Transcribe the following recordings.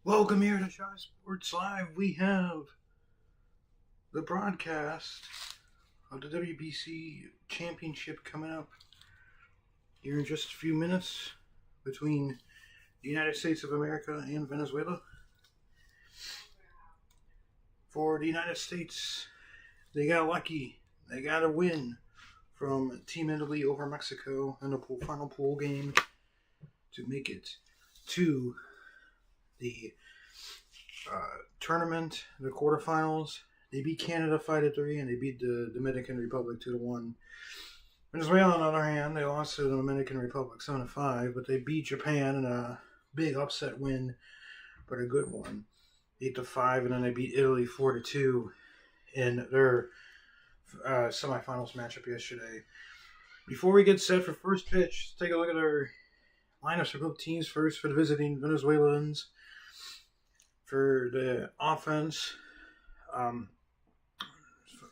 Welcome here to Shy Sports Live. We have the broadcast of the WBC Championship coming up here in just a few minutes between the United States of America and Venezuela. For the United States, they got lucky. They got a win from Team Italy over Mexico in the final pool game to make it to the tournament, the quarterfinals. They beat Canada 5-3, and they beat the Dominican Republic 2-1. Venezuela, on the other hand, they lost to the Dominican Republic 7-5, but they beat Japan in a big upset win, but a good one, 8-5, and then they beat Italy 4-2 in their semifinals matchup yesterday. Before we get set for first pitch, let's take a look at our lineups for both teams. First, for the visiting Venezuelans. For the offense,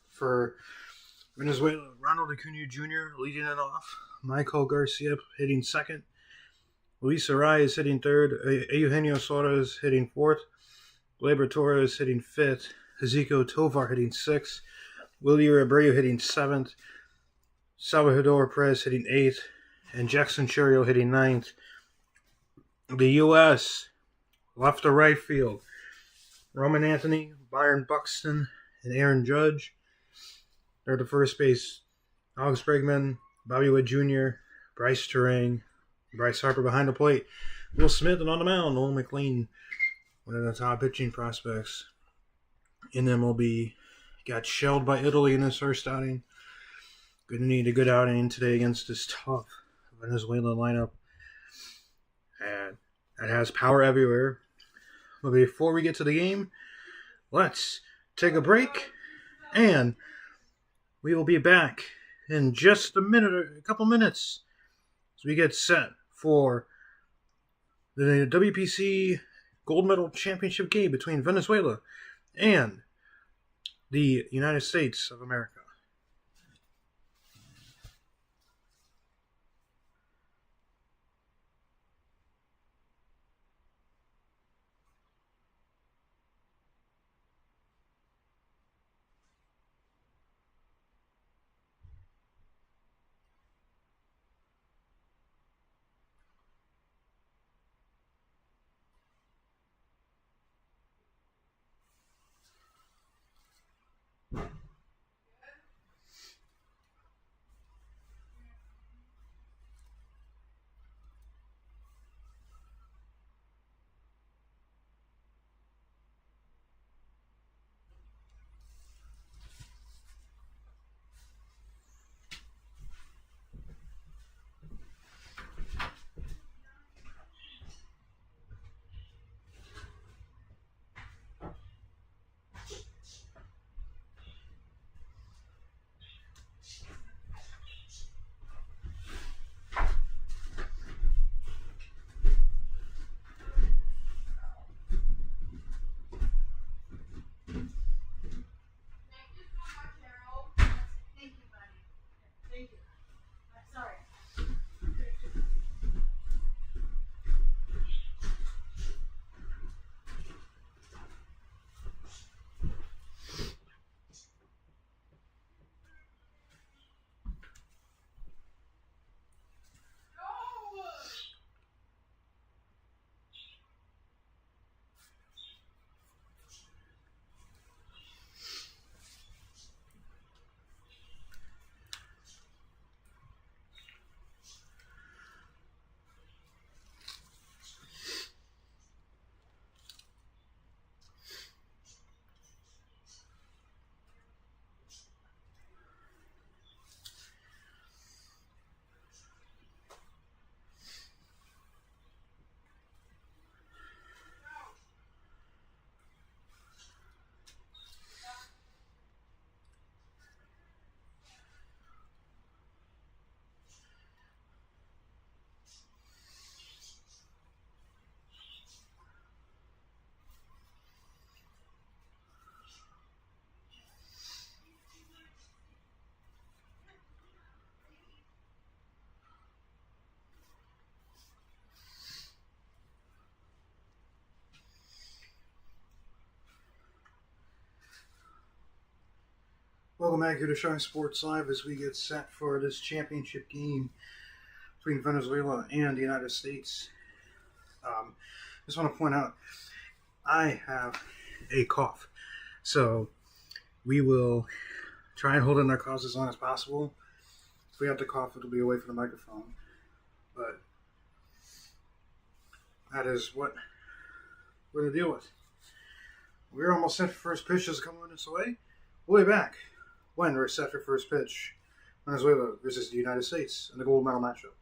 for Venezuela, Ronald Acuna Jr. leading it off. Michael Garcia hitting second. Luis Arias hitting third. Eugenio Suarez hitting fourth. Gleyber Torres hitting fifth. Ezequiel Tovar hitting sixth. Willier Abreu hitting seventh. Salvador Perez hitting eighth. And Jackson Churio hitting ninth. The U.S. left to right field, Roman Anthony, Byron Buxton, and Aaron Judge. They're the first base, Alex Bregman, Bobby Witt Jr., Bryce Terang, Bryce Harper behind the plate. Will Smith, and on the mound, Noel McLean, one of the top pitching prospects in MLB. Got shelled by Italy in his first outing. Going to need a good outing today against this tough Venezuelan lineup. And it has power everywhere. But before we get to the game, let's take a break, and we will be back in just a couple minutes as we get set for the WBC Gold Medal Championship game between Venezuela and the United States of America. Welcome back here to Shine Sports Live as we get set for this championship game between Venezuela and the United States. Just want to point out, I have a cough, so we will try and hold in our coughs as long as possible. If we have to cough, it'll be away from the microphone, but that is what we're going to deal with. We're almost set for first pitch as a couple minutes away. We'll be back when we're set for first pitch. Venezuela versus the United States in the gold medal matchup.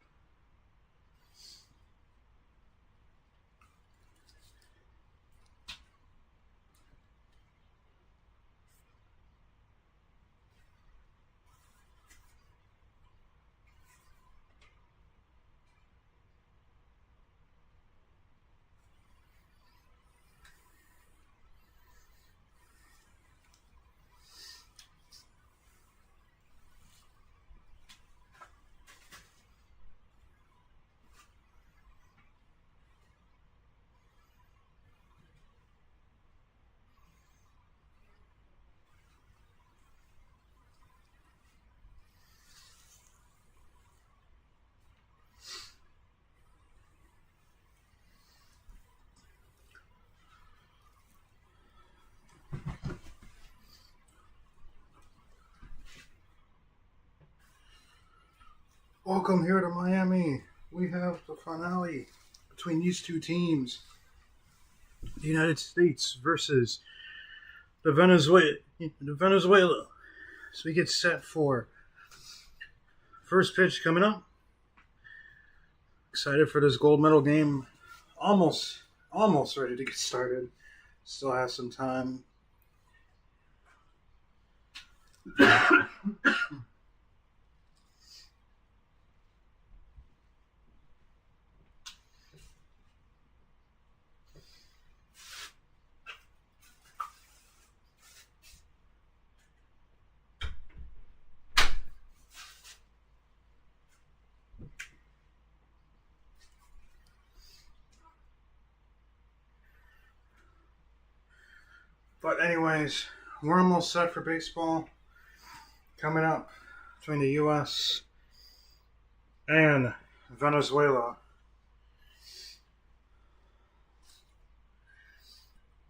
Welcome here to Miami. We have the finale between these two teams. The United States versus the Venezuela. So we get set for first pitch coming up. Excited for this gold medal game. Almost ready to get started. Still have some time. But anyways, we're almost set for baseball. Coming up between the US and Venezuela.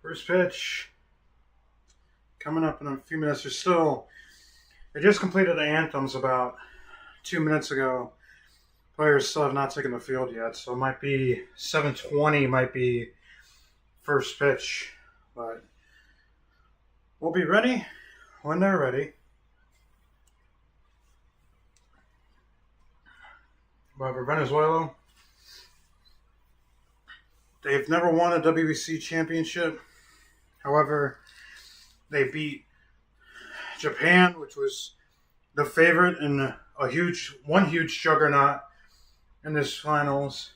First pitch coming up in a few minutes. They just completed the anthems about 2 minutes ago. Players still have not taken the field yet, so it might be 7:20 might be first pitch, but we'll be ready when they're ready. But for Venezuela, they've never won a WBC championship. However, they beat Japan, which was the favorite and one huge juggernaut in this finals.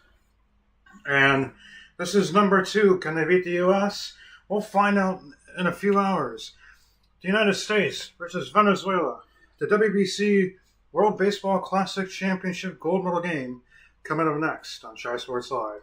And this is number 2. Can they beat the US? We'll find out in a few hours. The United States versus Venezuela. The WBC World Baseball Classic Championship gold medal game coming up next on Shy Sports Live.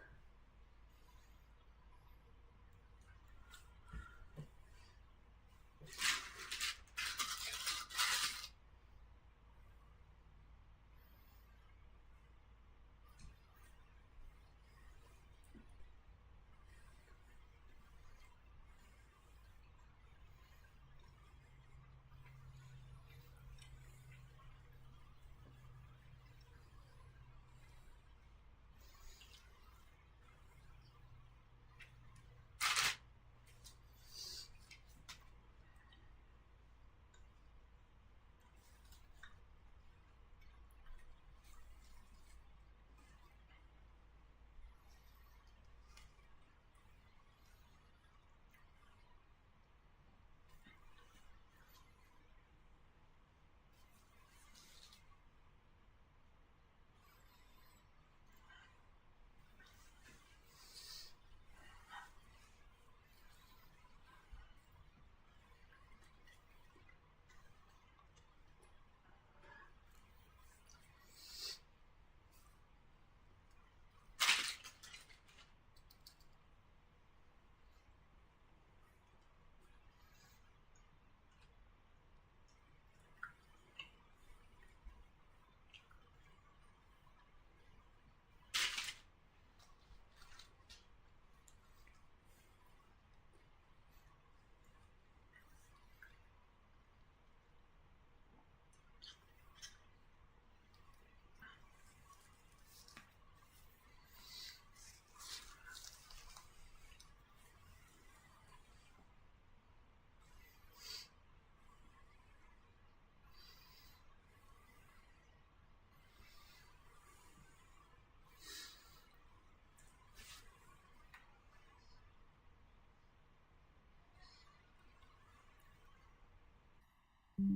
All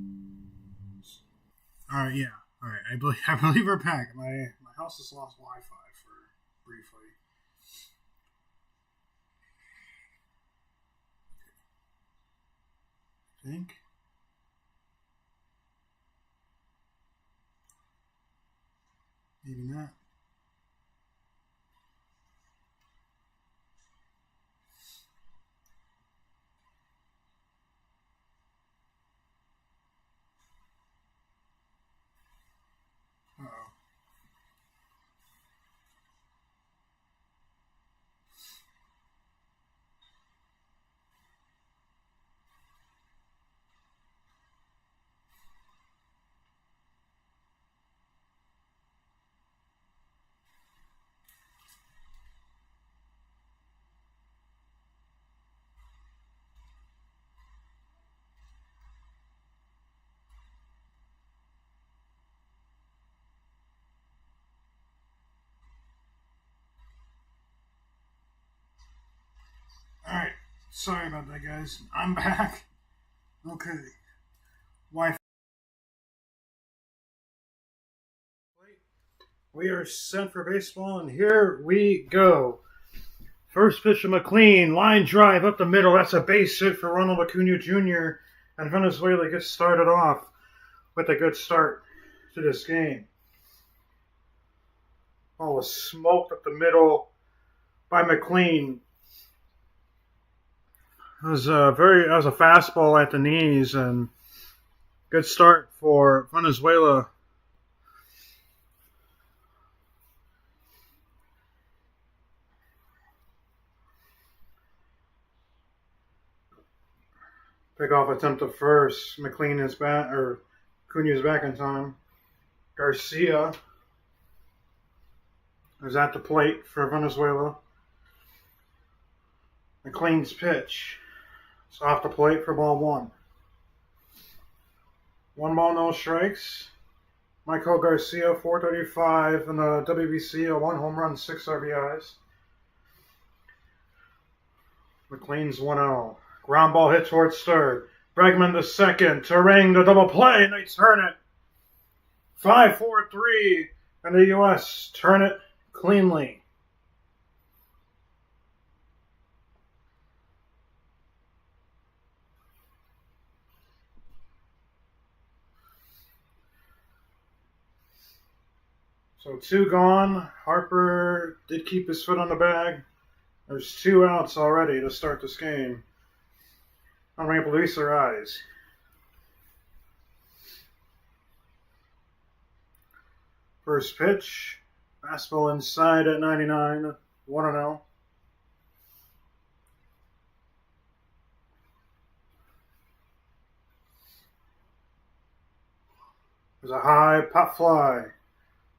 right, yeah. All right, I believe we're back. My house has lost Wi-Fi for briefly. I think. Maybe not. Uh-oh. All right. Sorry about that, guys. I'm back. Okay. Wi-Fi. We are set for baseball, and here we go. First pitch of McLean, line drive up the middle. That's a base hit for Ronald Acuna Jr. And Venezuela gets started off with a good start to this game. Ball was smoked up the middle by McLean. It was a fastball at the knees, and good start for Venezuela. Pickoff attempt to first. McLean is back, or Cunha is back in time. Garcia is at the plate for Venezuela. McLean's pitch. It's off the plate for ball one. 1 ball, no strikes. Michael Garcia, 435 in the WBC, a 1 home run, 6 RBIs. McLean's 1-0. Ground ball hit towards third. Bregman to second. Terang to double play, and they turn it. 5-4-3, and the US turn it cleanly. So 2 gone. Harper did keep his foot on the bag. There's 2 outs already to start this game. Unranked Luis Ariz. First pitch. Fastball inside at 99. 1-0. There's a high pop fly.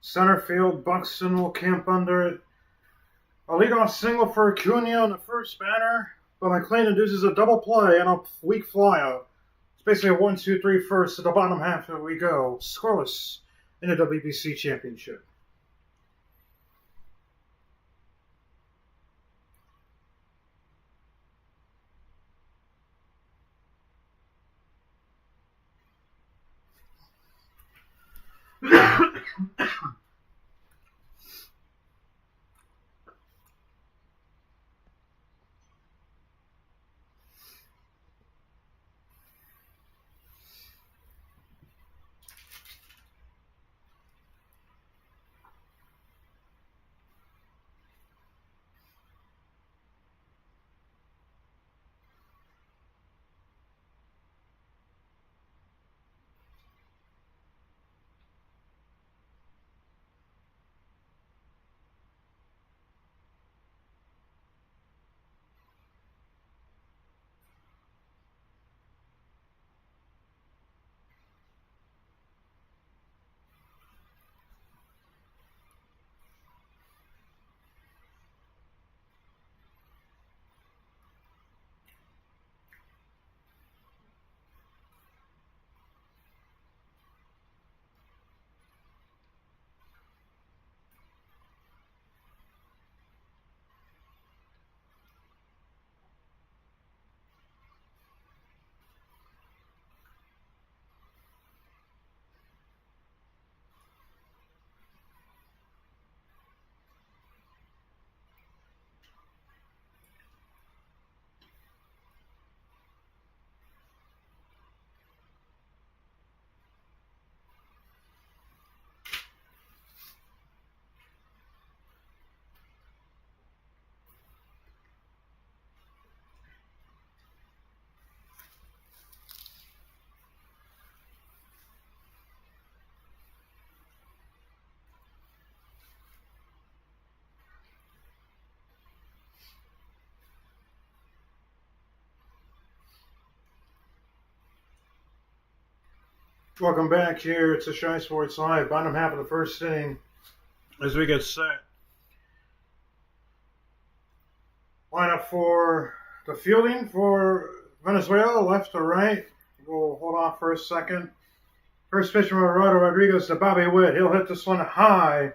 Center field, Buxton will camp under it. A leadoff single for Acuna on the first batter, but McLean induces a double play and a weak flyout. It's basically a 1-2-3 first to the bottom half that we go. Scoreless in the WBC Championship. Welcome back here to Shy Sports Live. Bottom half of the first inning as we get set. Lineup for the fielding for Venezuela, left to right. We'll hold off for a second. First pitch from Eduardo Rodriguez to Bobby Witt. He'll hit this one high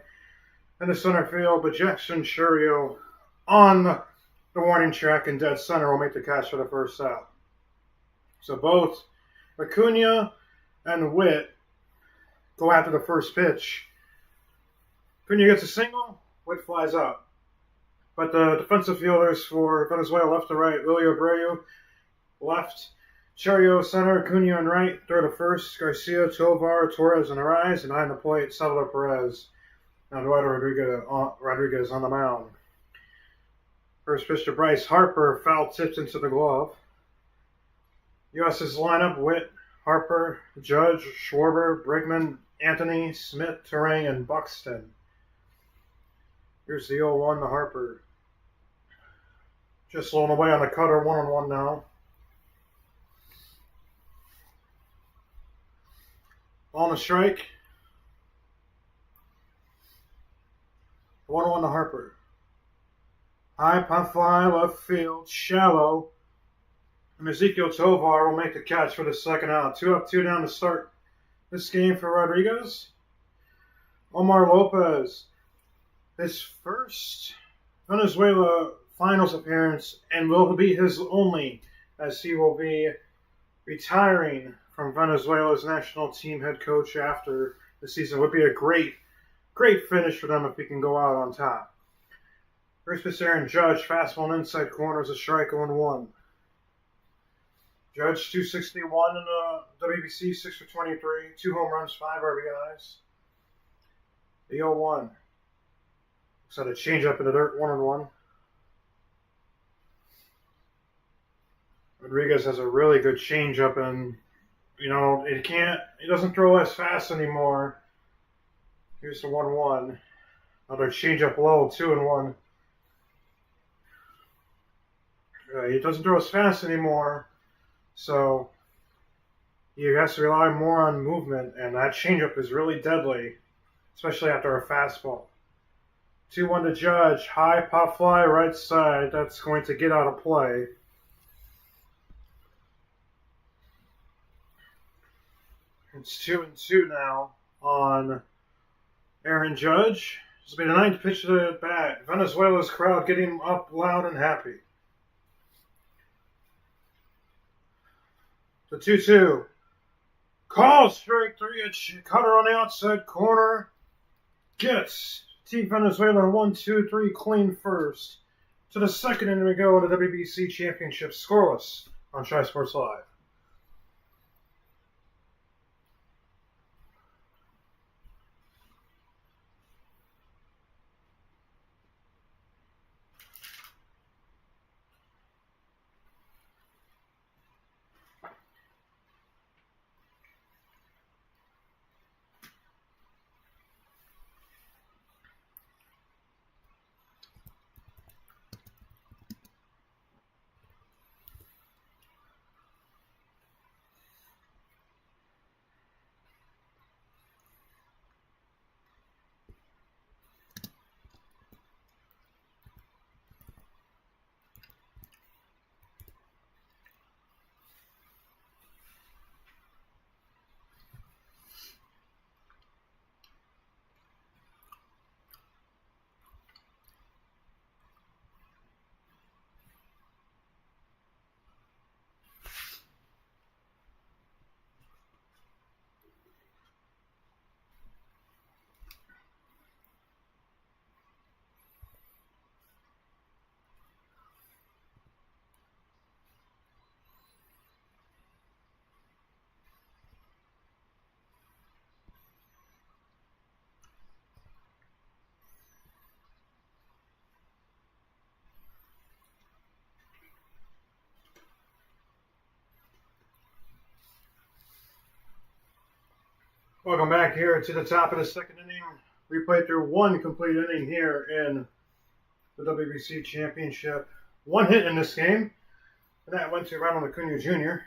in the center field, but Jackson Churio on the warning track in dead center will make the catch for the first out. So both Acuna and Witt go after the first pitch. Acuna gets a single, Witt flies up. But the defensive fielders for Venezuela, left to right, Willie Abreu, left, Churio center, Acuna on right, throw to first, Garcia, Tovar, Torres, and Arraez, and behind the plate, Salvador Perez. Now Eduardo Rodriguez on the mound. First pitch to Bryce Harper, foul tipped into the glove. US's lineup, Witt, Harper, Judge, Schwarber, Bregman, Anthony, Smith, Turang, and Buxton. Here's the 0-1 to Harper. Just slowing away on the cutter, 1-1 now. On the strike. 1-1 to Harper. High pop fly, left field, shallow. And Ezekiel Tovar will make the catch for the second out. 2 up, 2 down to start this game for Rodriguez. Omar Lopez, his first Venezuela finals appearance, and will be his only, as he will be retiring from Venezuela's national team head coach after the season. Would be a great finish for them if he can go out on top. First pitch, Aaron Judge, fastball on inside corner is a strike, 0-1. Judge 261 in the WBC, 6 for 23, 2 home runs, 5 RBIs. The 0-1. Looks like a changeup in the dirt, 1-1. Rodriguez has a really good changeup, and he doesn't throw as fast anymore. Here's the 1-1. Another changeup low, 2-1. He doesn't throw as fast anymore. So he has to rely more on movement, and that changeup is really deadly, especially after a fastball. 2-1 to Judge, high pop fly right side. That's going to get out of play. It's 2-2 now on Aaron Judge. This will be the 9th pitch of the bat. Venezuela's crowd getting up loud and happy. The 2-2. Call strike 3 at Cutter on the outside corner. Gets Team Venezuela 1-2-3 clean first. To the second inning we go in the WBC Championship, scoreless on Shy Sports Live. Welcome back here to the top of the second inning. We played through one complete inning here in the WBC Championship. One hit in this game, and that went to Ronald Acuna Jr.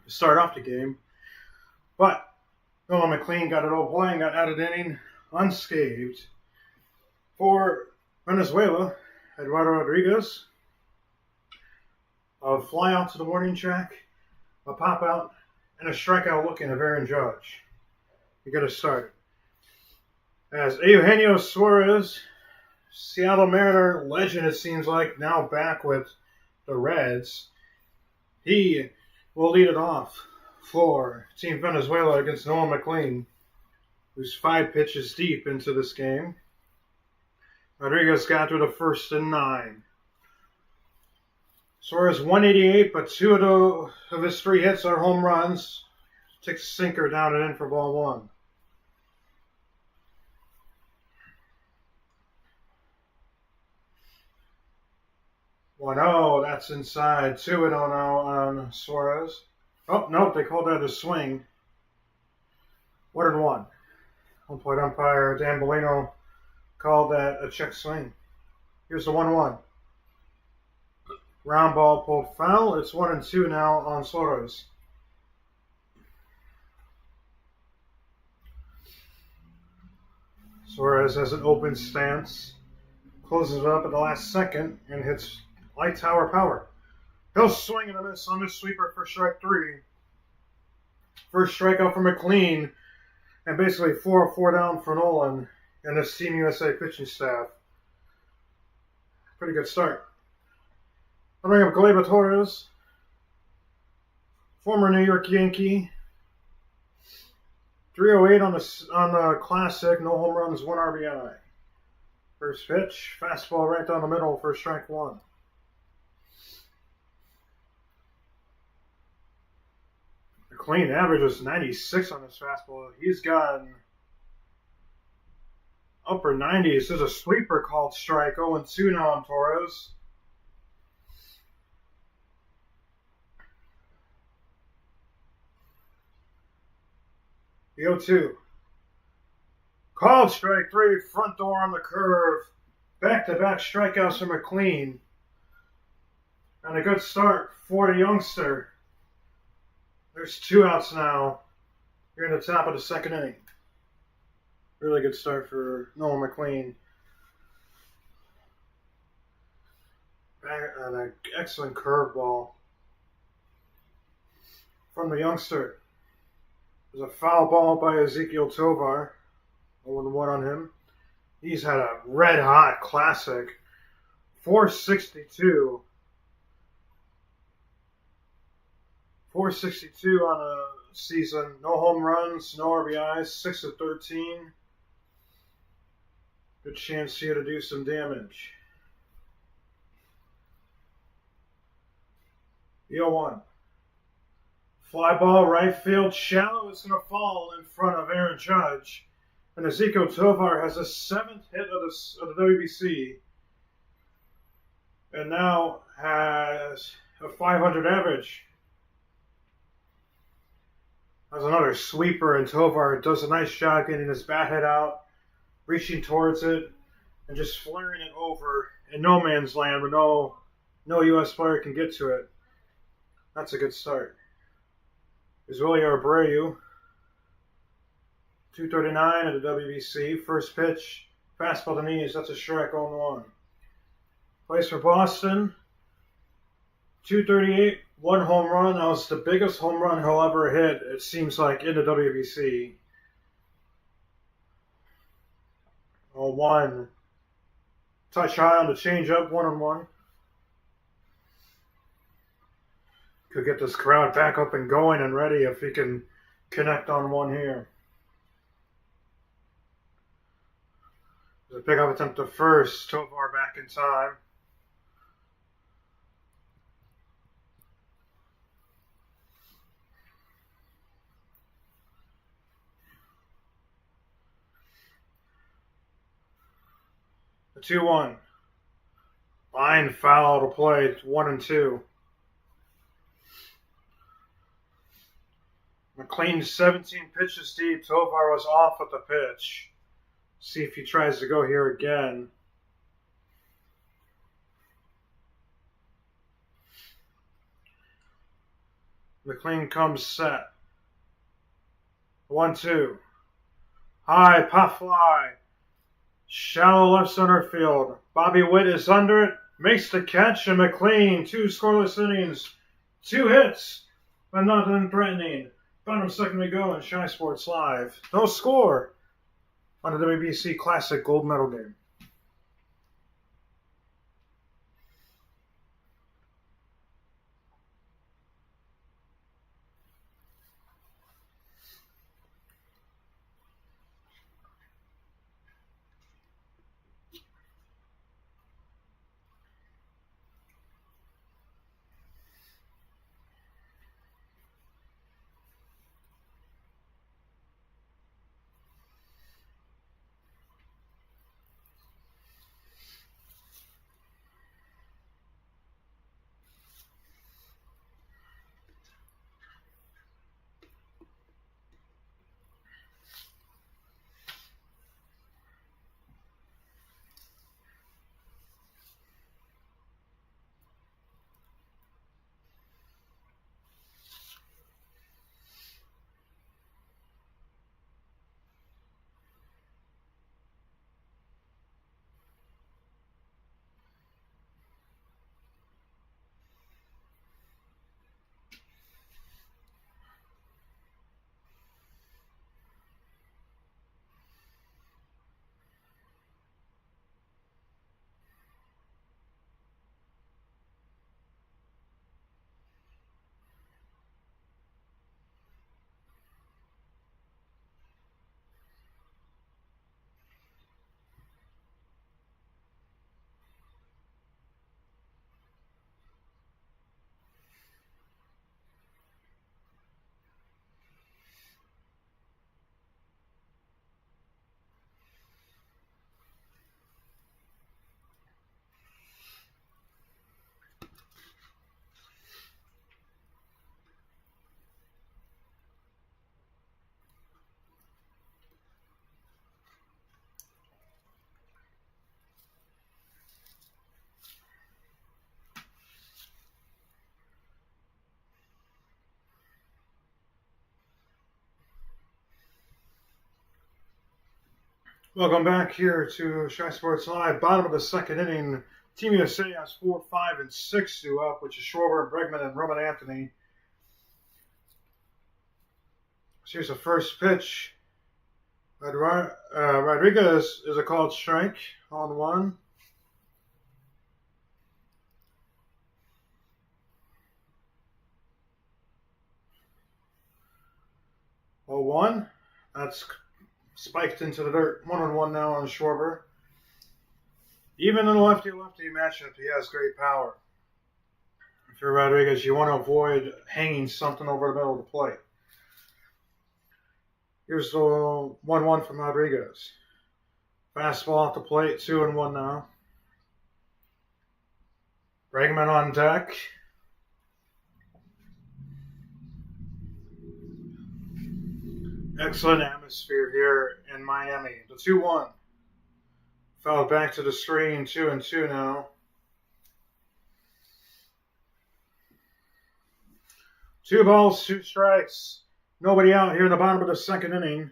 to start off the game. But Nolan McLean got it all playing, got added inning unscathed. For Venezuela, Eduardo Rodriguez, a fly out to the warning track, a pop out, and a strikeout looking of Aaron Judge. You got to start. As Eugenio Suarez, Seattle Mariner legend, it seems like, now back with the Reds, he will lead it off for Team Venezuela against Nolan McLean, who's 5 pitches deep into this game. Rodriguez got through the first and 9. Suarez 188, but 2 of his 3 hits are home runs. Takes a sinker down and in for ball 1. Oh, that's inside. 2-0 now on Suarez. Oh, nope, they called that a swing. 1-1. Home plate umpire Dan Bellino called that a check swing. Here's the 1-1. Round ball pulled foul. It's 1-2 now on Suarez. Suarez has an open stance. Closes it up at the last second and hits light tower power. He'll swing and a miss on this sweeper for strike 3. First strikeout for McLean, and basically 4 down for Nolan and this Team USA pitching staff. Pretty good start. I'll bring up Gleyber Torres, former New York Yankee. 308 on the Classic, no home runs, 1 RBI. First pitch, fastball right down the middle for strike 1. McLean averages 96 on his fastball. He's gotten upper 90s. There's a sweeper called strike. 0-2 now on Torres. The 0-2. Called strike 3. Front door on the curve. Back-to-back strikeouts for McLean. And a good start for the youngster. There's 2 outs now. Here in the top of the second inning. Really good start for Nolan McLean. And an excellent curveball from the youngster. There's a foul ball by Ezekiel Tovar. 0-1 on him. He's had a red-hot Classic. 462. 462 on a season. No home runs, no RBIs, 6 of 13. Good chance here to do some damage. The 0-1. Fly ball, right field, shallow. It's going to fall in front of Aaron Judge. And Ezekiel Tovar has a 7th hit of the WBC. And now has a 500 average. Has another sweeper, and Tovar does a nice job getting his bat head out, reaching towards it, and just flaring it over in no man's land where no U.S. player can get to it. That's a good start. Here's Willie Abreu. 239 at the WBC. First pitch, fastball to knees. That's a strike 0-1. Plays for Boston. 238, 1 home run. That was the biggest home run he'll ever hit, it seems like, in the WBC. 0-1. Touch high on the changeup, 1-1. Could get this crowd back up and going and ready if he can connect on one here. There's a pickup attempt to first. Tovar back in time. The 2-1. Line foul to play. It's 1-2. McLean 17 pitches deep. Tovar was off at the pitch. See if he tries to go here again. McLean comes set. 1-2. High pop fly. Shallow left center field. Bobby Witt is under it. Makes the catch, and McLean, 2 scoreless innings, 2 hits, but nothing threatening. Bottom second to go in Shy Sports Live. No score on the WBC Classic gold medal game. Welcome back here to Shy Sports Live. Bottom of the second inning. Team USA has 4, 5, and 6 due up, which is Schwarber, Bregman, and Roman Anthony. So here's the first pitch. Rodriguez is a called strike on 1. Oh, 1. That's spiked into the dirt. 1-1 now on Schwarber. Even in a lefty-lefty matchup, he has great power. If you're Rodriguez, you want to avoid hanging something over the middle of the plate. Here's the 1-1 from Rodriguez. Fastball off the plate, 2-1 now. Bregman on deck. Excellent atmosphere here in Miami. The 2-1. Fouled back to the screen, 2-2 now. 2 balls, 2 strikes. Nobody out here in the bottom of the second inning.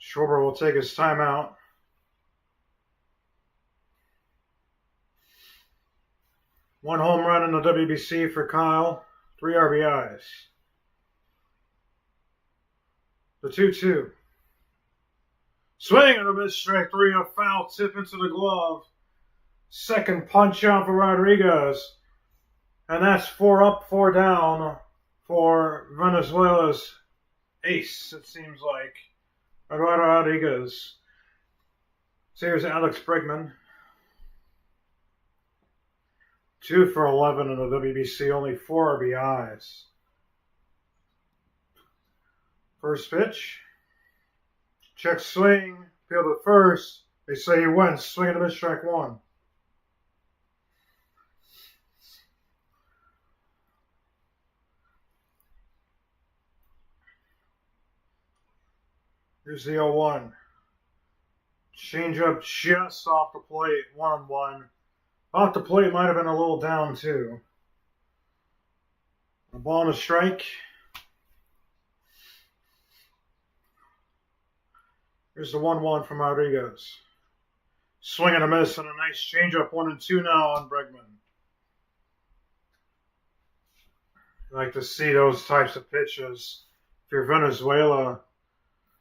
Schwarber will take his timeout. One home run in the WBC for Kyle. 3 RBIs. The 2-2. Swing and a miss, strike 3, a foul tip into the glove. Second punch out for Rodriguez. And that's 4 up, 4 down for Venezuela's ace, it seems like. Eduardo Rodriguez. So here's Alex Bregman. 2 for 11 in the WBC, only 4 RBIs. First pitch. Check swing. Field at first. They say he went. Swing and a miss, strike 1. Here's the 0-1. Change up just off the plate. 1-1. Off the plate might have been a little down too. A ball and a strike. Here's the 1-1 from Rodriguez. Swing and a miss and a nice changeup. 1-2 now on Bregman. I like to see those types of pitches. If you're Venezuela,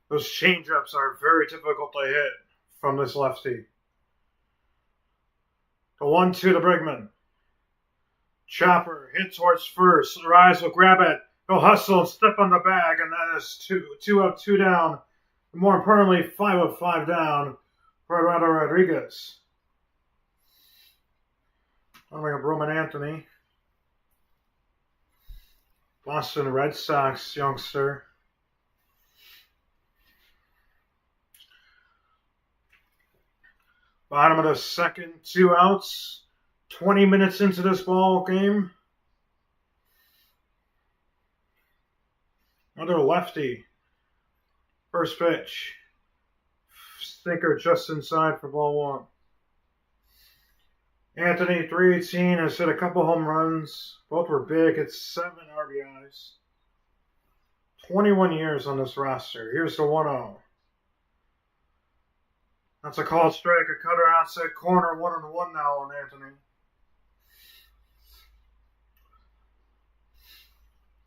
those changeups are very difficult to hit from this lefty. The 1-2 to Bregman. Chopper hit towards first. Rise will grab it. He'll hustle and step on the bag, and that is two up, 2 down. And more importantly, 5 up, 5 down for Eduardo Rodriguez. I'm going to bring up Roman Anthony. Boston Red Sox youngster. Bottom of the second, 2 outs. 20 minutes into this ball game. Another lefty. First pitch. Sinker just inside for ball 1. Anthony, 318, has hit a couple home runs. Both were big. It's 7 RBIs. 21 years on this roster. Here's the 1-0. That's a called strike. A cutter outside corner. 1-1 now on Anthony.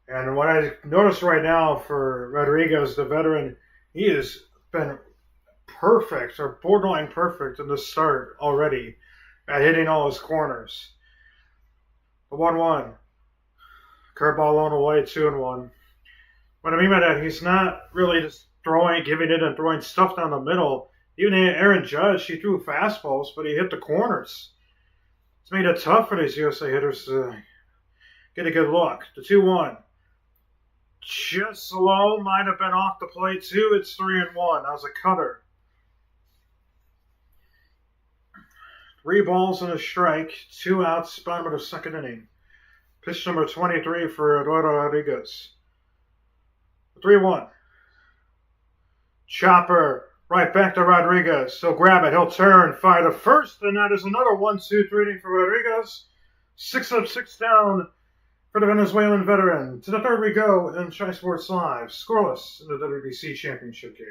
And what I noticed right now for Rodriguez, the veteran, he has been perfect or borderline perfect in the start already at hitting all his corners. The 1-1. Curveball on away, 2-1. What I mean by that, he's not really just giving it and throwing stuff down the middle. Even Aaron Judge, he threw fastballs, but he hit the corners. It's made it tough for these USA hitters to get a good look. The 2-1. Just low, might have been off the plate too. It's 3-1. That was a cutter. 3 balls and a strike. 2 outs. Bottom of the second inning. Pitch number 23 for Eduardo Rodriguez. 3-1. Chopper right back to Rodriguez. He'll grab it. He'll turn. Fire to first. And that is another 1-2-3 inning for Rodriguez. 6 up, 6 down. For the Venezuelan veteran. To the third we go in Shy Sports Live. Scoreless in the WBC Championship game.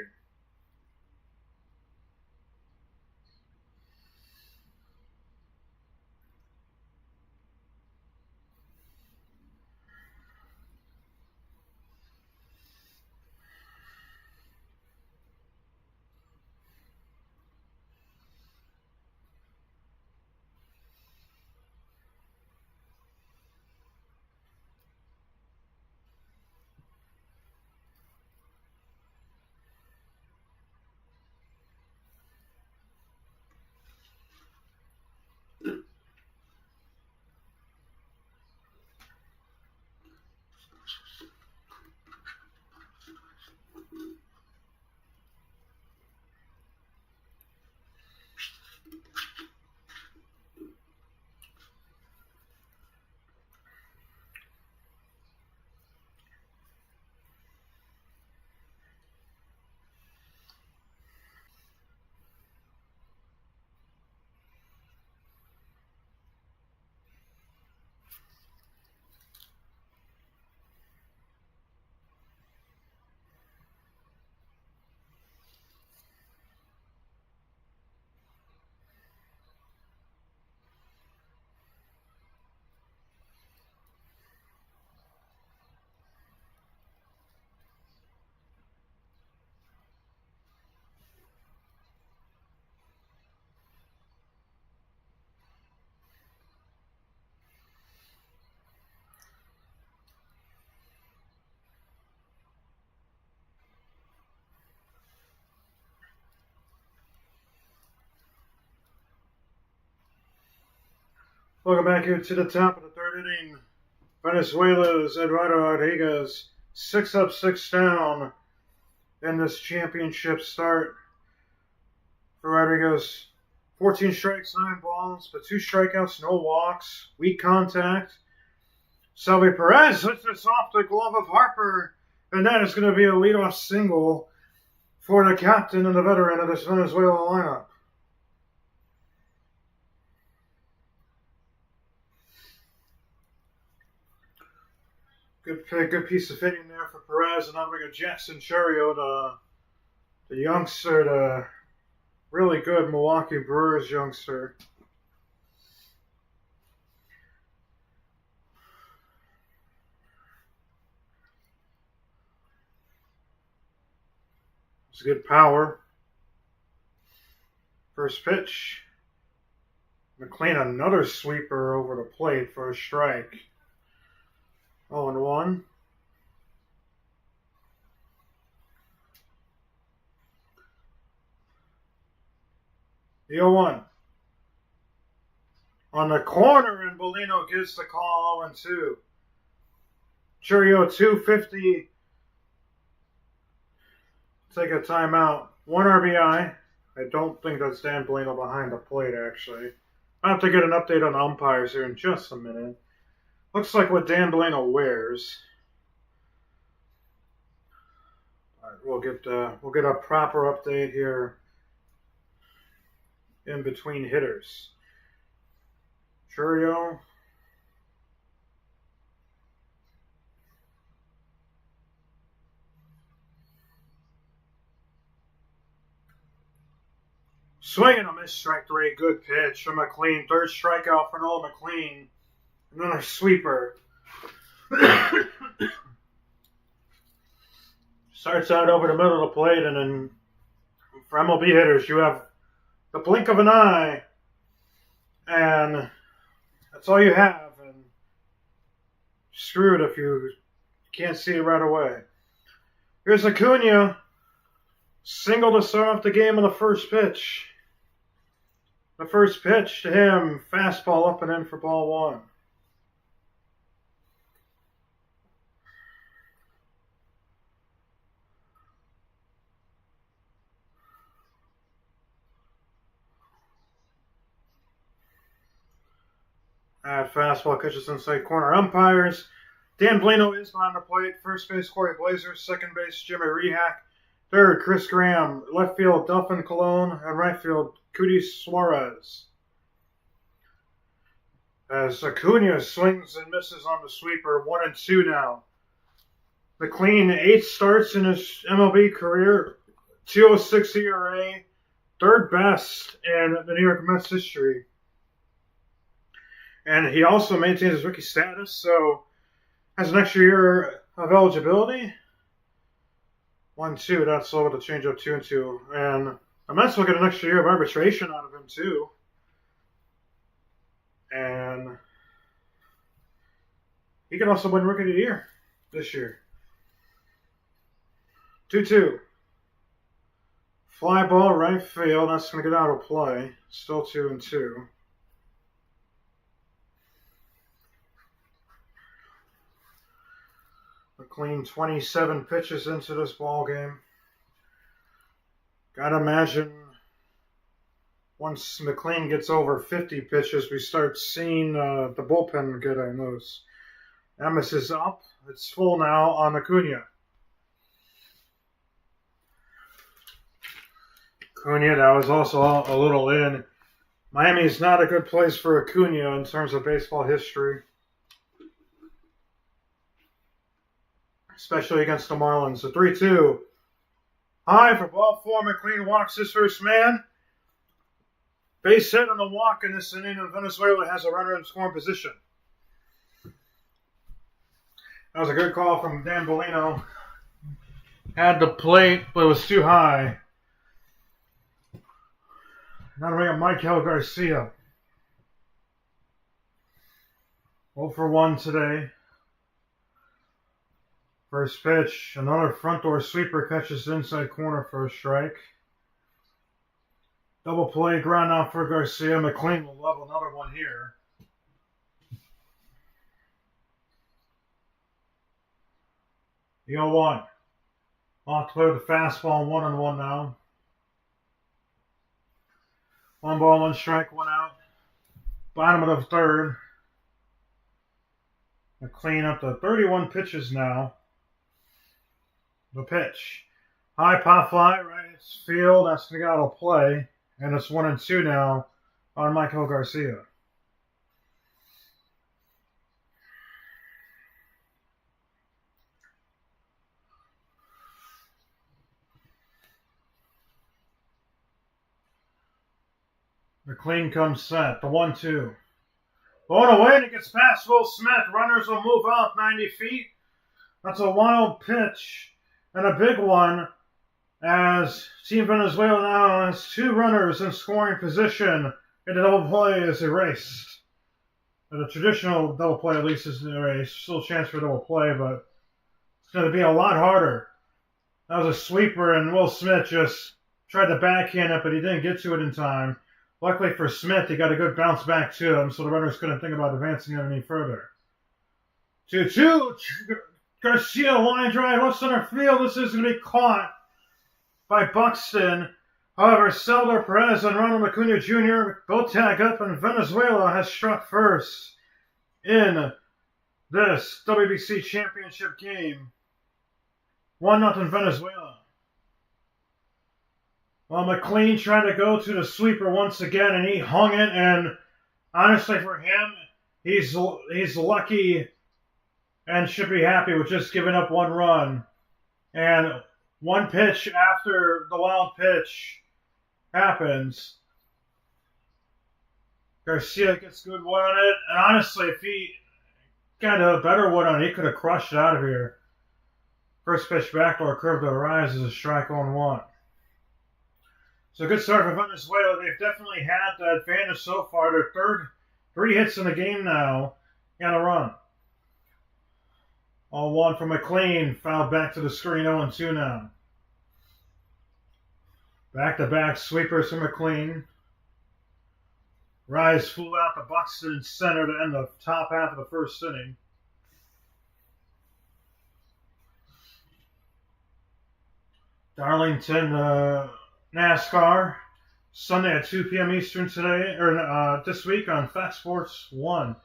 Welcome back here to the top of the third inning. Venezuela's Eduardo Rodriguez, 6 up, 6 down in this championship start. For Rodriguez, 14 strikes, 9 balls, but 2 strikeouts, no walks, weak contact. Salvi Perez hits this off the glove of Harper, and that is going to be a leadoff single for the captain and the veteran of this Venezuela lineup. Good piece of hitting there for Perez, and I'm going to Jackson Chourio, the youngster, the really good Milwaukee Brewers youngster. It's good power. First pitch. McLean, another sweeper over the plate for a strike. 0-1. The 0-1. On the corner, and Bellino gives the call 0-2. Chourio 250. Take a timeout. 1 RBI. I don't think that's Dan Bellino behind the plate, actually. I'll have to get an update on the umpires here in just a minute. Looks like what Dan Bellino wears. All right, we'll get a proper update here in between hitters. Chourio. Swing and a miss, strike 3. Good pitch from McLean. Third strikeout for Nolan McLean. Another sweeper. Starts out over the middle of the plate, and then for MLB hitters, you have the blink of an eye, and that's all you have. And screwed if you can't see it right away. Here's Acuna. Single to start off the game on the first pitch. The first pitch to him, fastball up and in for ball 1. Fastball catches inside corner. Umpires. Dan Bellino is behind the plate. First base, Corey Blazer. Second base, Jimmy Rehack. Third, Chris Graham. Left field, Delphin Colon. And right field, Cudi Suarez. As Acuna swings and misses on the sweeper. 1-2 now. McLean, 8 starts in his MLB career. 2.06 ERA. Third best in the New York Mets history. And he also maintains his rookie status, so has an extra year of eligibility. 1-2, that's slow with the changeup 2-2. And the Mets will get an extra year of arbitration out of him, too. And he can also win Rookie of the Year this year. 2-2. Fly ball, right field. That's going to get out of play. Still 2-2. McLean 27 pitches into this ball game. Gotta imagine once McLean gets over 50 pitches, we start seeing the bullpen getting those. Amos is up. It's full now on Acuna. Acuna, that was also a little in. Miami is not a good place for Acuna in terms of baseball history. Especially against the Marlins. A 3-2. High for ball 4. McLean walks his first man. Base hit on the walk in this inning, and Venezuela has a runner in scoring position. That was a good call from Dan Bellino. Had the plate, but it was too high. Now to bring up Michael Garcia. 0-for-1 today. First pitch, another front door sweeper catches inside corner for a strike. Double play, ground out for Garcia. McLean will level another one here. The 0-1. Off to play with the fastball, 1-1 now. 1 ball, 1 strike, 1 out. Bottom of the third. McLean up to 31 pitches now. The pitch. High pop fly, right field. That's going to get out of play. And it's 1-2 now on Michael Garcia. McLean comes set. The 1-2. Going away, and it gets past Will Smith. Runners will move out 90 feet. That's a wild pitch and a big one, as Team Venezuela now has 2 runners in scoring position, and the double play is erased. The traditional double play, at least, is erased. Still a chance for double play, but it's going to be a lot harder. That was a sweeper, and Will Smith just tried to backhand it, but he didn't get to it in time. Luckily for Smith, he got a good bounce back to him, so the runners couldn't think about advancing it any further. 2-2. Garcia line drive left center field. This is going to be caught by Buxton. However, Salvador Perez and Ronald Acuna Jr. both tag up, and Venezuela has struck first in this WBC Championship game. 1-0 Venezuela. Well, McLean tried to go to the sweeper once again, and he hung it, and honestly for him, he's lucky and should be happy with just giving up 1 run. And 1 pitch after the wild pitch happens, Garcia gets good one on it, and honestly, if he got a better one on it, he could have crushed it out of here. First pitch backdoor curve to Arias is a strike on 1. So good start for Venezuela. They've definitely had the advantage so far. Their third 3 hits in the game now and a run. All 1 from McLean, fouled back to the screen, 0-2 now. Back-to-back sweepers from McLean. Rise flew out to Buxton center to end the top half of the first inning. Darlington, NASCAR, Sunday at 2 p.m. Eastern today, or this week on Fox Sports 1.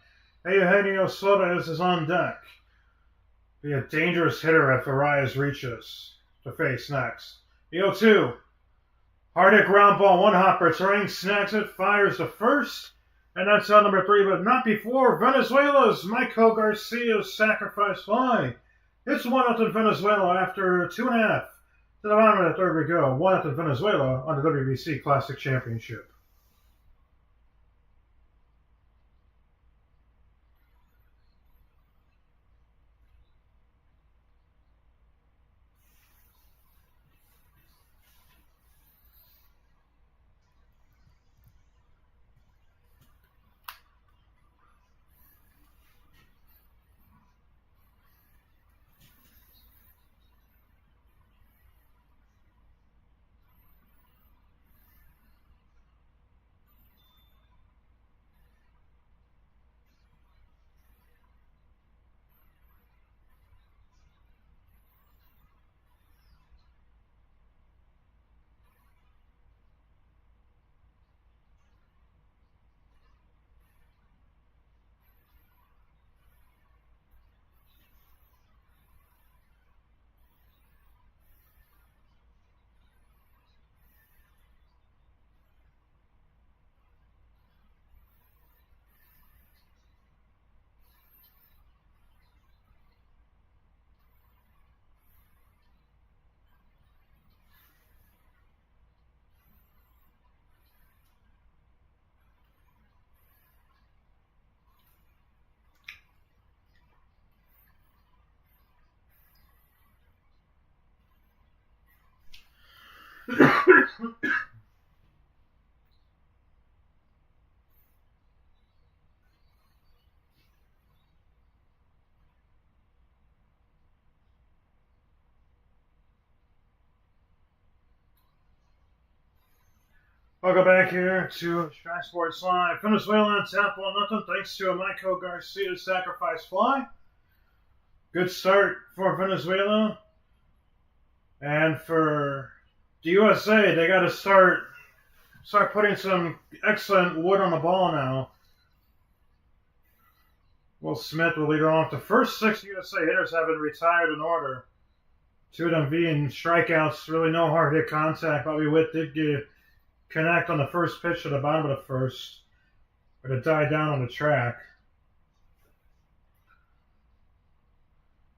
Eugenio Soto is on deck. Be a dangerous hitter if Arias reaches to face next. The 0-2. Hard hit ground ball, 1 hopper. Terrain snags it, fires the first, and that's out number 3, but not before Venezuela's Michael Garcia's sacrifice fly. It's 1-0 Venezuela after 2.5. To the bottom of the third we go. 1-0 Venezuela on the WBC Classic Championship. Welcome back here to Sky Sports Live. Venezuela on top 1-0 thanks to a Michael Garcia sacrifice fly. Good start for Venezuela. And for the USA, they got to start putting some excellent wood on the ball now. Will Smith will lead off. The first 6 USA hitters have been retired in order. 2 of them being strikeouts, really no hard hit contact. Bobby Witt did connect on the first pitch at the bottom of the first, but it died down on the track.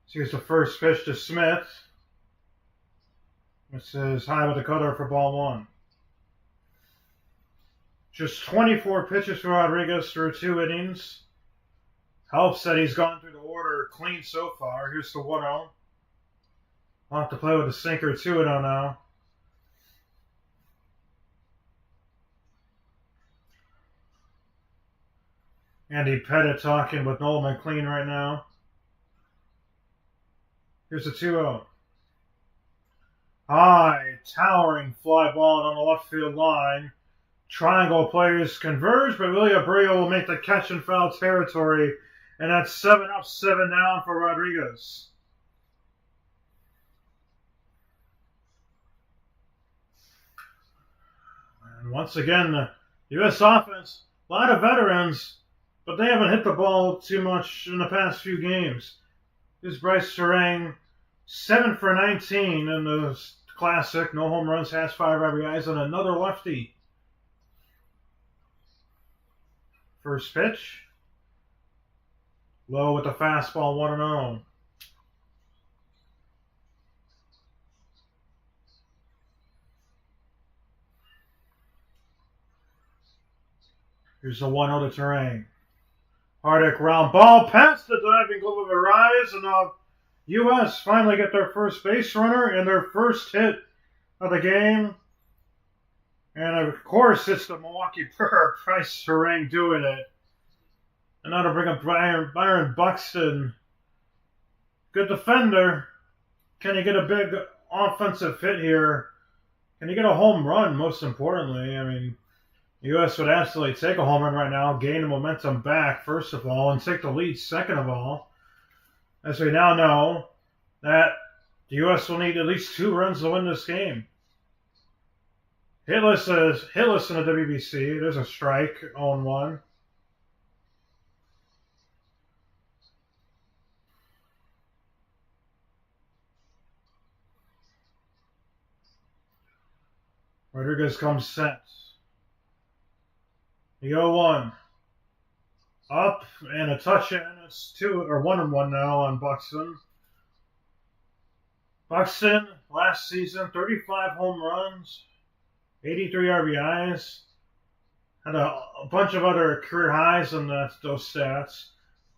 So here's the first pitch to Smith. This is high with the cutter for ball 1. Just 24 pitches for Rodriguez through 2 innings. Helps that he's gone through the order clean so far. Here's the 1-0. I'll have to play with a sinker 2-0 now. Andy Pettit talking with Noel McLean right now. Here's the 2-0. High, towering fly ball on the left field line. Triangle players converge, but Willie Abreu will make the catch in foul territory. And that's 7 up, 7 down for Rodriguez. And once again, the U.S. offense, a lot of veterans, but they haven't hit the ball too much in the past few games. Here's Bryce Terang, 7 for 19 in the Classic. No home runs, has 5 RBIs, and another lefty. First pitch. Low with the fastball, 1-0. Here's the 1-0 to Terang. Hardick round ball past the diving glove of Arias, and now U.S. finally get their first base runner and their first hit of the game. And of course, it's the Milwaukee Brewers, Bryce Terang doing it. And now to bring up Byron Buxton. Good defender. Can he get a big offensive hit here? Can he get a home run, most importantly? I mean, the U.S. would absolutely take a home run right now, gain the momentum back, first of all, and take the lead, second of all. As we now know that the U.S. will need at least 2 runs to win this game. Hitless in the WBC. There's a strike, 0-1. Rodriguez comes set. The 0-1. Up and a touch in. It's 1-1 now on Buxton. Buxton, last season, 35 home runs, 83 RBIs. Had a bunch of other career highs in those stats,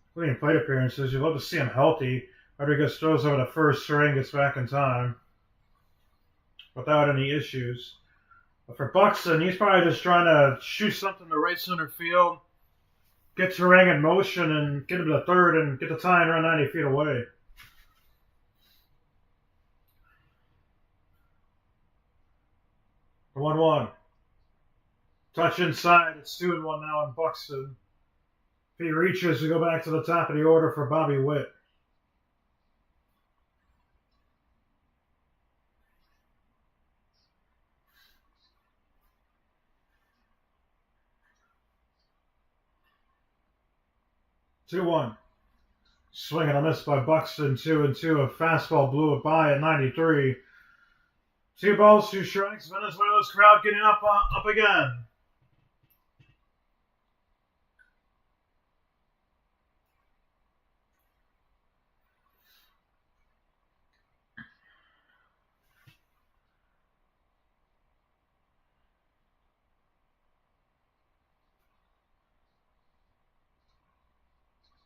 including plate appearances. You'd love to see him healthy. Rodriguez throws over the first string, gets back in time without any issues. But for Buxton, he's probably just trying to shoot something to right center field, get Terang in motion, and get him to third and get the tie and run 90 feet away. The 1-1. Touch inside. It's 2-1 now on Buxton. If he reaches, we go back to the top of the order for Bobby Witt. Two-1. Swing and a miss by Buxton. 2-2. A fastball blew it by at 93. 2 balls, 2 strikes. Venezuela's crowd getting up again.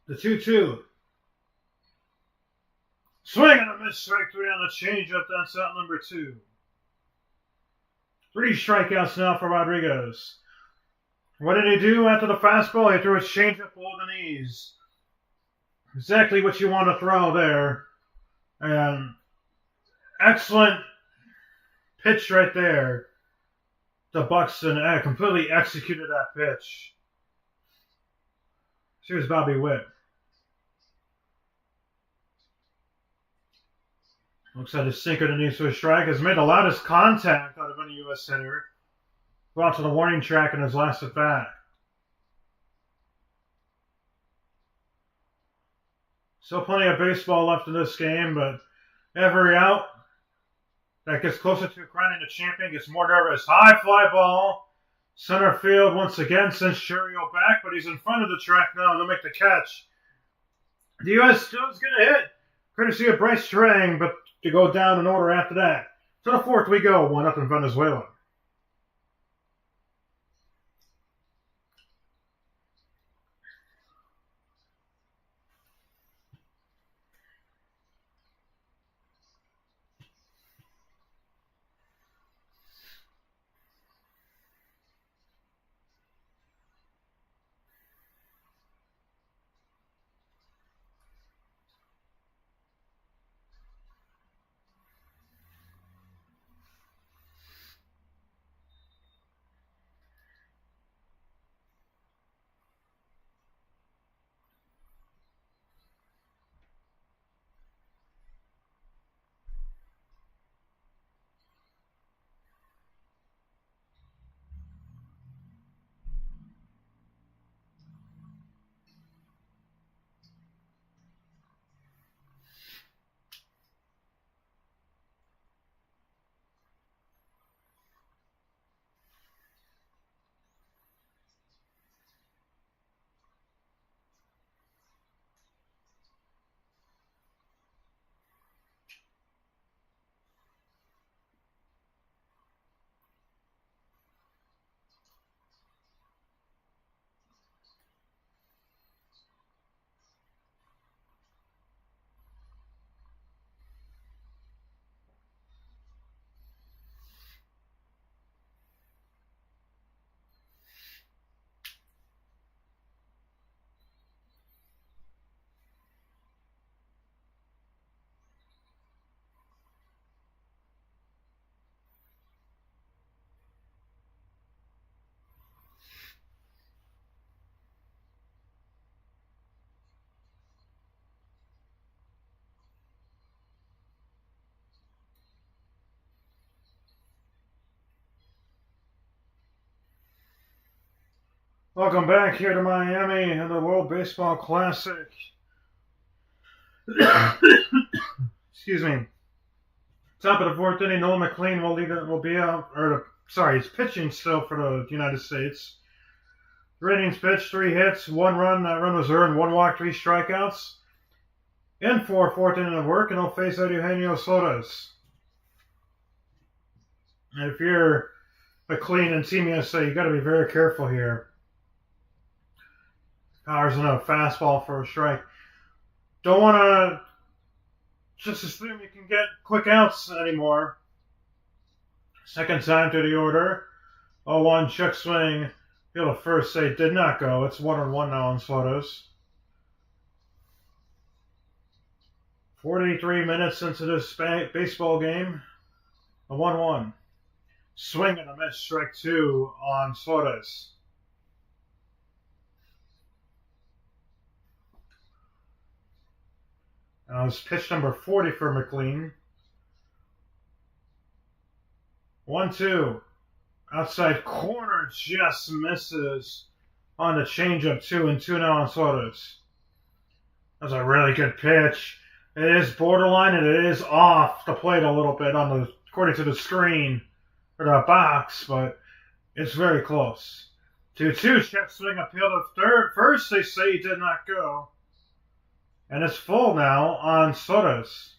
The 2-2. Swing and a miss, strike 3 on the changeup. That's out number 2. 3 strikeouts now for Rodriguez. What did he do after the fastball? He threw his changeup below the knees. Exactly what you want to throw there. And excellent pitch right there to Buxton. Completely executed that pitch. Here's Bobby Witt. Looks like his sinker underneath to a strike. Has made the loudest contact out of any U.S. hitter. Go out to the warning track in his last at bat. Still plenty of baseball left in this game, but every out that gets closer to crowning the champion gets more nervous. High fly ball. Center field once again sends Cherio back, but he's in front of the track now to make the catch. The U.S. still is going to hit, courtesy of Bryce Terang, but to go down in order after that. To the 4th we go, 1-0 Venezuela. Welcome back here to Miami and the World Baseball Classic. Excuse me. Top of the fourth inning, Noel McLean will be out. He's pitching still for the United States. 3 innings pitched, 3 hits, 1 run. That run was earned, 1 walk, 3 strikeouts. In for fourth inning of work, and he'll face Eugenio Suarez. And if you're McLean and Team USA, you got to be very careful here. Powers in a fastball for a strike. Don't want to just assume you can get quick outs anymore. Second time to the order. 0-1 check swing. Field of first say did not go. It's 1-1 now on Suarez. 43 minutes into this baseball game. A 1-1. Swing and a miss, strike 2 on Suarez. That was pitch number 40 for McLean. 1-2. Outside corner just misses on the changeup 2-2 now on Suarez. That's a really good pitch. It is borderline and it is off the plate a little bit according to the screen or the box, but it's very close. 2-2, check swing appeal to third. First they say he did not go. And it's full now on Suarez.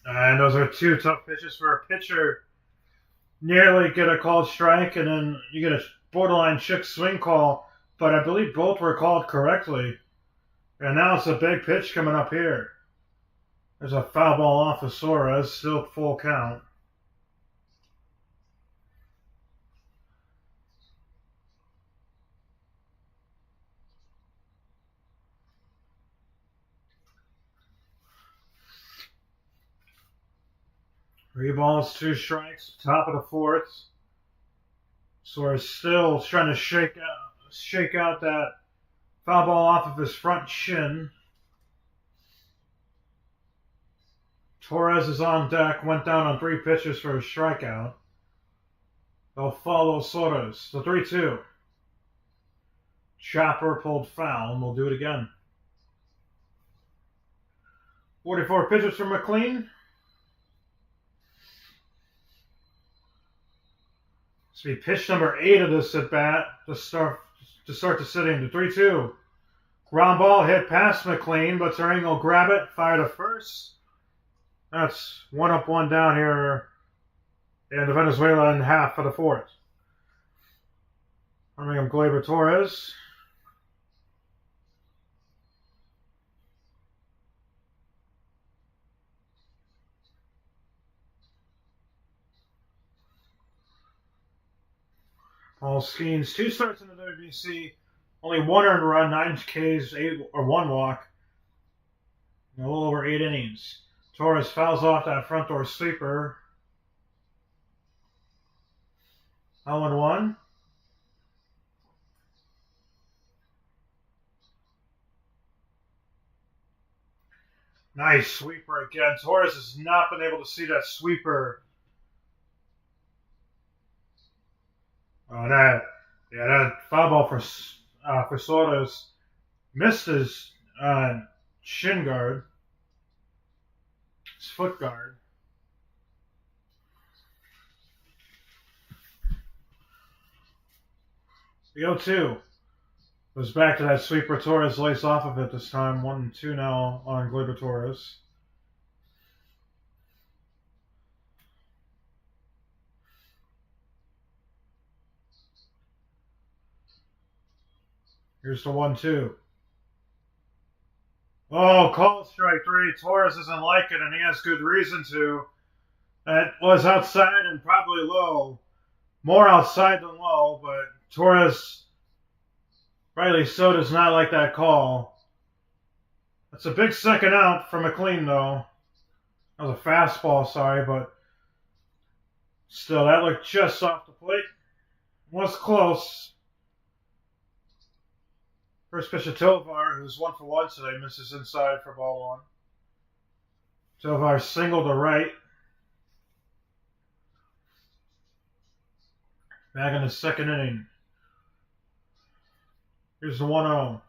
And those are 2 tough pitches for a pitcher. Nearly get a called strike, and then you get a borderline check swing call. But I believe both were called correctly. And now it's a big pitch coming up here. There's a foul ball off of Suarez, still full count. Three balls, 2 strikes, top of the fourth. Suarez still trying to shake out that foul ball off of his front shin. Torres is on deck, went down on 3 pitches for a strikeout. They'll follow Suarez. The 3-2. Chopper pulled foul, and we'll do it again. 44 pitches for McLean. This will be pitch number 8 of this at bat to start the sitting. The 3-2. Ground ball hit past McLean, but Turing will grab it, fire to first. That's 1 up, 1 down here in the Venezuela in half of the fourth. Birmingham Gleyber Torres. Paul Skeens, 2 starts in the WBC, only 1 earned run, 9 Ks, 1 walk, a little over 8 innings. Torres fouls off that front door sweeper. 0-1. Nice sweeper again. Torres has not been able to see that sweeper. That foul ball for Suarez missed his shin guard, his foot guard. The 0-2 goes back to that sweeper. Torres lays off of it this time. 1-2 now on Gleyber Torres. Here's the 1-2. Oh, call strike 3. Torres doesn't like it, and he has good reason to. That was outside and probably low. More outside than low, but Torres, rightly so, does not like that call. That's a big second out for McLean, though. That was a fastball, sorry, but still, that looked just off the plate. Was close. First pitch to Tovar, who's 1 for 1 today, misses inside for ball 1. Tovar singled to right. Back in the second inning. Here's the 1-0.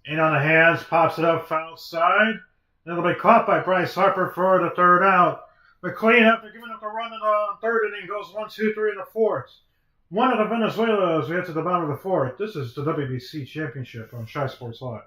In on the hands, pops it up foul side. It'll be caught by Bryce Harper for the third out. McLean, after giving up a run in the third inning, goes 1, 2, 3 in the fourth. One of the Venezuela as we head to the bottom of the fourth. This is the WBC Championship on Shy Sports Live.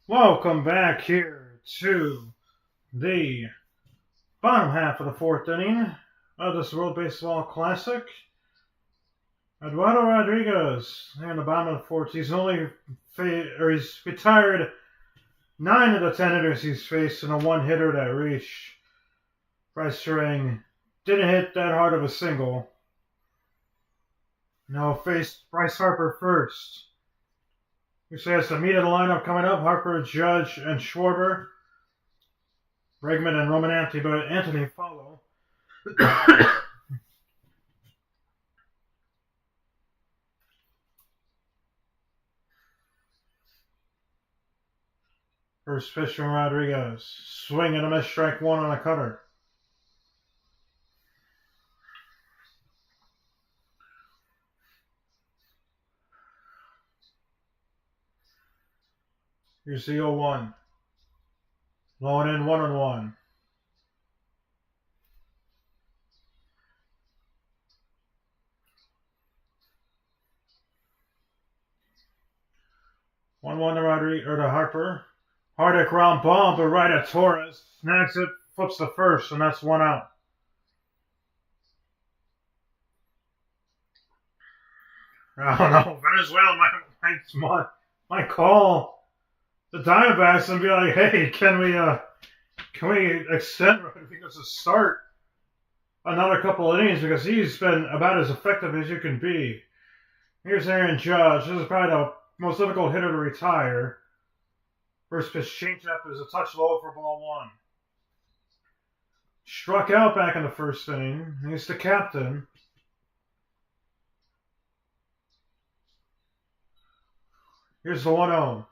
Welcome back here to the bottom half of the fourth inning of this World Baseball Classic. Eduardo Rodriguez in the bottom of the fourth. He's he's retired 9 of the 10 hitters he's faced in a one-hitter that reached. Bryce Harper didn't hit that hard of a single. Now faced Bryce Harper first. Who says the meat of the lineup coming up? Harper, Judge, and Schwarber. Bregman and Roman Anthony follow. First pitch from Rodriguez. Swing and a miss, strike one on a cutter. Here's the 0-1. Low and in, 1-1. One to Harper. Hard ground ball, but right at Torres. Snags it, flips the first, and that's 1 out. I don't know. Venezuela might call the Diamondbacks and be like, hey, can we extend Rodriguez to start another couple of innings because he's been about as effective as you can be. Here's Aaron Judge. This is probably the most difficult hitter to retire. First pitch changeup is a touch low for ball 1. Struck out back in the first inning. He's the captain. Here's the 1-0.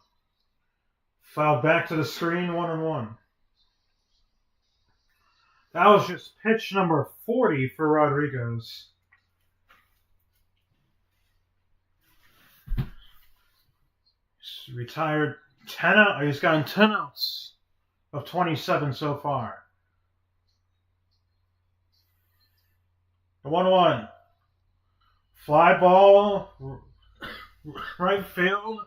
Fouled back to the screen, 1-1. That was just pitch number 40 for Rodriguez. He's retired 10 out. He's gotten 10 outs of 27 so far. The 1-1. Fly ball, right field.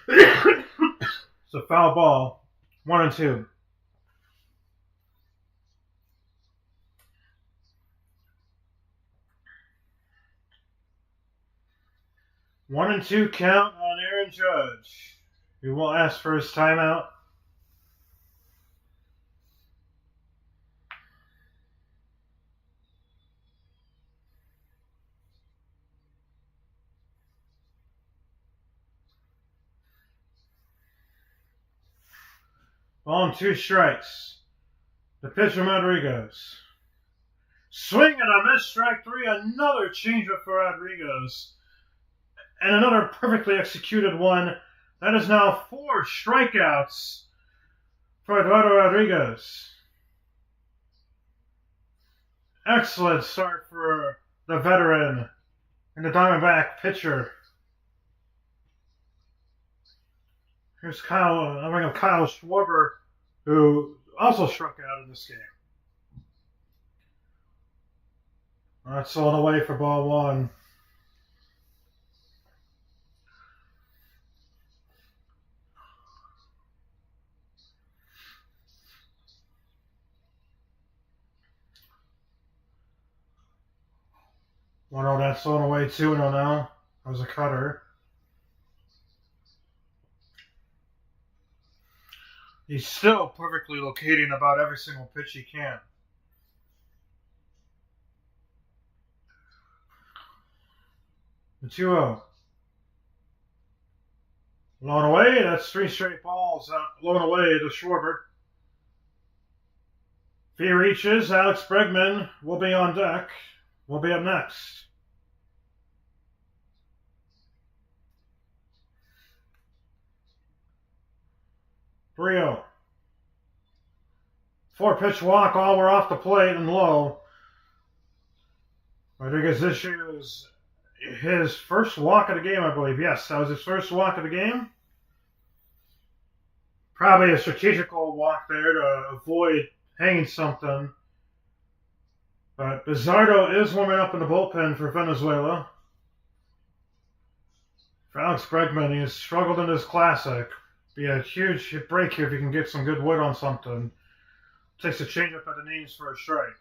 It's a foul ball. 1-2. One and 2 count on Aaron Judge. He will ask for his timeout. On 2 strikes. The pitch from Rodriguez. Swing and a miss, strike 3. Another changeup for Rodriguez. And another perfectly executed one. That is now 4 strikeouts for Eduardo Rodriguez. Excellent start for the veteran and the Diamondback pitcher. Here's Kyle Schwarber, who also struck out in this game. That's all the way for ball 1. That's on the way 2-0 now. That was a cutter. He's still perfectly locating about every single pitch he can. The 2-0. Blown away. That's 3 straight balls blown away to Schwarber. If he reaches, Alex Bregman will be on deck. Will be up next. Brio. 4-pitch walk, all were off the plate and low. Rodriguez issues his first walk of the game, I believe. Yes, that was his first walk of the game. Probably a strategical walk there to avoid hanging something. But Bizardo is warming up in the bullpen for Venezuela. For Alex Bregman, he has struggled in his classic. Be a huge break here if he can get some good wood on something. Takes a changeup at the knees for a strike.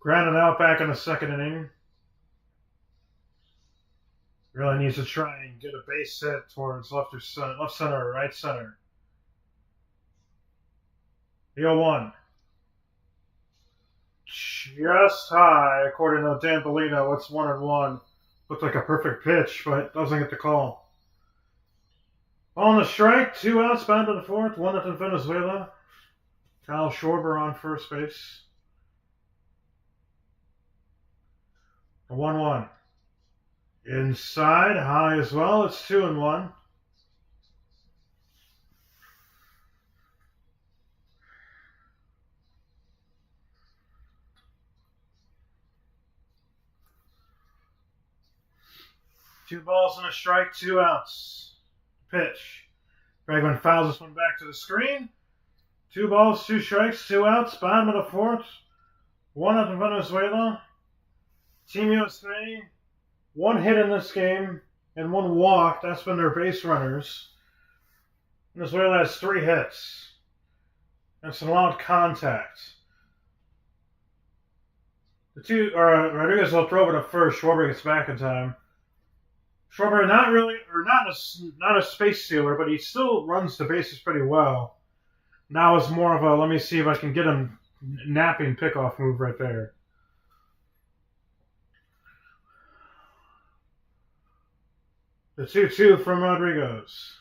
Grounded out back in the 2nd inning. Really needs to try and get a base hit towards left center or right center. The 0-1. Just high, according to Dan Bellino. It's 1-1. Looked like a perfect pitch, but doesn't get the call. On the strike, 2 outs, bound to the 4th, 1-0 Venezuela. Kyle Schwarber on first base. A 1-1. Inside, high as well. It's 2-1. Two balls and a strike, 2 outs. Pitch. Bregman fouls this one back to the screen. 2 balls, 2 strikes, 2 outs. Bottom of the 4th. 1-0 Venezuela. Team USA. 1 hit in this game and 1 walk. That's been their base runners. Venezuela has 3 hits. That's a lot of contact. Rodriguez will throw it to first. Schwarber gets back in time. Schwarber not a space stealer, but he still runs the bases pretty well. Now it's more of a let me see if I can get him napping pickoff move right there. The 2-2 from Rodriguez.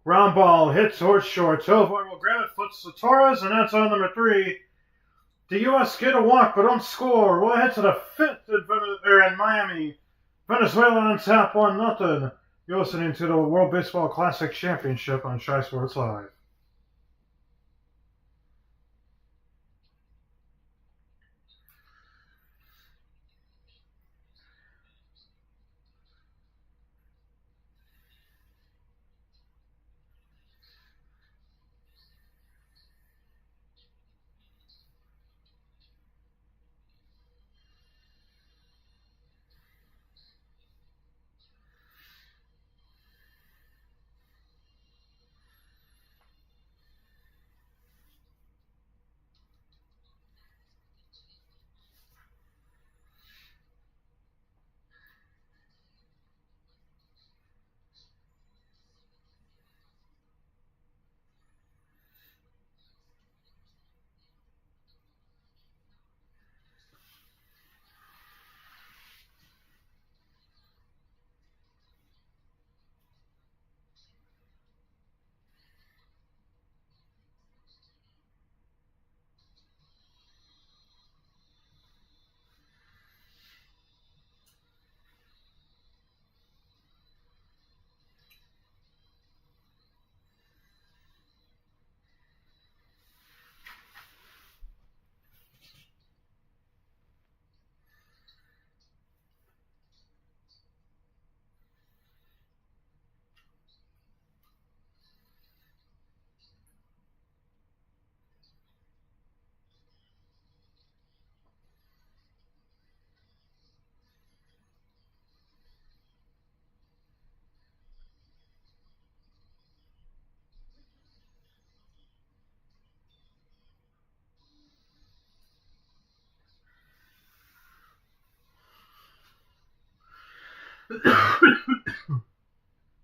Ground ball hits towards short. Tovar will grab it, flips to Torres, and that's on number 3. The U.S. get a walk, but don't score. We'll head to the 5th in Miami. Venezuela on top, 1-0. You're listening to the World Baseball Classic Championship on Shy Sports Live.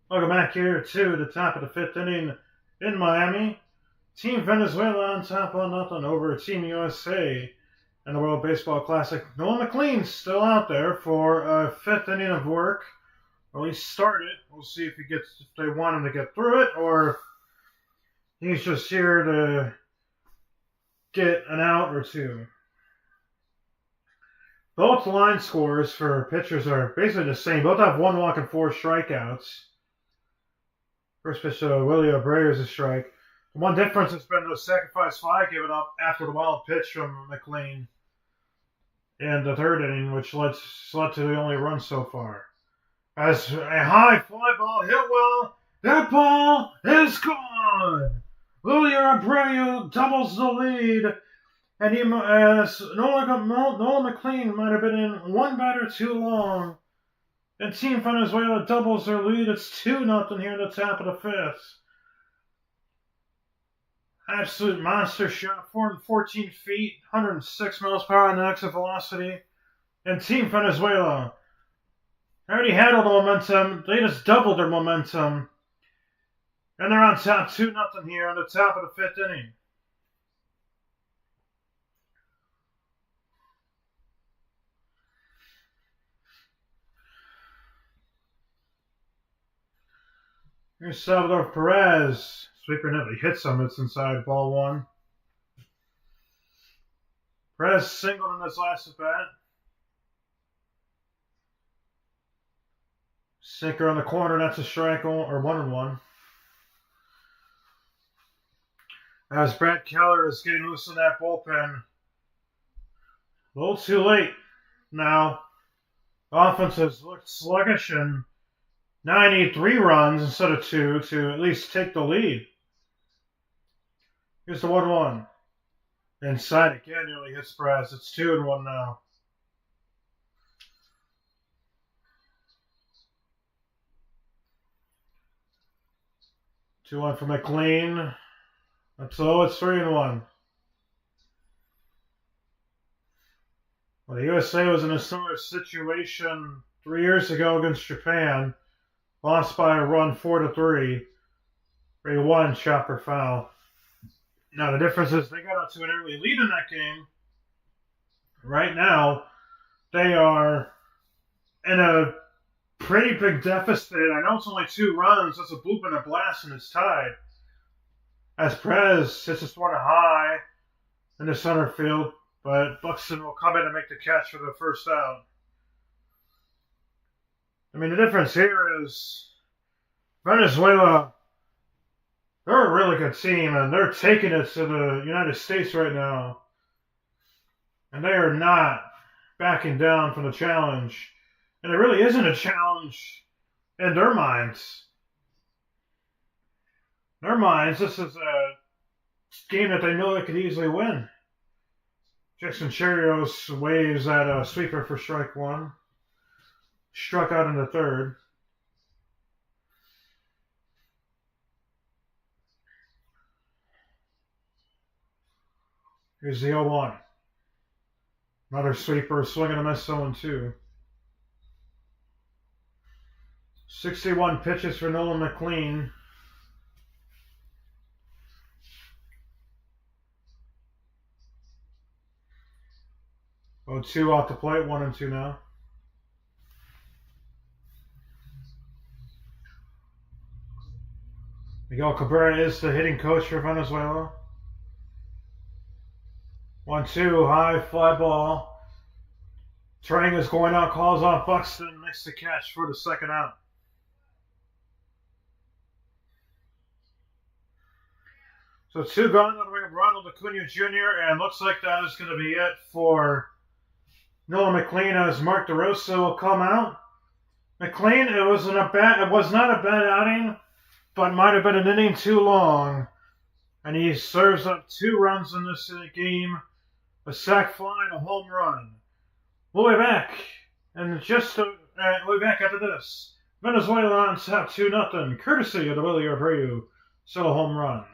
Welcome back here to the top of the fifth inning in Miami. Team Venezuela on top of nothing over Team USA in the World Baseball Classic. Nolan McLean's still out there for a fifth inning of work. Or at least start it. We'll see if they want him to get through it, or he's just here to get an out or two. Both line scores for pitchers are basically the same. Both have 1 walk and 4 strikeouts. First pitch to Willie Abreu is a strike. The one difference has been the sacrifice fly given up after the wild pitch from McLean in the third inning, which led to the only run so far. As a high fly ball hit well, that ball is gone. Willie Abreu doubles the lead, and Nolan McLean might have been in one batter too long. And Team Venezuela doubles their lead. It's 2-0 here in the top of the fifth. Absolute monster shot, 414 feet, 106 miles per hour on the exit velocity. And Team Venezuela already had all the momentum. They just doubled their momentum. And they're on top 2-0 here on the top of the fifth inning. Here's Salvador Perez. Sweeper never hits him. It's inside ball 1. Perez singled in his last at bat. Sinker on the corner. That's a strike or 1-1. As Brad Keller is getting loose in that bullpen. A little too late now. Offense has looked sluggish, and now I need 3 runs instead of 2 to at least take the lead. Here's the 1-1. Inside again, nearly hits Perez. It's 2-1 now. Two one for McLean. So it's 3-1. Well, the USA was in a similar situation 3 years ago against Japan. Lost by a run 4-3. 3-1 chopper foul. Now the difference is they got out to an early lead in that game. Right now, they are in a pretty big deficit. I know it's only 2 runs. That's a bloop and a blast, and it's tied. As Perez hits this one high in the center field, but Buxton will come in and make the catch for the first out. I mean, the difference here is Venezuela, they're a really good team, and they're taking it to the United States right now. And they are not backing down from the challenge. And it really isn't a challenge in their minds. In their minds, this is a game that they know they could easily win. Jackson Cherios waves at a sweeper for strike 1. Struck out in the third. Here's the 0-1. Another sweeper, swing and a miss, 0-2. 61 pitches for Nolan McLean. 0-2 off the plate, 1-2 now. Miguel Cabrera is the hitting coach for Venezuela. 1-2, high fly ball. Trang is going out, calls off Buxton, makes the catch for the second out. So 2 gone on the ring of Ronald Acuna Jr., and looks like that is going to be it for Nolan McLean as Mark DeRosa will come out. McLean, it was not a bad outing, but might have been an inning too long. And he serves up 2 runs in this game, a sac fly and a home run. We'll be back, and we'll be back after this. Venezuela on top 2-0, courtesy of the Willie Abreu solo home run.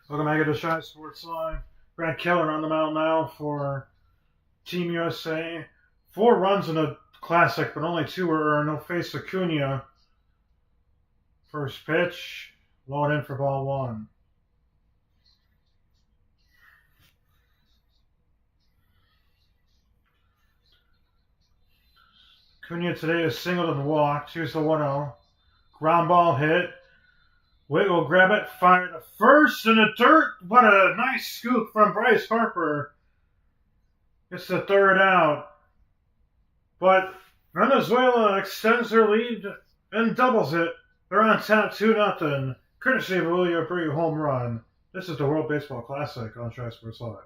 Welcome back to the Shy Sports Live. Brad Keller on the mound now for Team USA. 4 runs in the Classic, but only 2 were earned. He'll face Acuna. First pitch, low and in for ball 1. Acuna today is singled and walked. Here's the 1-0. Ground ball hit. Wiggle, grab it, fire to first in the dirt. What a nice scoop from Bryce Harper. Gets the 3rd out. But Venezuela extends their lead and doubles it. They're on top 2-0. Courtesy of a William Abreu home run. This is the World Baseball Classic on Tri Sports Live.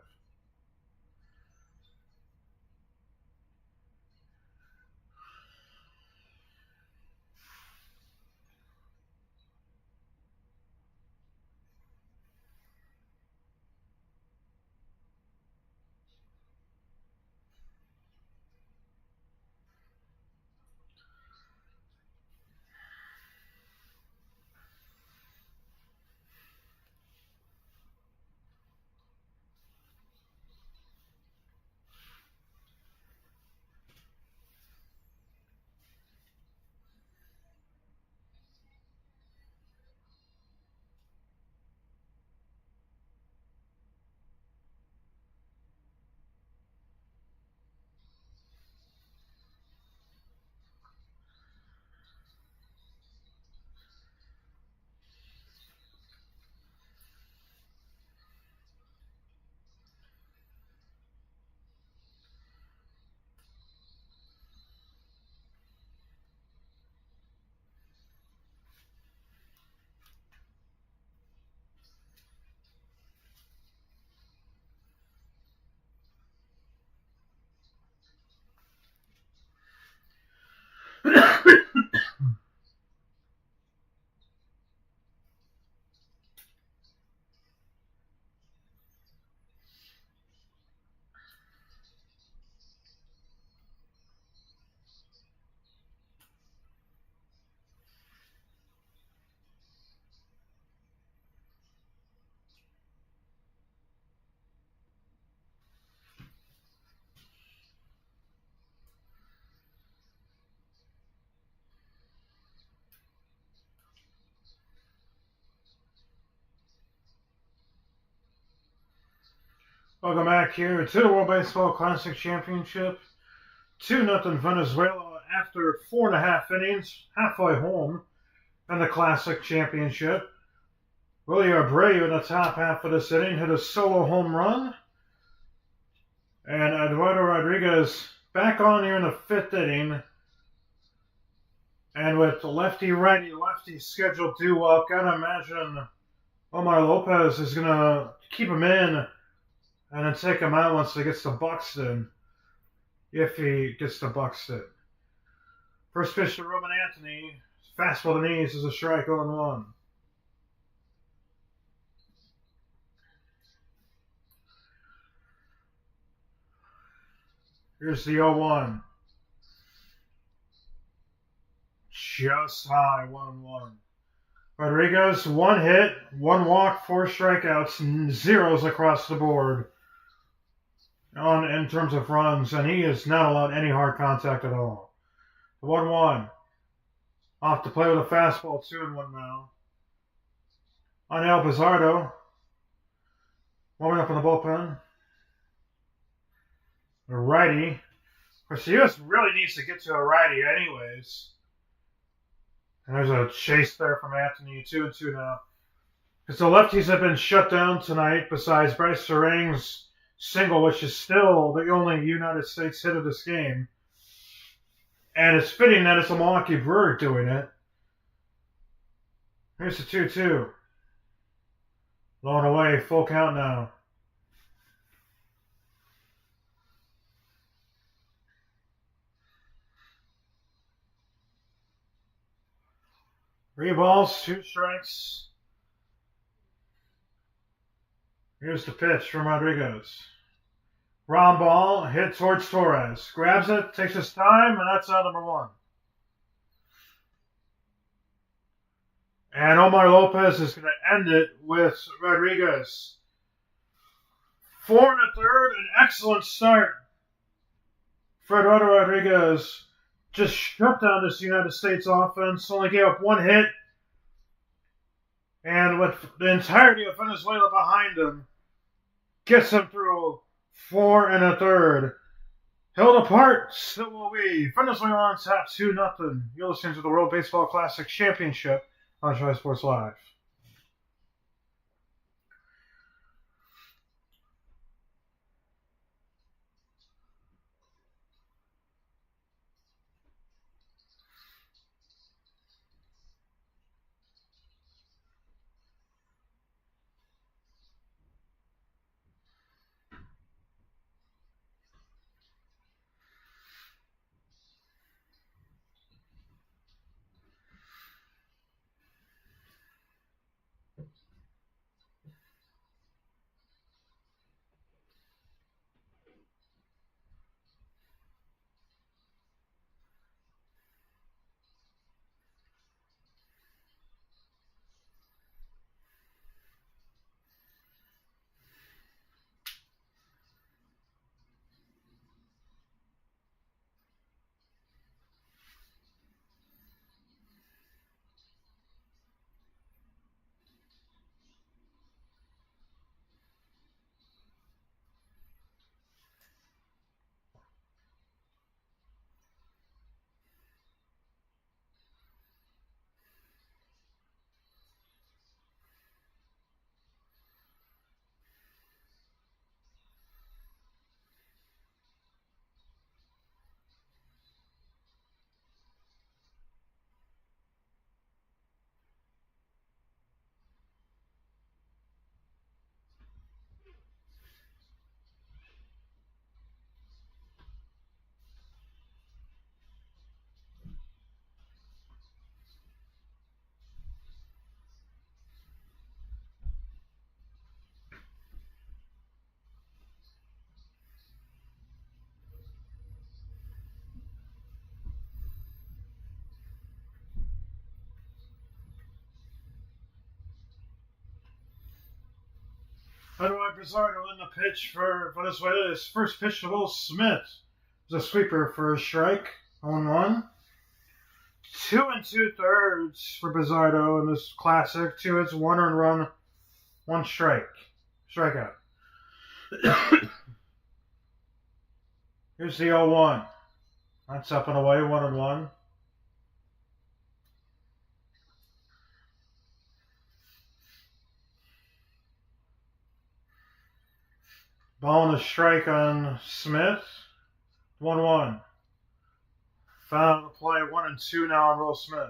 Welcome back here to the World Baseball Classic Championship. 2-0 Venezuela after 4.5 innings, halfway home in the Classic Championship. William Abreu in the top half of this inning hit a solo home run. And Eduardo Rodriguez back on here in the 5th inning. And with lefty-righty, lefty scheduled due up, gotta imagine Omar Lopez is gonna keep him in and then take him out once he gets to Buxton, if he gets to Buxton. First pitch to Roman Anthony. Fastball to knees is a strike, 0-1. Here's the 0-1. Just high, 1-1. Rodriguez, 1 hit, 1 walk, 4 strikeouts, zeros across the board in terms of runs, and he has not allowed any hard contact at all. 1-1. Off to play with a fastball, 2-1 now. On El Pizarro. Warming up in the bullpen. A righty. Of course, the U.S. really needs to get to a righty anyways. And there's a chase there from Anthony, 2-2 now. Because the lefties have been shut down tonight, besides Bryce Serang's single, which is still the only United States hit of this game. And it's fitting that it's a Milwaukee Brewer doing it. Here's the 2-2. Low and away, full count now. Three balls, 2 strikes. Here's the pitch from Rodriguez. Ground ball, hit towards Torres. Grabs it, takes his time, and that's out number 1. And Omar Lopez is going to end it with Rodriguez. 4 1/3, an excellent start. Fernando Rodriguez just shut down this United States offense, only gave up 1 hit. And with the entirety of Venezuela behind him, gets him through 4 1/3. Held apart, still will we. Venezuelans have 2-0. You're listening to the World Baseball Classic Championship on Tri Sports Live. Eduardo Pizarro in the pitch for Venezuela. His first pitch to Will Smith was a sweeper for a strike. 0-1. 2 2/3 for Pizarro in this classic. 2 hits, 1 earned run, 1 strikeout. Here's the 0-1. That's up and away, 1-1. Ball and a strike on Smith. 1-1. Foul the play, 1-2 now on Will Smith.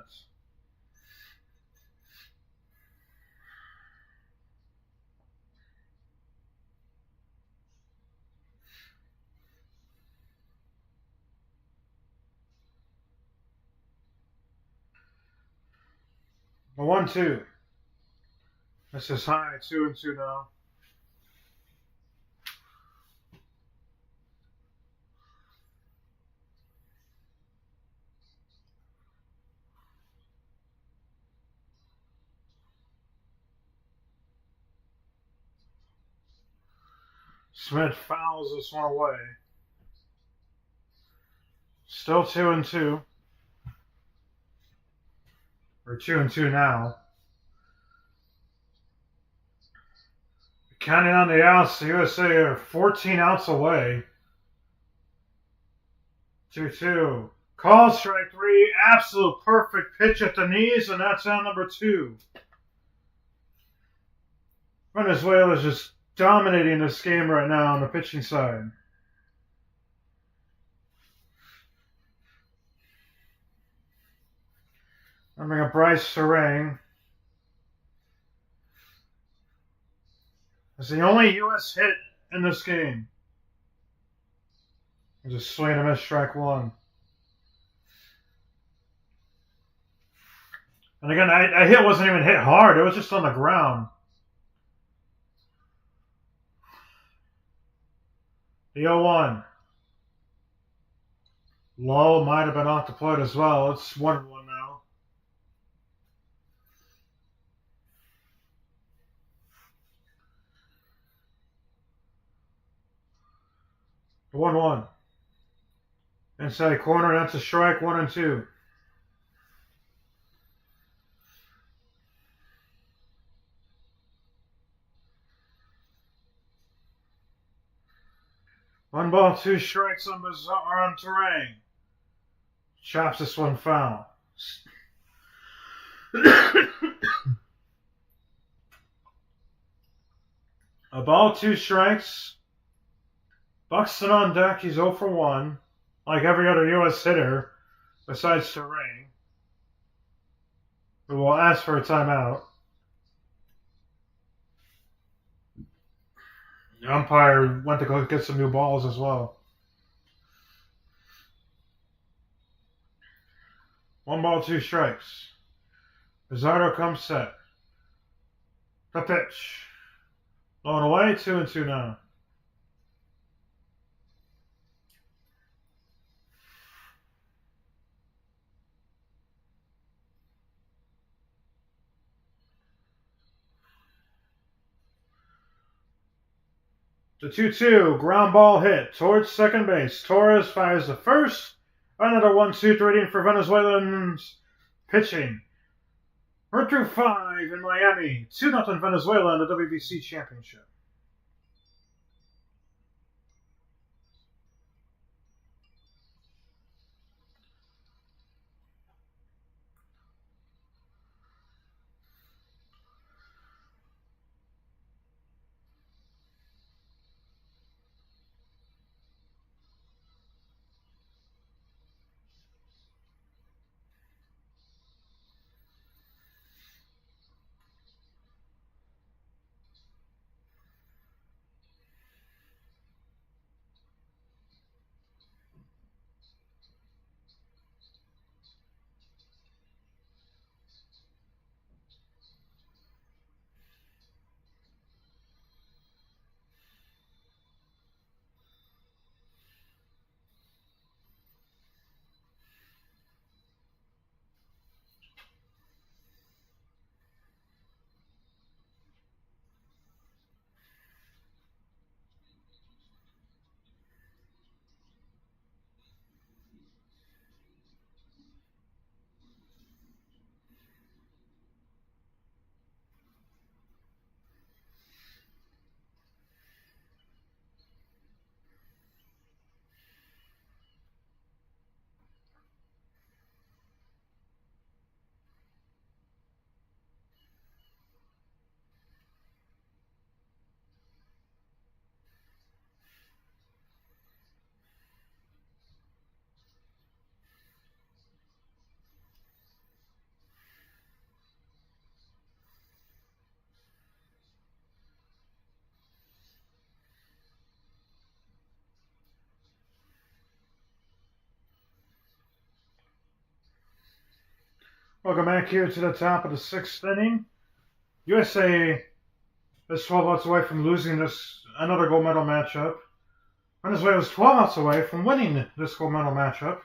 A 1-2. This is high, 2-2 now. Smith fouls this one away. Still 2-2. Or 2-2 now. Counting on the outs, the USA are 14 outs away. 2-2. Call strike 3. Absolute perfect pitch at the knees, and that's out number 2. Venezuela is just dominating this game right now on the pitching side. I'm bringing up Bryce Serang. It's the only U.S. hit in this game. Just swing and a miss, strike 1. And again, that hit wasn't even hit hard. It was just on the ground. The 0-1. Low might have been off the plate as well. It's 1-1 now. 1-1. Inside corner, that's a strike, 1-2. One ball, two strikes on Bizarre on Terrain. Chops this one foul. A ball, two strikes. Buxton on deck, he's 0 for 1. Like every other U.S. hitter, besides Terrain, who will ask for a timeout. The umpire went to go get some new balls as well. 1 ball, 2 strikes. Bizarro comes set. The pitch. Low and away, 2-2 now. The 2-2 ground ball hit towards second base. Torres fires the first. Another 1-2 rating for Venezuelans pitching. We're through 5 in Miami. 2-0 Venezuela in the WBC Championship. Welcome back here to the top of the 6th inning. USA is 12 outs away from losing this another gold medal matchup. Venezuela is 12 outs away from winning this gold medal matchup.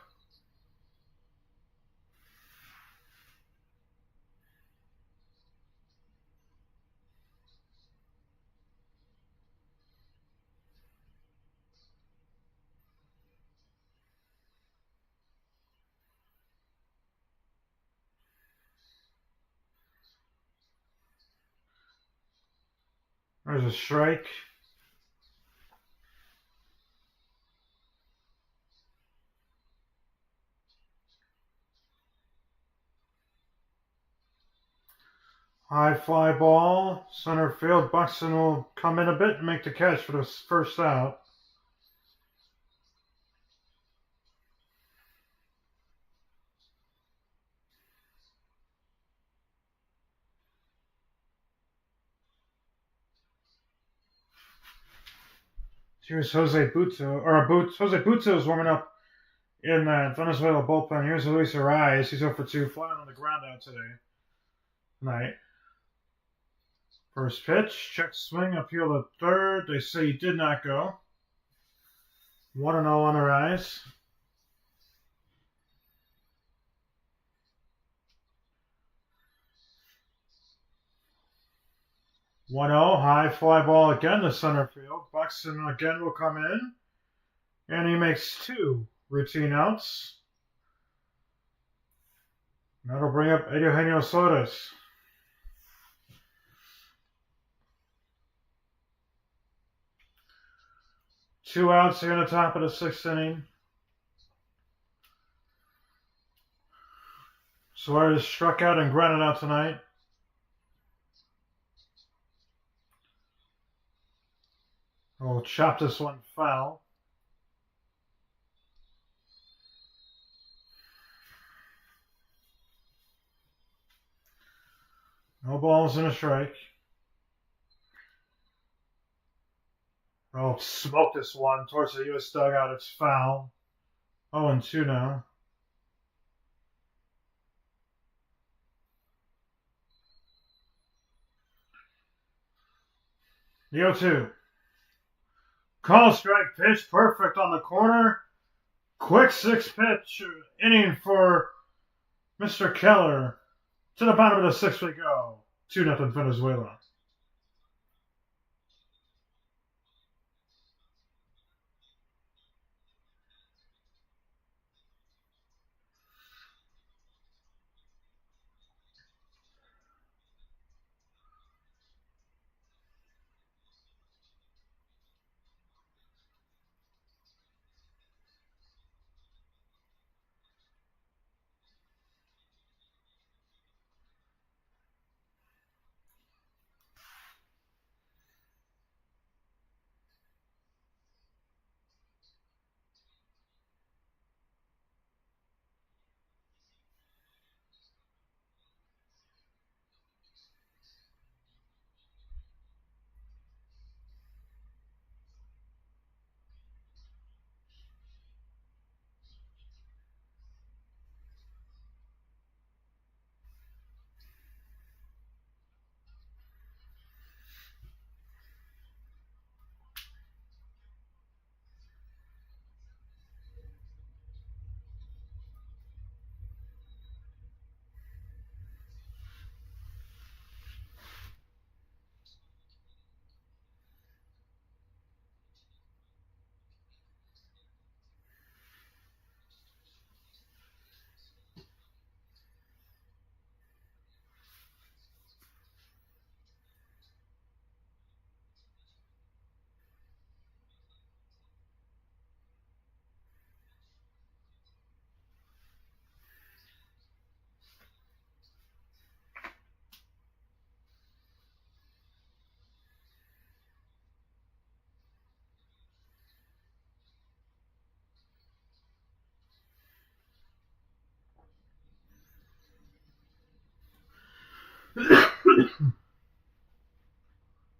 There's a strike. High fly ball, center field. Buxton will come in a bit and make the catch for the first out. Here's Jose Buto, Jose Buto is warming up in that Venezuela bullpen. Here's Luis Arias. He's 0 for 2, flying on the ground out tonight. First pitch, check swing, appeal to third. They say he did not go. 1-0 on Arias. High fly ball again to center field. Buxton again will come in. And he makes 2 routine outs. That'll bring up Eugenio Solis. Two outs here in the top of the 6th inning. Suarez struck out and grounded out tonight. We'll chop this one foul. No balls and a strike. Oh, smoke this one towards the U.S. dugout. It's foul. 0-2 now. The 0-2. Call strike pitch. Perfect on the corner. Quick 6-pitch inning for Mr. Keller. To the bottom of the 6th we go. 2-0 Venezuela.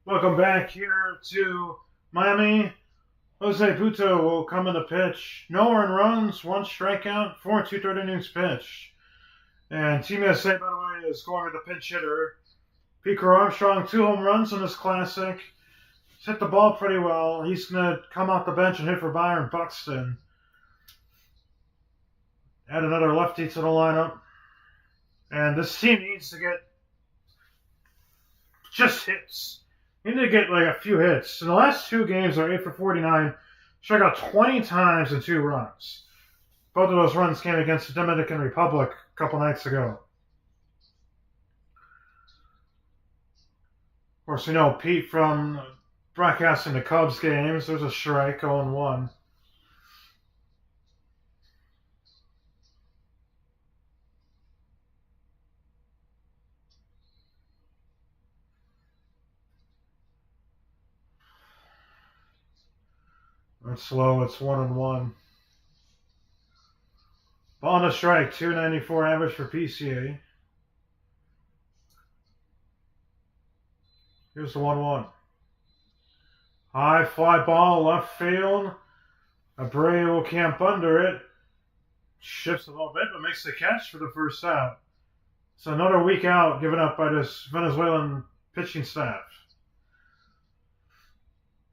Welcome back here to Miami. Jose Buto will come in the pitch. No earned runs, 1 strikeout, 4 2/3 innings pitched. And Team USA, by the way, is going with the pinch hitter. Pico Armstrong, 2 home runs in this classic. He's hit the ball pretty well. He's going to come off the bench and hit for Byron Buxton. Add another lefty to the lineup. And this team needs to get just hits. They need to get like a few hits. In the last 2 games, they're 8 for 49. Struck out 20 times and 2 runs. Both of those runs came against the Dominican Republic a couple nights ago. Of course, we know Pete from broadcasting the Cubs games. There's a strike, 0-1. That's slow. It's 1-1. Ball on the strike, 294 average for PCA. Here's the 1-1. High fly ball, left field. Abreu will camp under it. Shifts a little bit, but makes the catch for the first out. So another week out given up by this Venezuelan pitching staff.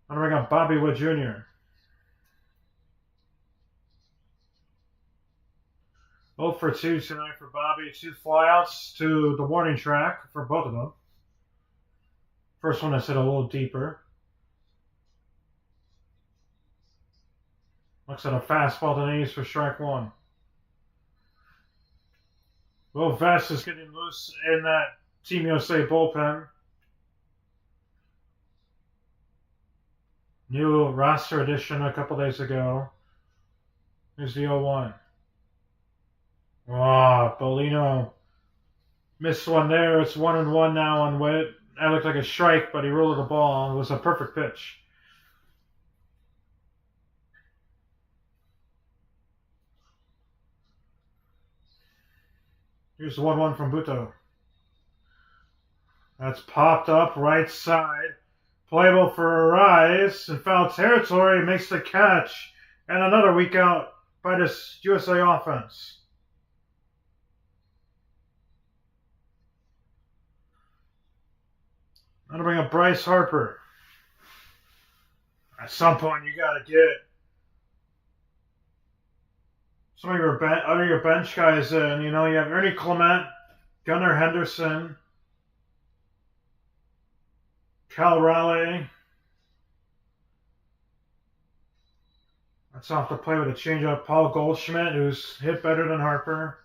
I'm going to bring up Bobby Wood Jr. 0 for 2 tonight for Bobby. 2 flyouts to the warning track for both of them. First one I said a little deeper. Looks at a fastball to the knees for strike one. Will Vest is getting loose in that Team USA bullpen. New roster addition a couple days ago. Here's the 0-1. Oh, Bolino missed one there. It's 1-1 now on Witt. That looked like a strike, but he ruled the ball. It was a perfect pitch. Here's the 1-1 from Buto. That's popped up right side. Playable for a rise in foul territory. Makes the catch. And another week out by this USA offense. I'm going to bring up Bryce Harper. At some point, you got to get some of your bench guys in. You know, you have Ernie Clement, Gunnar Henderson, Cal Raleigh. That's off the play with a changeup. Paul Goldschmidt, who's hit better than Harper.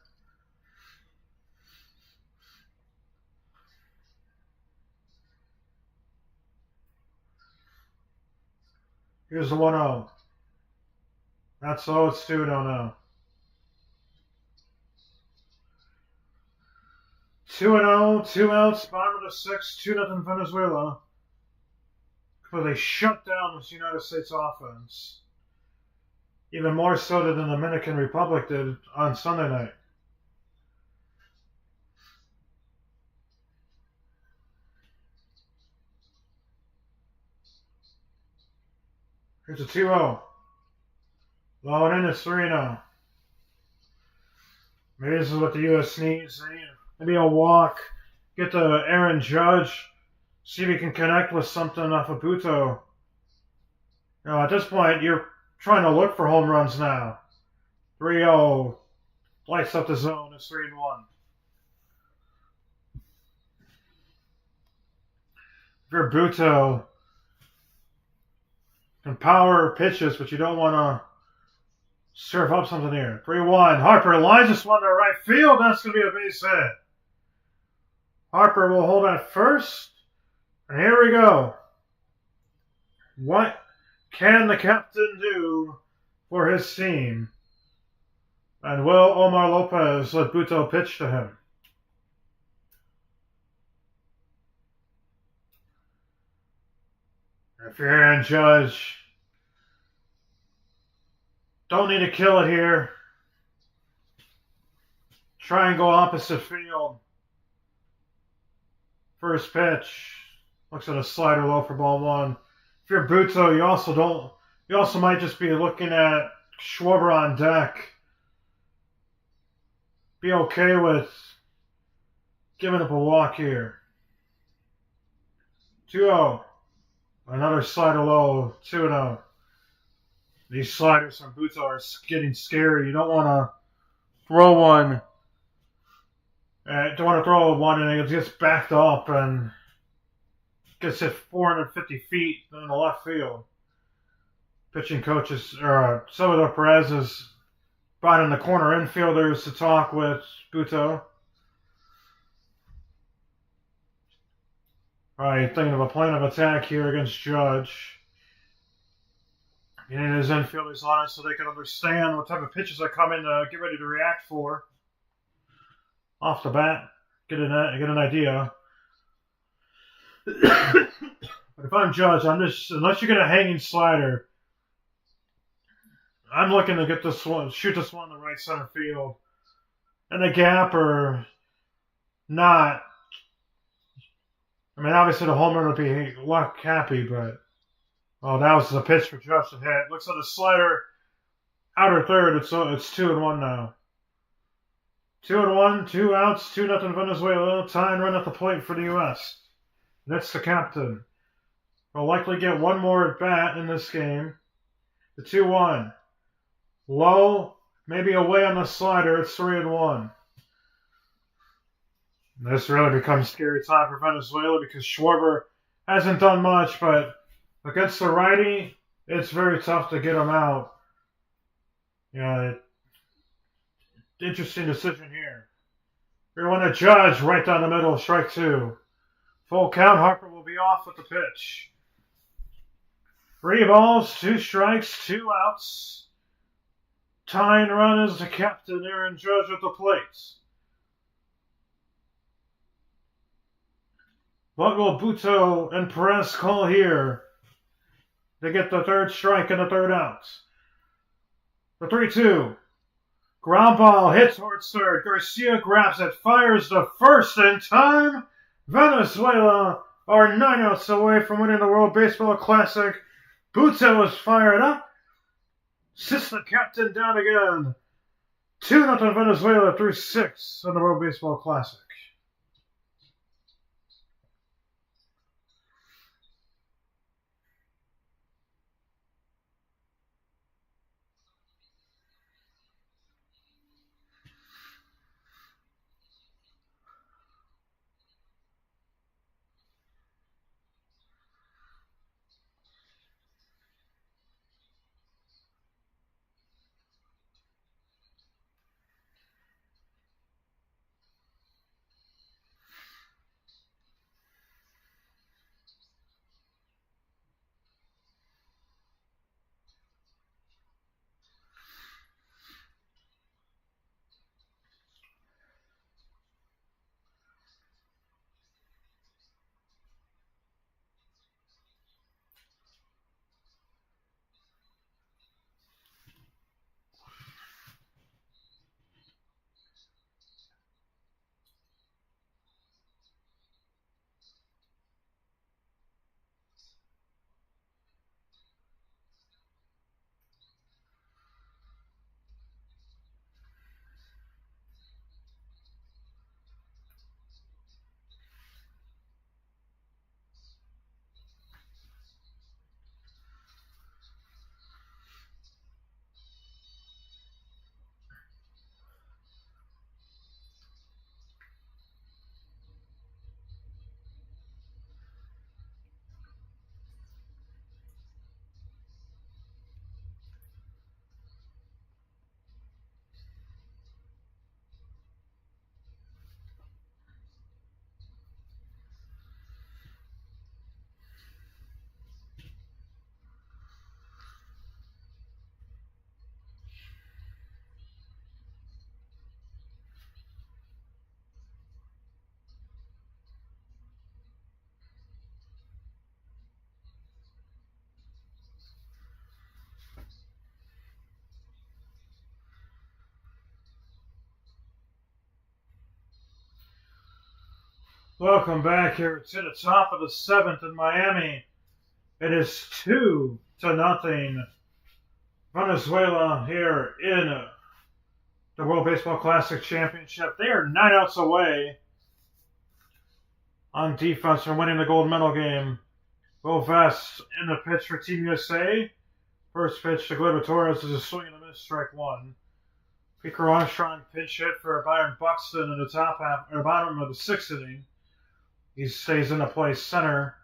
Here's the 1-0. That's low. It's 2-0 now. 2-0, 2 outs, bottom of the sixth, 2-0 Venezuela. But they shut down this United States offense. Even more so than the Dominican Republic did on Sunday night. Here's a 2-0. Low and in, it's 3-0. Maybe this is what the U.S. needs. Maybe a walk. Get to Aaron Judge. See if he can connect with something off of Buto. You know, at this point, you're trying to look for home runs now. 3-0. Lights up the zone. It's 3-1. If you're Buto, can power pitches, but you don't want to serve up something here. 3-1. Harper lines this one to right field. That's going to be a base hit. Harper will hold at first. And here we go. What can the captain do for his team? And will Omar Lopez let Buto pitch to him? If you're Aaron Judge, don't need to kill it here. Try and go opposite field. First pitch. Looks at a slider low for ball one. If you're Buto, you also might just be looking at Schwarber on deck. Be okay with giving up a walk here. 2-0. Another slider low. 2-0. These sliders from Buto are getting scary. You don't want to throw one. Don't want to throw one and it gets backed up and gets hit 450 feet in the left field. Pitching coaches, Salvador Perez has brought in the corner infielders to talk with Buto. All right, thinking of a plan of attack here against Judge. Getting his infielders on it so they can understand what type of pitches are coming to get ready to react for. Off the bat, get an idea. But if I'm Judge, unless you get a hanging slider, I'm looking to get this one, shoot this one in the right center field. And the gap or not. I mean, obviously the home run would be luck happy, but that was the pitch for Judge to hit. Looks like a slider outer third. It's 2-1 now. 2-1, 2 outs, 2-0 Venezuela. Tying run at the plate for the U.S. That's the captain. We'll likely get one more at bat in this game. The 2-1. Low, maybe away on the slider. It's 3-1. This really becomes scary time for Venezuela because Schwarber hasn't done much, but against the righty, it's very tough to get him out. Yeah, interesting decision here. We want to judge right down the middle, strike two. Full count, Harper will be off with the pitch. 3 balls, 2 strikes, 2 outs. Tying run is the captain, Aaron Judge at the plate. What will Buto and Perez call here? They get the 3rd strike and the 3rd out. The 3-2. Ground ball hit towards 3rd. Garcia grabs it, fires the 1st in time. Venezuela are 9 outs away from winning the World Baseball Classic. Buto is fired up. Sits the captain down again. 2-0 Venezuela through 6 in the World Baseball Classic. Welcome back here to the top of the 7th in Miami. It is 2-0 Venezuela here in the World Baseball Classic Championship. They are 9 outs away on defense from winning the gold medal game. Will Vest in the pitch for Team USA. First pitch to Gleyber Torres is a swing and a miss, strike 1. Pico Armstrong pinch hit for Byron Buxton in the top half, or bottom of the 6th inning. He stays in the play center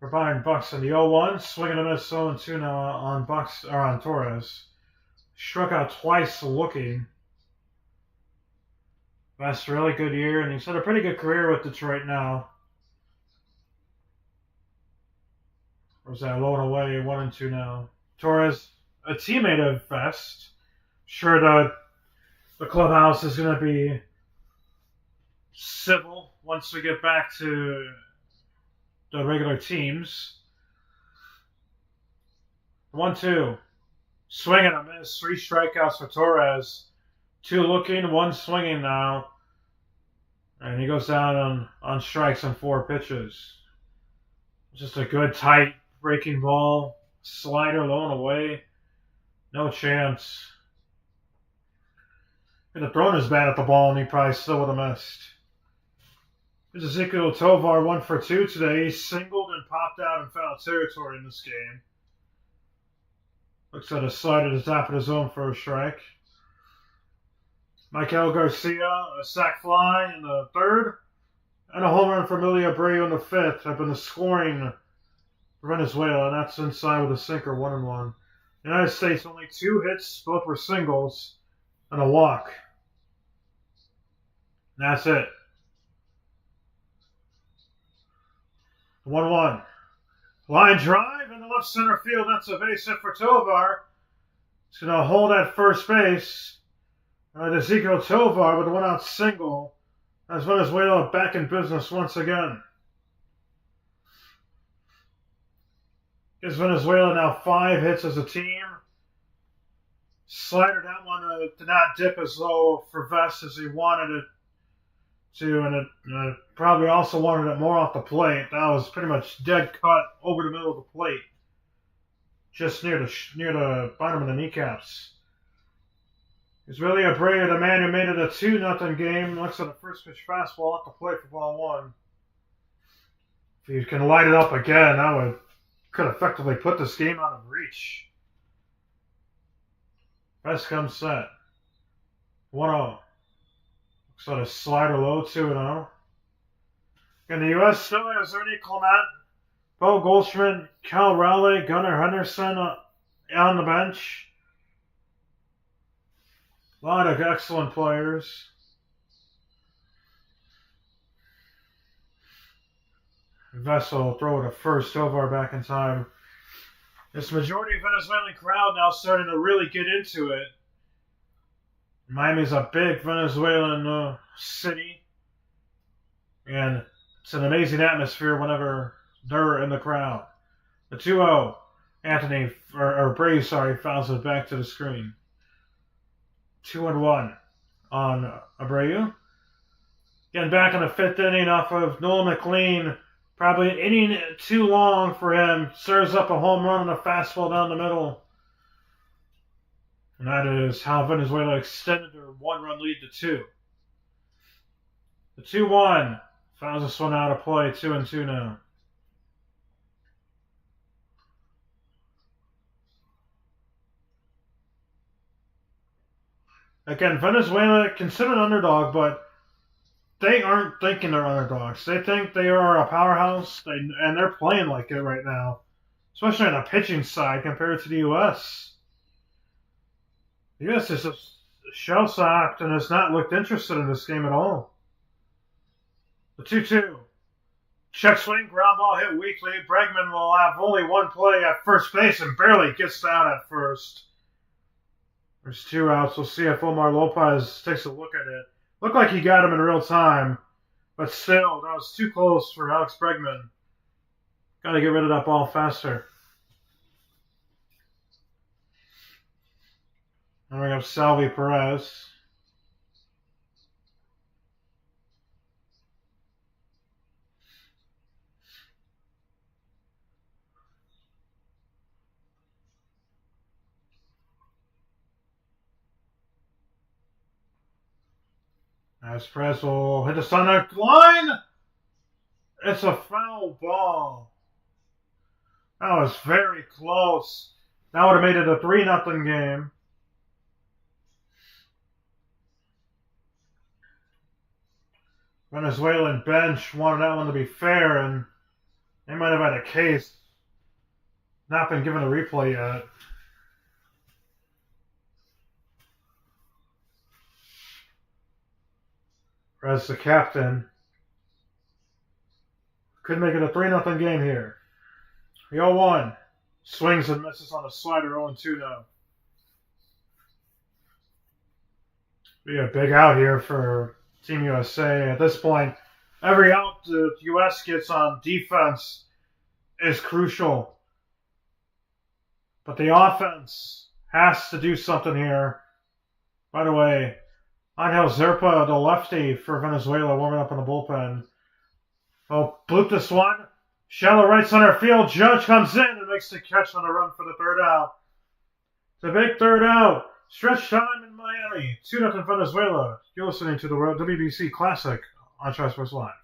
for Byron Buxton. The 0-1, swing and a miss, 0-2 now on Torres. Struck out twice looking. That's a really good year, and he's had a pretty good career with Detroit now. Or was that low and away, 1-2 now? Torres, a teammate of Vest. Sure, the clubhouse is going to be civil once we get back to the regular teams. 1-2. Swing and a miss. 3 strikeouts for Torres. 2 looking, 1 swinging now. And he goes down on strikes on 4 pitches. Just a good, tight, breaking ball. Slider low and away. No chance. Could have thrown his bat at the ball and he probably still would have missed. Here's Ezekiel Tovar, 1 for 2 today. He singled and popped out in foul territory in this game. Looks at a slider to the top of the zone for a strike. Michael Garcia, a sac fly in the 3rd. And a home run for Emilio Abreu in the 5th have been the scoring for Venezuela. And that's inside with a sinker, 1-1. United States only 2 hits, both were singles, and a walk. And that's it. 1-1. Line drive in the left center field. That's a base hit for Tovar. He's going to hold at first base. Ezekiel Tovar with a 1-out single. As Venezuela back in business once again. Gives Venezuela now 5 hits as a team. Slider, that one did not dip as low for Vest as he wanted it to, and it probably also wanted it more off the plate. That was pretty much dead cut over the middle of the plate, just near the bottom of the kneecaps. It's really Abreu, the man who made it a 2-0 game. Looks at the first pitch fastball off the plate for ball 1. If you can light it up again, that could effectively put this game out of reach. Best comes set. 1-0. Looks like a slider low, 2-0. In the US, still has Ernie Clement, Bo Goldschmidt, Cal Raleigh, Gunnar Henderson on the bench. A lot of excellent players. Vessel throw it to first, Tovar back in time. This majority Venezuelan crowd now starting to really get into it. Miami's a big Venezuelan city, and it's an amazing atmosphere whenever they're in the crowd. The 2-0, Abreu, fouls it back to the screen. 2-1 on Abreu. Getting back in the 5th inning off of Noel McLean. Probably an inning too long for him. Serves up a home run and a fastball down the middle. And that is how Venezuela extended their 1-run lead to 2. The 2-1 fouls this one out of play. 2-2 now. Again, Venezuela considered an underdog, but they aren't thinking they're underdogs. They think they are a powerhouse, and they're playing like it right now, especially on the pitching side compared to the U.S. The U.S. is shell-shocked and has not looked interested in this game at all. The 2-2. Check swing, ground ball hit weakly. Bregman will have only one play at first base and barely gets down at first. There's 2 outs. We'll see if Omar Lopez takes a look at it. Looked like he got him in real time, but still, that was too close for Alex Bregman. Got to get rid of that ball faster. And we have Salvi Perez. As Perez will hit the center line. It's a foul ball. That was very close. That would have made it a 3-0 game. Venezuelan bench wanted that one to be fair, and they might have had a case. Not been given a replay yet. As the captain. Could make it a 3-0 game here. 0-1. Swings and misses on a slider. 0-2 now. Be a big out here for Team USA. At this point, every out the U.S. gets on defense is crucial. But the offense has to do something here. By the way, Angel Zerpa, the lefty for Venezuela, warming up in the bullpen. Oh, bloop this one. Shallow right center field. Judge comes in and makes the catch on the run for the 3rd out. The big 3rd out. Stretch time in Miami. 2-0 Venezuela. You're listening to the WBC Classic on Tri Sports Live.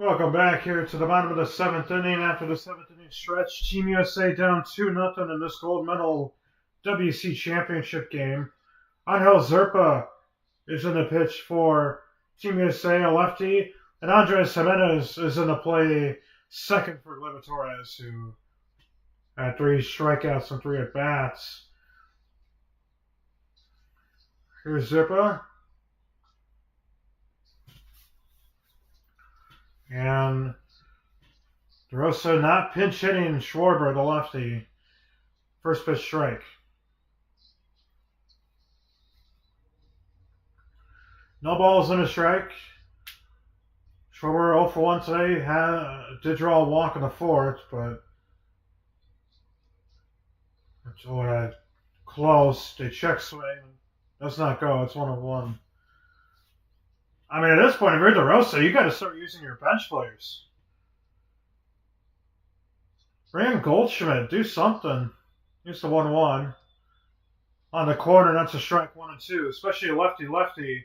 Welcome back here to the bottom of the 7th inning. After the 7th inning stretch, Team USA down 2-0 in this gold medal WBC Championship game. Angel Zerpa is in the pitch for Team USA, a lefty, and Andres Jimenez is in the play second for Gleyber Torres, who had 3 strikeouts and 3 at-bats. Here's Zerpa. And DeRosa not pinch hitting Schwarber, the lefty. First pitch strike. No balls and a strike. Schwarber 0 for 1 today. Did draw a walk in the 4th, but it's close. They check swing. Does not go. It's 1-1. I mean, at this point, if you're DeRosa, you got to start using your bench players. Bring in Goldschmidt. Do something. Use the 1-1. On the corner, that's a strike 1 and 2. Especially a lefty-lefty.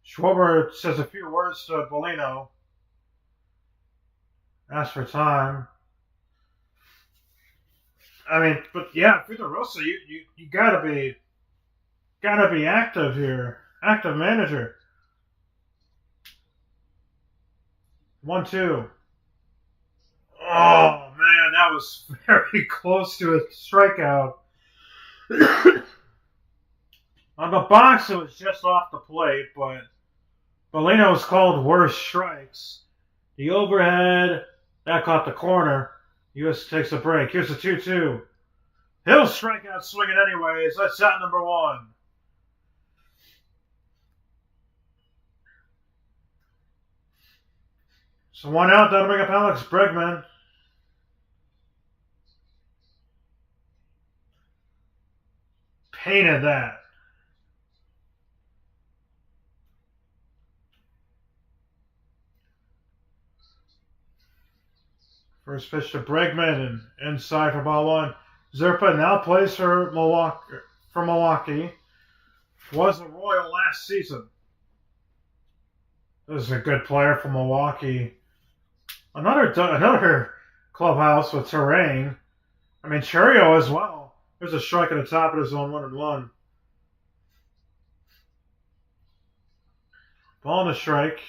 Schwarber says a few words to Bolino. Asks for time. I mean, but yeah, if you're DeRosa, you gotta be active here. Active manager. 1-2. Oh, man, that was very close to a strikeout. On the box, it was just off the plate, but Bolino's called worse strikes. The overhead, that caught the corner. US takes a break. Here's the 2-2. He'll strike out swinging anyways. That's out number 1. So 1 out, that'll bring up Alex Bregman. Painted that. First pitch to Bregman and inside for ball 1. Zerpa now plays for Milwaukee. Was a Royal last season. This is a good player from Milwaukee. Another clubhouse with terrain. I mean, Cherio as well. There's a strike at the top of the zone, 1-1. Ball and a strike.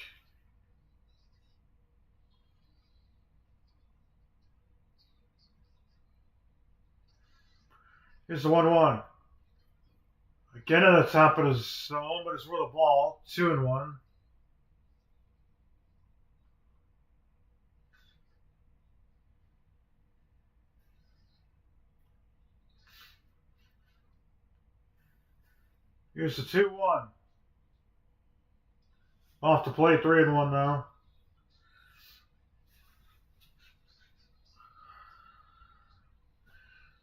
Here's the 1-1. Again at the top of the zone, but it's with a ball. 2-1. Here's the 2-1. Off the plate, 3-1 now.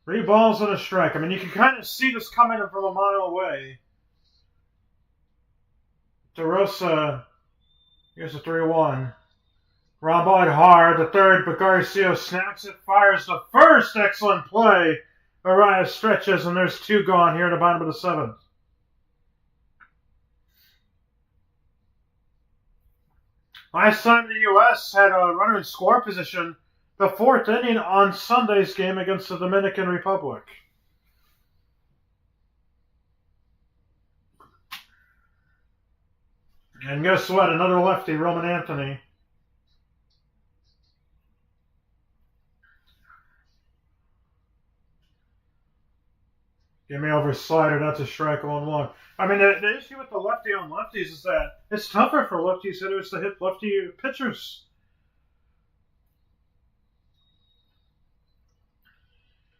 Three balls and a strike. I mean, you can kind of see this coming from a mile away. DeRosa, here's the 3-1. Ground ball hard, the third, but Garcia snaps it, fires the first. Excellent play. Arias stretches, and there's 2 gone here at the bottom of the 7th. Last time the U.S. had a runner in score position, the 4th inning on Sunday's game against the Dominican Republic. And guess what? Another lefty, Roman Anthony. Give me over slider. That's a strike 1-1. I mean, the issue with the lefty on lefties is that it's tougher for lefty hitters to hit lefty pitchers.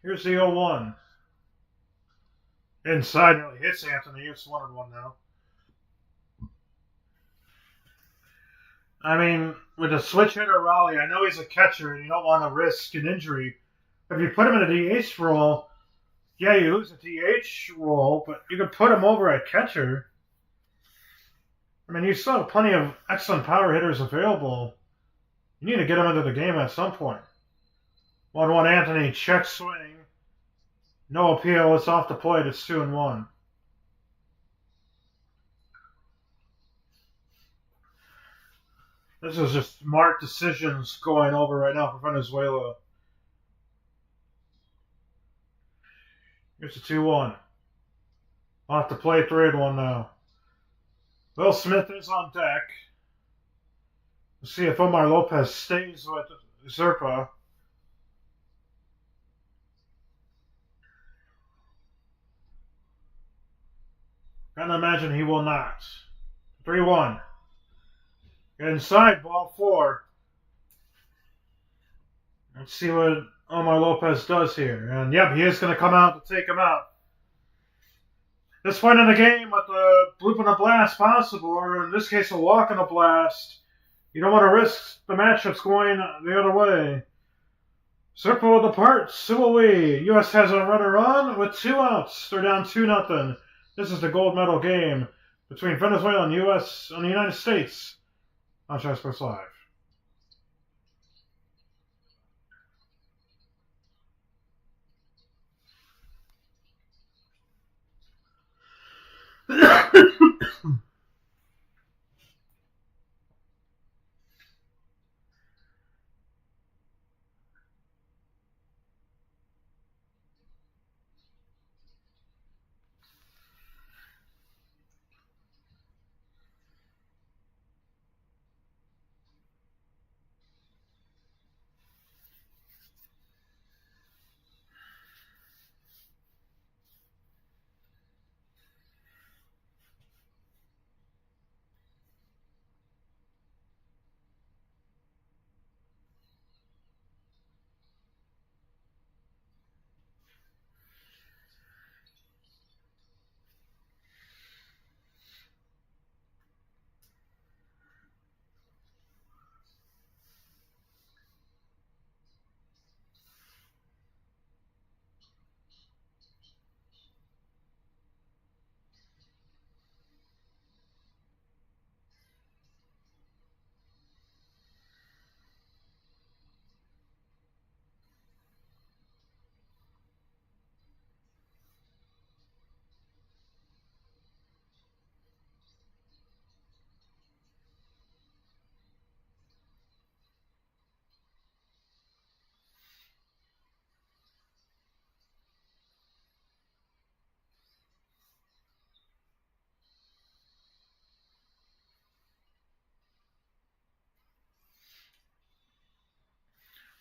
Here's the 0-1. Inside nearly hits Anthony. It's 1-1 now. I mean, with a switch hitter Raleigh, I know he's a catcher and you don't want to risk an injury. If you put him in a DH role, yeah, you lose a DH role, but you can put him over at catcher. I mean, you still have plenty of excellent power hitters available. You need to get him into the game at some point. 1-1 Anthony, check swing. No appeal, it's off the plate, it's 2-1. This is just smart decisions going over right now for Venezuela. Here's the 2-1. I'll have to play 3-1 now. Will Smith is on deck. Let's see if Omar Lopez stays with Zerpa. Can't imagine he will not. 3-1. Inside, ball 4. Let's see what Omar Lopez does here. And yep, he is going to come out to take him out. This point in the game with the bloop and a blast possible, or in this case a walk and a blast, you don't want to risk the matchups going the other way. Circle of the parts, so will we. US has a runner on with 2 outs. They're down 2-0. This is the gold medal game between Venezuela and US and the United States on Shy Sports Live.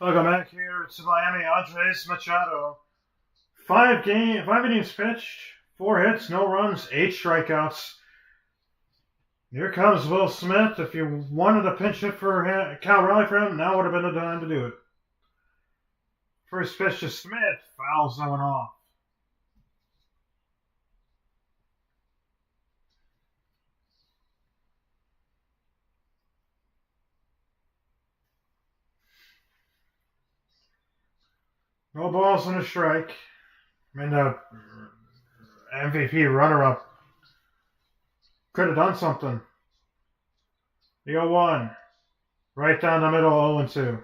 Welcome back here to Miami. Andres Machado. 5 innings pitched, 4 hits, no runs, 8 strikeouts. Here comes Will Smith. If you wanted to pinch hit for Cal Raleigh for him, now would have been the time to do it. First pitch to Smith, fouls that one off. No balls and a strike. I mean, the MVP runner-up could have done something. The 0-1. Right down the middle, 0-2.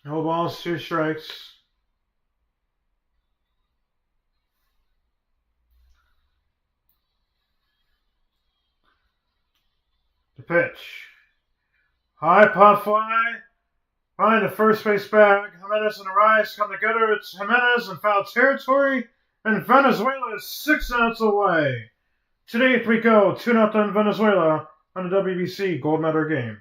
No balls, 2 strikes. The pitch. High pop fly. Behind the first base bag. Jimenez and Arias come together. It's Jimenez in foul territory. And Venezuela is 6 outs away. Today we go 2-0 Venezuela on the WBC gold medal game.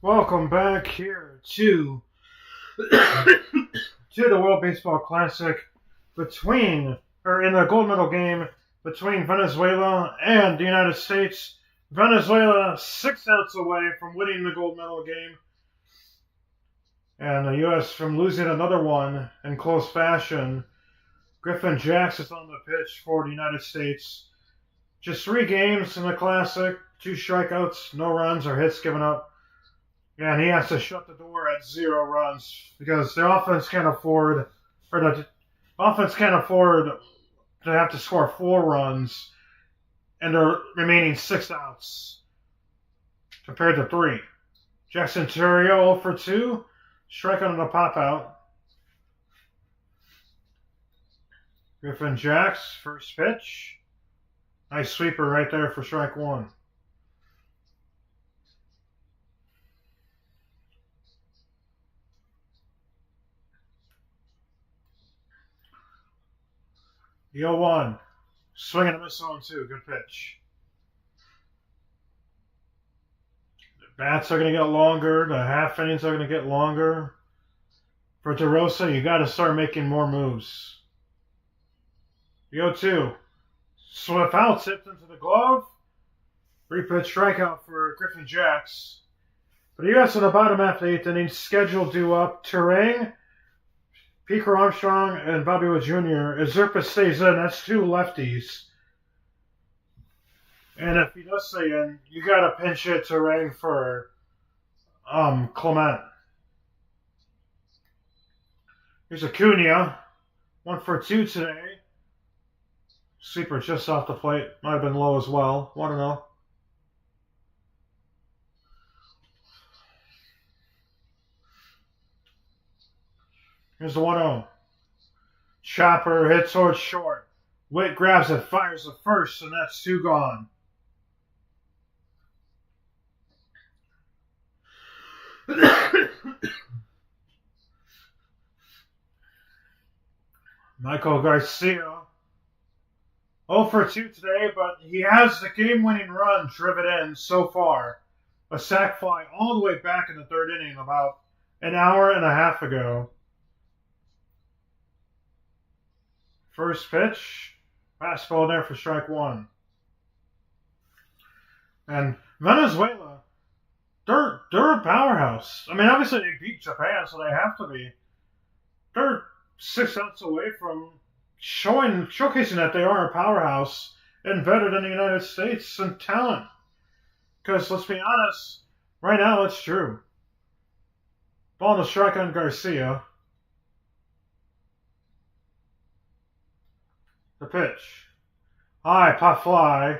Welcome back here to the World Baseball Classic in the gold medal game between Venezuela and the United States. Venezuela 6 outs away from winning the gold medal game, and the U.S. from losing another one in close fashion. Griffin Jax is on the pitch for the United States. Just 3 games in the Classic, 2 strikeouts, no runs or hits given up. And he has to shut the door at 0 runs because the offense can't afford to have to score 4 runs in the remaining 6 outs compared to 3. Jackson Terrio 0 for 2, strikeout on the pop out. Griffin Jax, first pitch. Nice sweeper right there for strike 1. The 0-1. Swing and a miss on 2. Good pitch. The bats are going to get longer. The half innings are going to get longer. For DeRosa, you got to start making more moves. The 0-2. Swift out, tipped into the glove. 3-pitch strikeout for Griffin Jax. For the U.S. in the bottom half of the 8th inning, scheduled due up. Terang, Pico Armstrong, and Bobby Wood Jr. As Zerpa stays in, that's 2 lefties. And if he does stay in, you got to pinch hit Terang for Clement. Here's Acuna. 1 for 2 today. Sweeper just off the plate. Might have been low as well. 1-0. Here's the 1-0. Chopper hits towards short. Witt grabs it, fires the first, and that's 2 gone. Michael Garcia 0 for 2 today, but he has the game-winning run driven in so far. A sac fly all the way back in the 3rd inning about an hour and a half ago. First pitch, fastball there for strike 1. And Venezuela, they're a powerhouse. I mean, obviously they beat Japan, so they have to be. They're 6 outs away from showcasing that they are a powerhouse and better than the United States in talent. Because let's be honest, right now it's true. Ball to strike on Garcia. The pitch. High, pop fly.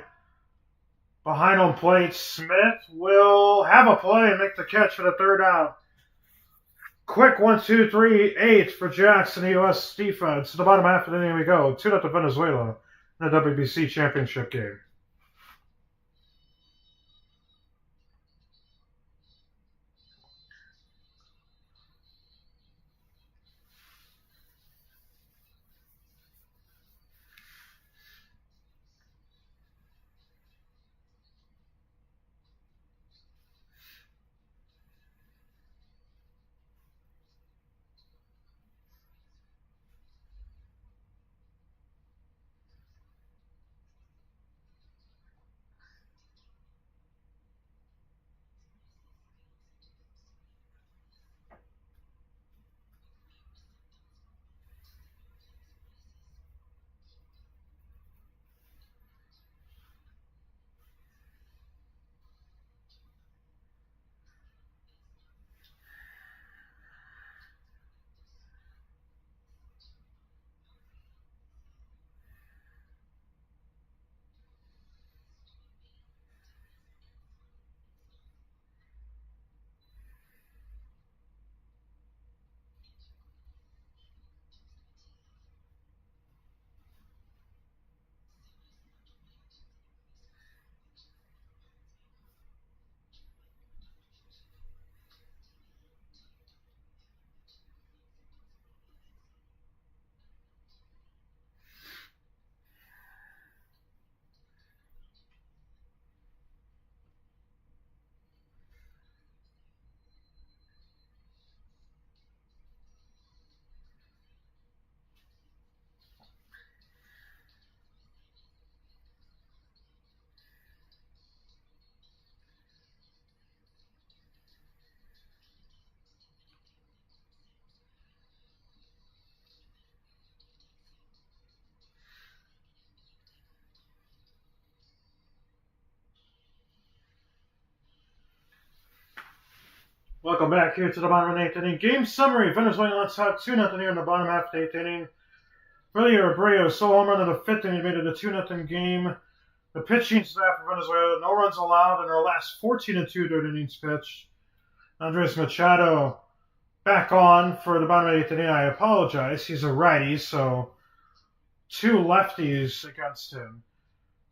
Behind home plate, Smith will have a play and make the catch for the 3rd out. Quick 1-2-3 8 for Jackson, the U.S. defense. To the bottom half of the inning we go. 2-0 to Venezuela in the WBC Championship game. Welcome back here to the bottom of the 8th inning. Game summary. Venezuela lets out 2-0 here in the bottom half of the 8th inning. Earlier, Abreu solo home run in the 5th inning made it a 2-0 game. The pitching staff for Venezuela, no runs allowed in their last 14-2 third innings pitched. Andres Machado back on for the bottom of the 8th inning. I apologize. He's a righty, so 2 lefties against him.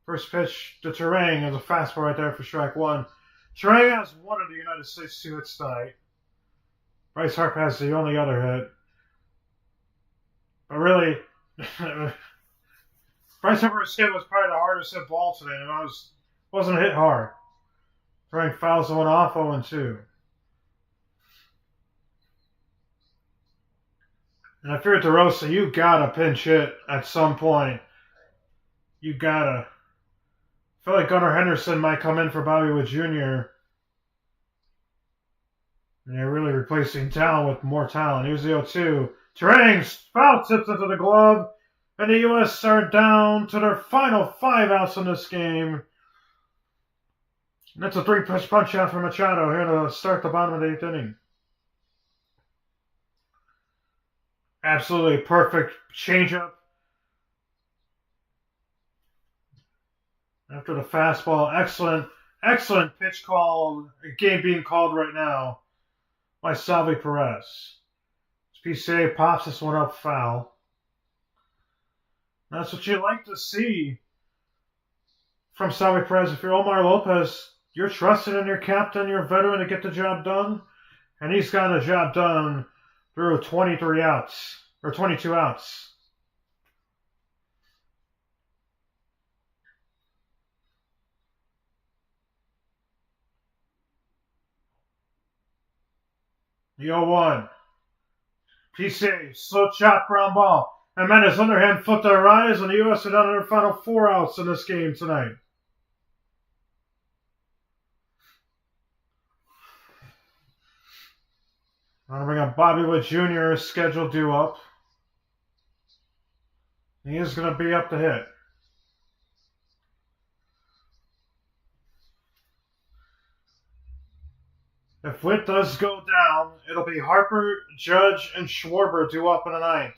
First pitch to Terang is a fastball right there for strike 1. Terang has one of the United States 2 hits tonight. Bryce Harper has the only other hit. But really, Bryce Harper's hit was probably the hardest hit ball today, and it wasn't hit hard. Terang fouls the one off 0-2. And I figured DeRosa, you gotta pinch hit at some point. You gotta. I feel like Gunnar Henderson might come in for Bobby Witt Jr. And they're really replacing talent with more talent. Here's the 0-2. Terang's foul tips into the glove. And the U.S. are down to their final 5 outs in this game. And that's a 3-pitch punch out for Machado here to start the bottom of the 8th inning. Absolutely perfect changeup. After the fastball, excellent pitch call. Game being called right now by Salvi Perez. PCA pops this one up foul. That's what you like to see from Salvi Perez. If you're Omar Lopez, you're trusted in your captain, your veteran to get the job done. And he's gotten the job done through 23 outs, or 22 outs. The 0-1. PCA, slow chop, ground ball. And then his underhand foot to rise, and the U.S. are down to their final 4 outs in this game tonight. I'm going to bring up Bobby Witt Jr. scheduled due up. He is going to be up to hit. If Witt does go down, it'll be Harper, Judge, and Schwarber due up in the 9th.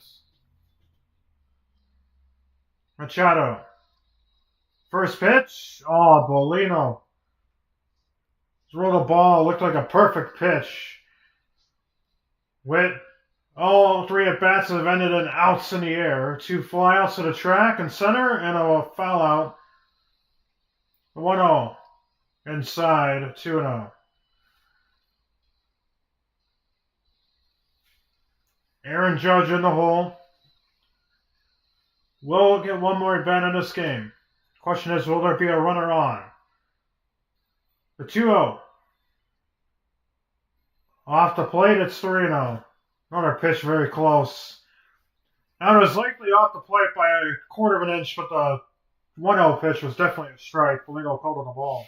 Machado. First pitch. Oh, Bolino. Threw the ball. Looked like a perfect pitch. Witt. All 3 at-bats have ended in outs in the air. 2 flyouts to the track and center, and a foul out. 1-0. Inside, 2-0. Aaron Judge in the hole. Will get one more at bat in this game. Question is, will there be a runner on? The 2-0. Off the plate, it's 3-0. Another pitch very close. Now it was likely off the plate by a quarter of an inch, but the 1-0 pitch was definitely a strike. Bolino called on the ball.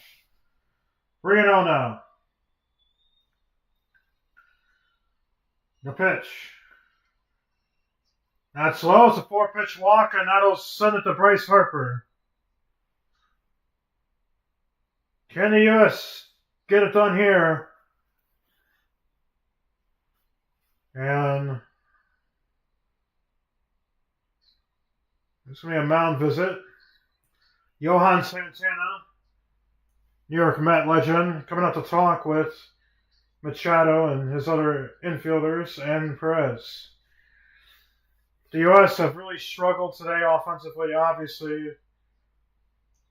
3-0 now. The pitch. That's low. It's a 4-pitch walk, and that'll send it to Bryce Harper. Can the U.S. get it done here? And this is going to be a mound visit. Johan Santana, New York Met legend, coming out to talk with Machado and his other infielders and Perez. The U.S. have really struggled today offensively, obviously.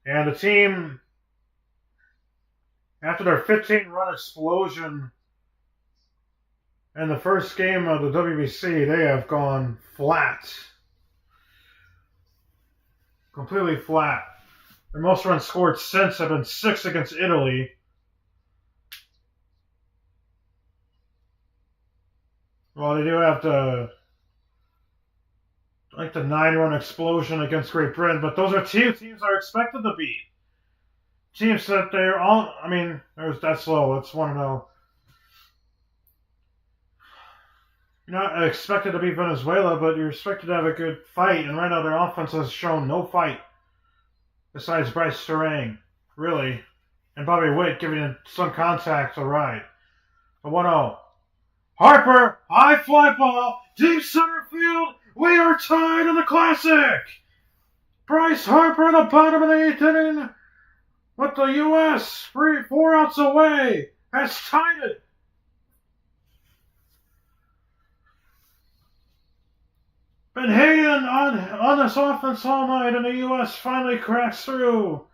And the team, after their 15-run explosion in the first game of the WBC, they have gone flat. Completely flat. Their most runs scored since have been 6 against Italy. Well, they do have the 9-run explosion against Great Britain, but those are 2 teams that are expected to beat. Teams that they're all, that's low. It's 1-0. You're not expected to beat Venezuela, but you're expected to have a good fight, and right now their offense has shown no fight. Besides Bryce Terang, really, and Bobby Witt giving it some contact to ride. The 1-0. Harper, high fly ball, deep center field. We are tied in the Classic. Bryce Harper in the bottom of the 8th inning with the U.S. 4 outs away has tied it. Been hating on this offense all night, and the U.S. finally cracks through.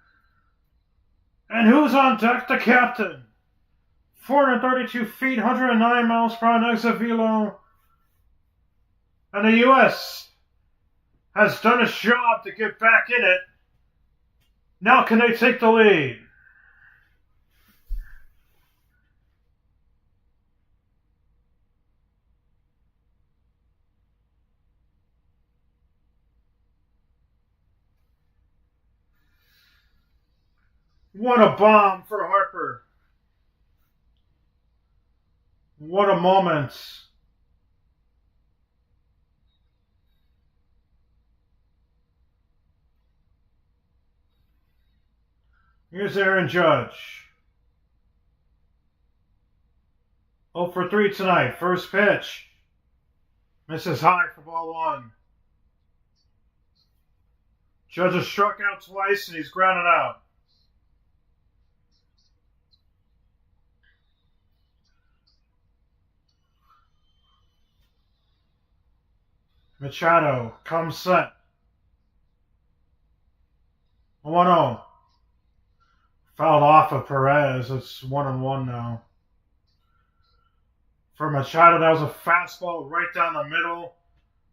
And who's on deck? The captain. 432 feet, 109 miles per hour exit velo. And the U.S. has done its job to get back in it. Now can they take the lead? What a bomb for Harper. What a moment. Here's Aaron Judge. 0 for 3 tonight. First pitch. Misses high for ball 1. Judge has struck out twice and he's grounded out. Machado comes set. 1-0. Fouled off of Perez. It's 1-1 now. For Machado, that was a fastball right down the middle.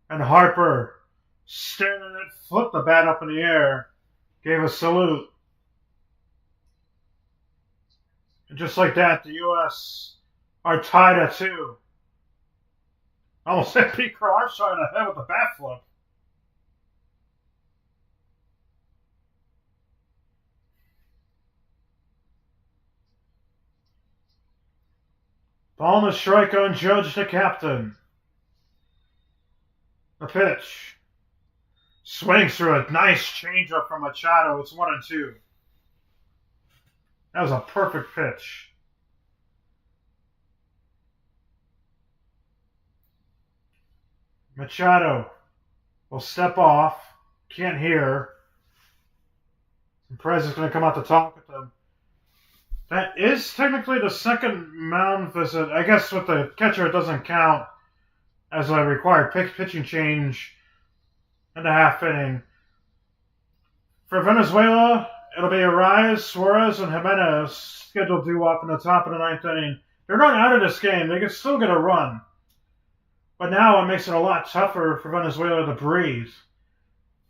And Harper, staring at it, flipped the bat up in the air. Gave a salute. And just like that, the U.S. are tied at 2. Almost hit Pete Cross in the head with a bat flip. Ball and a strike on Judge, the captain. The pitch. Swings through a nice changeup from Machado. It's 1-2. That was a perfect pitch. Machado will step off. Can't hear. And Perez is going to come out to talk with them. That is technically the second mound visit. I guess with the catcher it doesn't count as a required pitching change in the half inning. For Venezuela, it'll be Arias, Suarez, and Jimenez scheduled due up in the top of the 9th inning. They're not out of this game. They can still get a run. But now it makes it a lot tougher for Venezuela to breathe,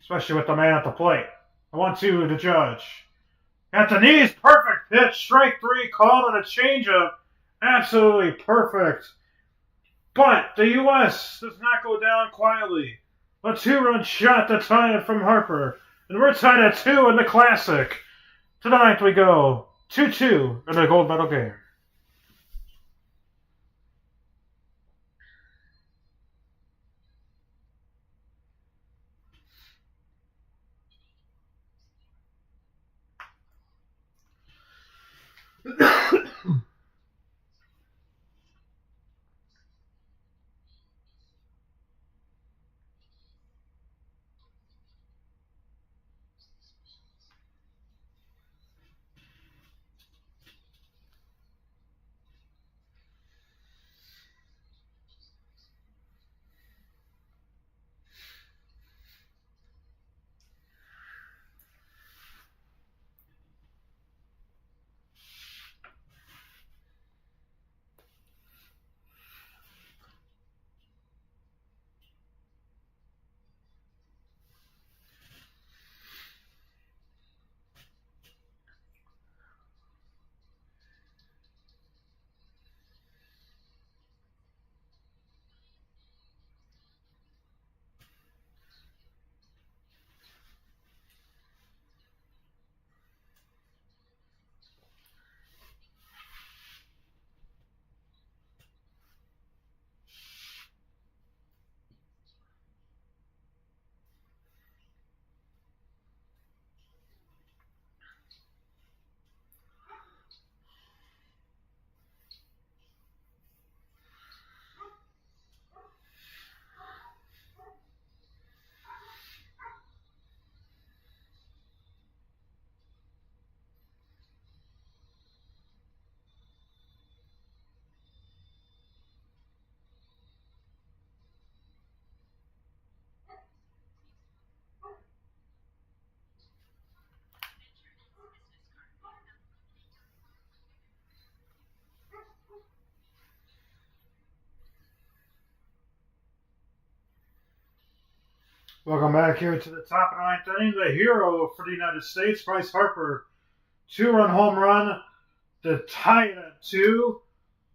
especially with the man at the plate. The 1-2 to Judge. At the knees, perfect pitch. Strike 3, called on a changeup. Absolutely perfect. But the U.S. does not go down quietly. A 2-run shot to tie it from Harper. And we're tied at 2 in the Classic. To the 9th we go. 2-2 in the gold medal game. Welcome back here to the top of the ninth inning. The hero for the United States, Bryce Harper, 2-run home run to tie it at 2,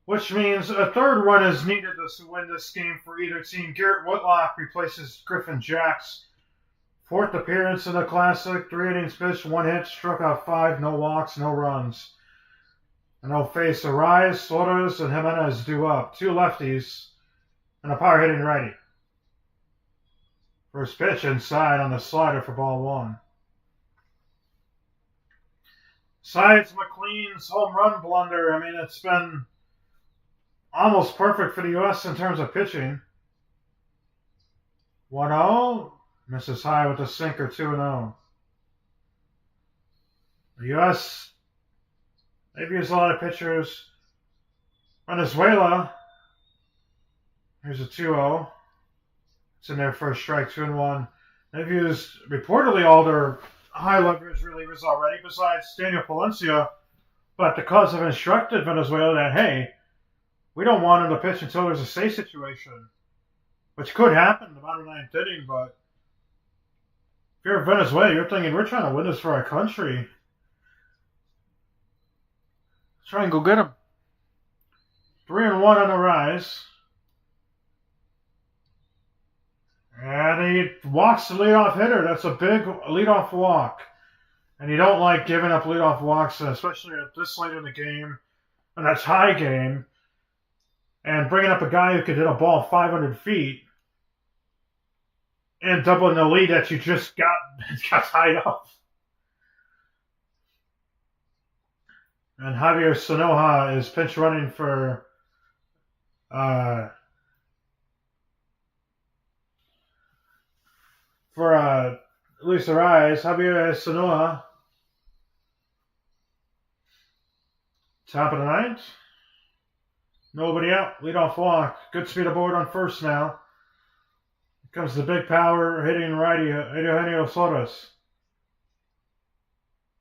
which means a third run is needed to win this game for either team. Garrett Whitlock replaces Griffin Jack's 4th appearance in the Classic, 3 innings pitched, 1 hit, struck out 5, no walks, no runs. And they'll face Arraez, Sotos, and Jimenez due up. 2 lefties and a power hitting righty. First pitch inside on the slider for ball 1. Besides McLean's home run blunder, I mean, it's been almost perfect for the U.S. in terms of pitching. 1-0. Misses high with the sinker, 2-0. The U.S., they've used a lot of pitchers. Venezuela, here's a 2-0. It's in there for a strike, 2-1. They've used reportedly all their high leverage relievers already, besides Daniel Palencia. But the Cubs have instructed Venezuela that, hey, we don't want him to pitch until there's a safe situation, which could happen in the bottom 9th inning. But if you're Venezuela, you're thinking, we're trying to win this for our country. Let's try and go get him. 3-1 on the rise. And he walks the leadoff hitter. That's a big leadoff walk. And you don't like giving up leadoff walks, especially at this late in the game, and a tie game, and bringing up a guy who could hit a ball 500 feet and doubling the lead that you just got tied up. And Javier Sonoja is pinch running for Luis Arraez. Javier Sonoja. Top of the 9th. Nobody out. Leadoff walk. Good speed aboard on first now. Here comes the big power hitting righty, Eugenio Sotos.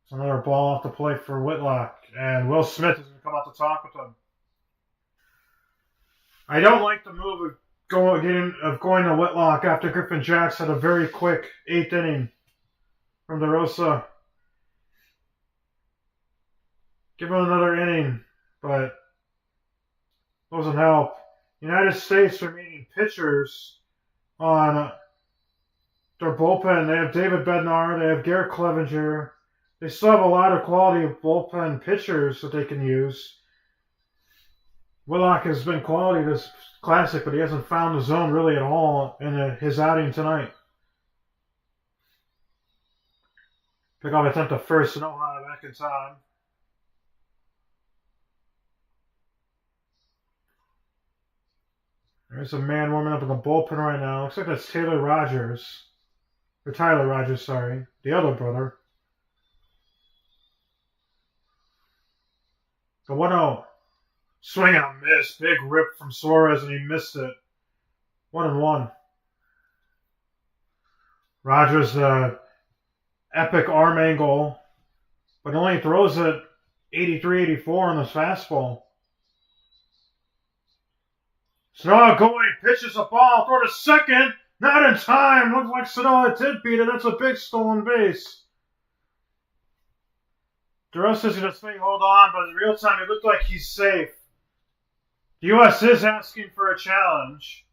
It's another ball off the plate for Whitlock. And Will Smith is going to come out to talk with him. I don't like the move of going to Whitlock after Griffin Jacks had a very quick 8th inning from DeRosa. Give him another inning, but doesn't help. United States remaining pitchers on their bullpen. They have David Bednar. They have Garrett Clevenger. They still have a lot of quality bullpen pitchers that they can use. Whitlock has been quality this Classic, but he hasn't found the zone really at all in his outing tonight. Pick off attempt at first, and Ohio back in time. There's a man warming up in the bullpen right now. Looks like that's Tyler Rogers, sorry. The other brother. The 1-0. Swing and a miss. Big rip from Suarez, and he missed it. 1-1. Rogers, epic arm angle, but only throws it 83-84 on the fastball. Sanoa going, pitches a ball, throw to second, not in time. Looks like Sanoa did beat it. That's a big stolen base. DeRosa's going to say hold on, but in real time, it looked like he's safe. The U.S. is asking for a challenge.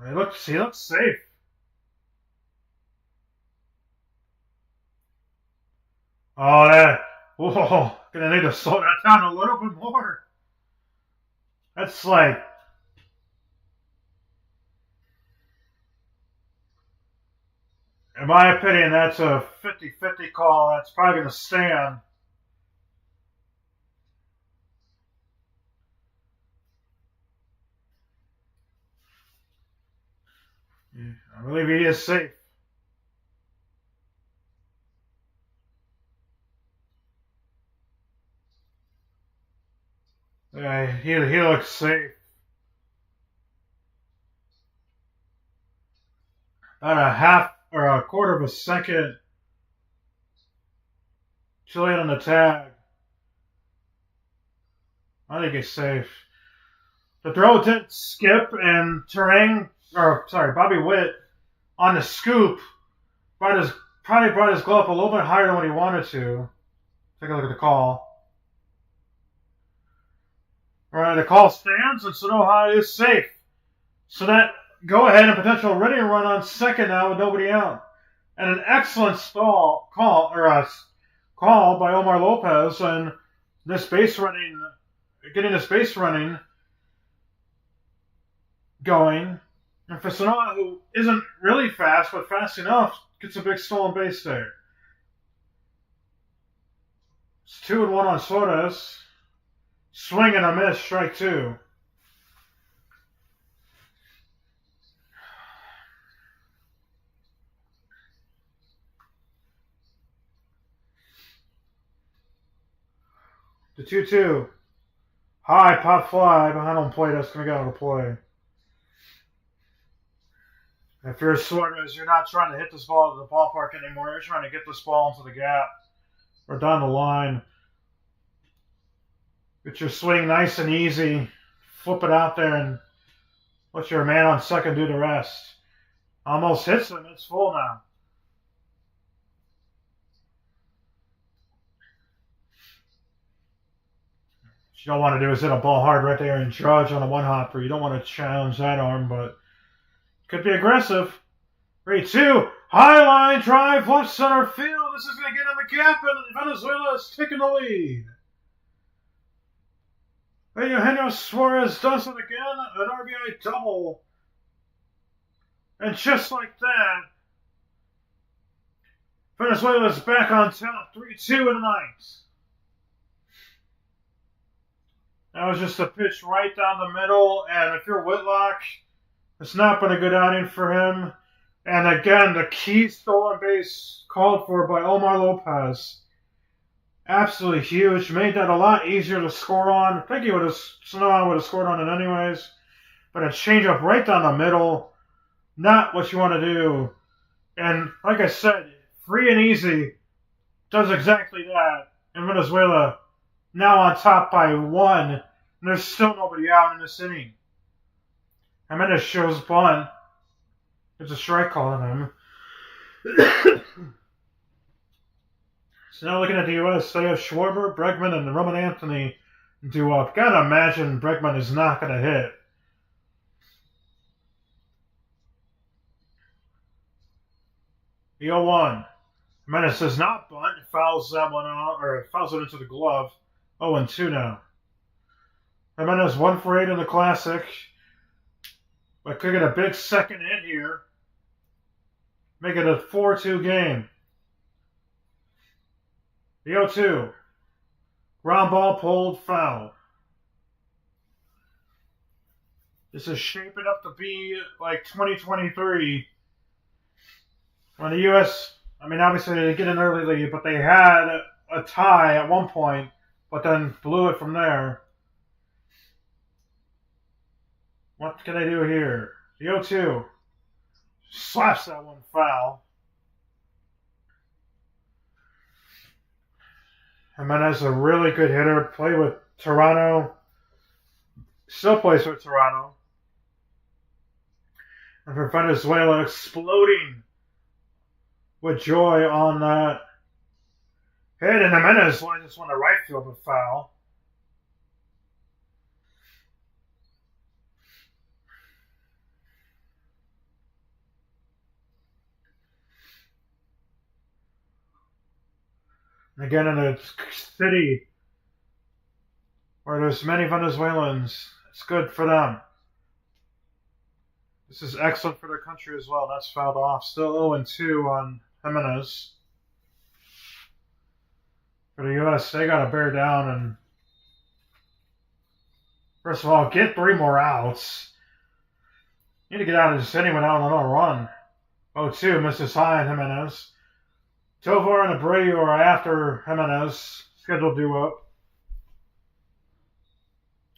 He looks safe. Oh, gonna need to slow that down a little bit more. That's like, in my opinion, that's a 50-50 call. That's probably going to stand. I believe he is safe. Yeah, he looks safe. About a half or a quarter of a second too late on the tag. I think he's safe. The throw didn't skip, and Bobby Witt on the scoop probably brought his glove up a little bit higher than what he wanted to. Take a look at the call. All right, the call stands, and Sanoha is safe. So that go ahead and potential ready run on second now with nobody out. And an excellent call by Omar Lopez, and getting this base running going. And for Sanoa, who isn't really fast, but fast enough, gets a big stolen base there. It's 2-1 on Suarez. Swing and a miss, strike 2. The 2-2. High pop fly behind home plate. That's going to get out of play. If you're Suarez, you're not trying to hit this ball to the ballpark anymore. You're trying to get this ball into the gap or down the line. Get your swing nice and easy. Flip it out there and let your man on second do the rest. Almost hits him. It's full now. What you don't want to do is hit a ball hard right there and Judge on a one-hopper. You don't want to challenge that arm, but could be aggressive. 3-2. High line drive, left center field. This is going to get in the gap, and Venezuela is taking the lead. Eugenio Suarez does it again, an RBI double. And just like that, Venezuela is back on top, 3-2 in the ninth. That was just a pitch right down the middle, and if you're Whitlock, it's not been a good outing for him. And again, the key stolen base called for by Omar Lopez. Absolutely huge. Made that a lot easier to score on. I think Sanoa would have scored on it anyways. But a changeup right down the middle. Not what you want to do. And like I said, free and easy does exactly that. And Venezuela now on top by 1. And there's still nobody out in this inning. Jimenez shows bunt. There's a strike call on him. So now looking at the U.S., they have Schwarber, Bregman, and Roman Anthony due up. Gotta imagine Bregman is not going to hit. The 0-1. Jimenez does not bunt. Fouls that one out, or fouls it into the glove. 0-2 now. Jimenez 1 for 8 in the Classic. But could get a big second hit here. Make it a 4-2 game. The 0-2. Ground ball pulled, foul. This is shaping up to be like 2023. When the U.S., obviously they get an early lead, but they had a tie at one point, but then blew it from there. What can they do here? The 0-2. Slaps that one foul. Jimenez a really good hitter. Played with Toronto. Still plays with Toronto. And for Venezuela, exploding with joy on that hit. And Jimenez lines this one to right field with foul. Again, in a city where there's many Venezuelans, it's good for them. This is excellent for their country as well. That's fouled off. Still 0-2 on Jimenez. For the U.S., they got to bear down and, first of all, get 3 more outs. Need to get out of this inning without another run. 0-2 misses high on Jimenez. Tovar and Abreu are after Jimenez, scheduled due up.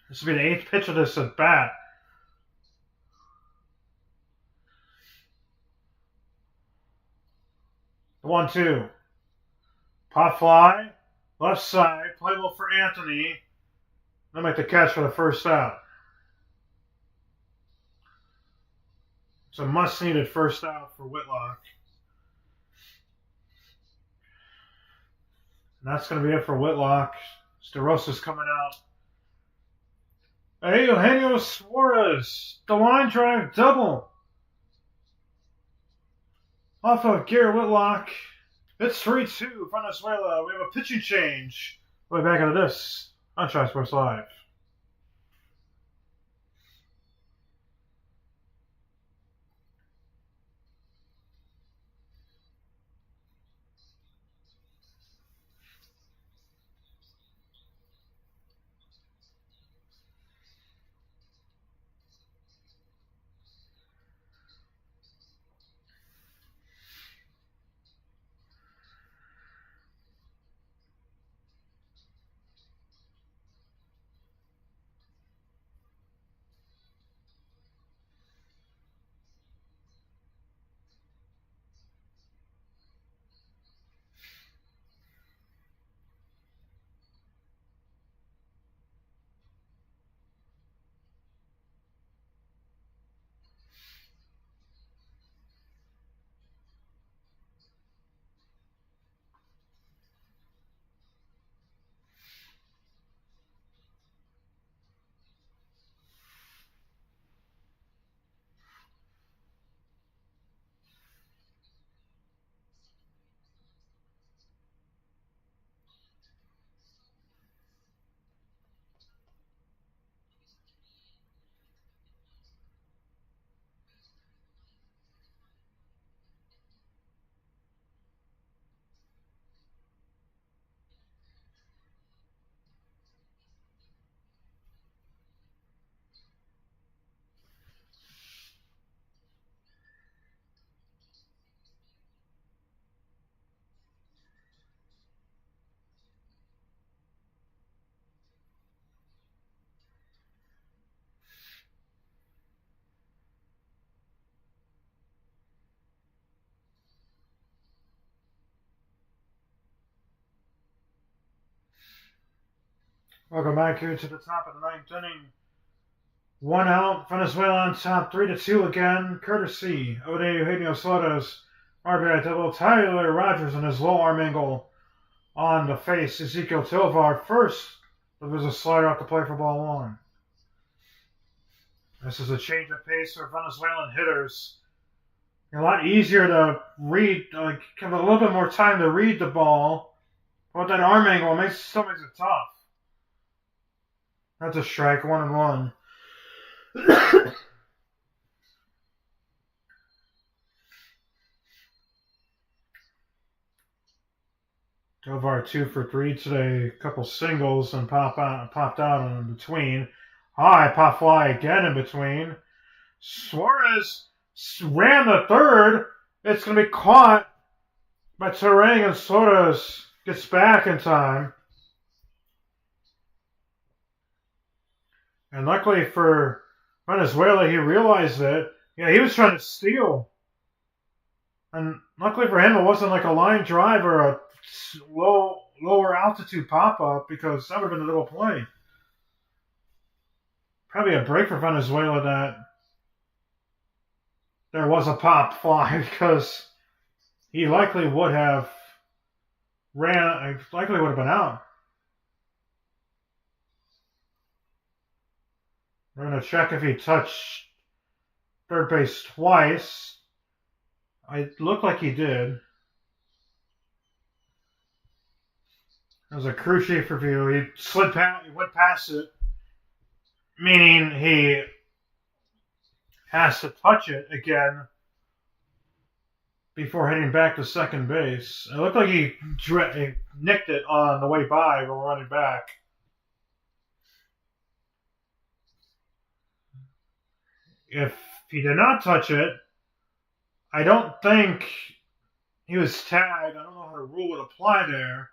This will be the 8th pitch of this at bat. The 1-2. Pop fly, left side, play well for Anthony. They'll make the catch for the first out. It's a must-needed first out for Whitlock. And that's going to be it for Whitlock. Starosa's coming out. Hey, Eugenio Suarez, the line drive double off of Garrett Whitlock. It's 3-2 Venezuela. We have a pitching change. We'll be back into this on Tri Sports Live. Welcome back here to the top of the ninth inning. One out, Venezuela on top, 3-2 again, courtesy of Eugenio Suarez. RBI double, Tyler Rogers and his low arm angle on the face. Ezekiel Tovar first. There's a slider out to play for ball one. This is a change of pace for Venezuelan hitters. A lot easier to read, have a little bit more time to read the ball. But that arm angle still makes it tough. That's a strike, 1-1. Tovar 2 for 3 today. A couple singles and popped out in between. High pop fly again in between. Suarez ran the third. It's going to be caught by Terang, and Suarez gets back in time. And luckily for Venezuela, he realized it. Yeah, he was trying to steal. And luckily for him, it wasn't like a line drive or a lower altitude pop-up, because that would have been a little play. Probably a break for Venezuela that there was a pop fly, because he likely would have been out. We're going to check if he touched third base twice. It looked like he did. It was a crew chief review. He went past it, meaning he has to touch it again before heading back to second base. It looked like he nicked it on the way by while running back. If he did not touch it, I don't think he was tagged. I don't know how the rule would apply there.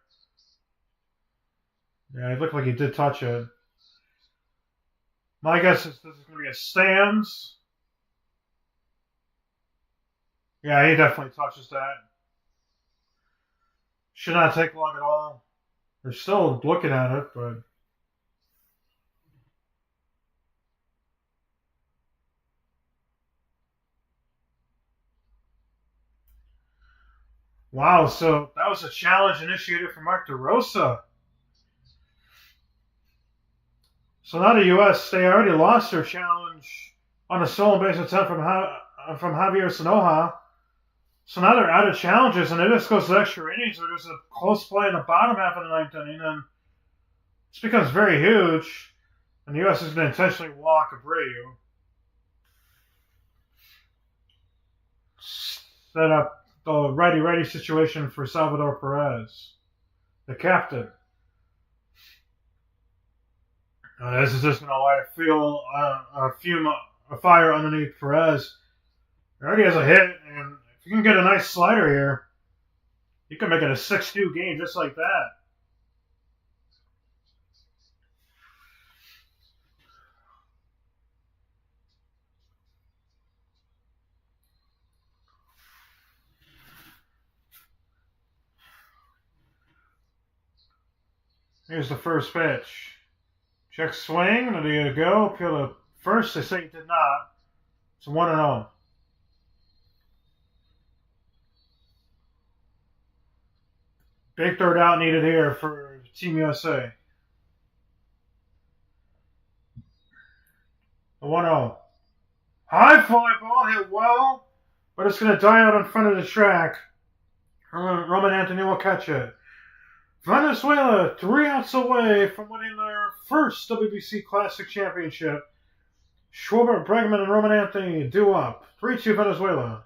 Yeah, it looked like he did touch it. My guess is this is going to be a stands. Yeah, he definitely touches that. Should not take long at all. They're still looking at it, but Wow, so that was a challenge initiated from Mark DeRosa. So now the U.S., they already lost their challenge on a stolen base attempt from Javier Sanoja. So now they're out of challenges, and it just goes to extra innings where there's a close play in the bottom half of the ninth inning, and this becomes very huge, and the U.S. is going to intentionally walk Abreu. Set up the righty-righty situation for Salvador Perez, the captain. This is just going to light a fire underneath Perez. He already has a hit, and if you can get a nice slider here, you can make it a 6-2 game just like that. Here's the first pitch. Check swing. There you go. Appeal to first. They say he did not. It's 1-0. Big third out needed here for Team USA. The 1-0. High fly ball hit well, but it's going to die out in front of the track. Roman Anthony will catch it. Venezuela 3 outs away from winning their first WBC Classic Championship. Schwarber, Bregman, and Roman Anthony due up. 3-2 Venezuela.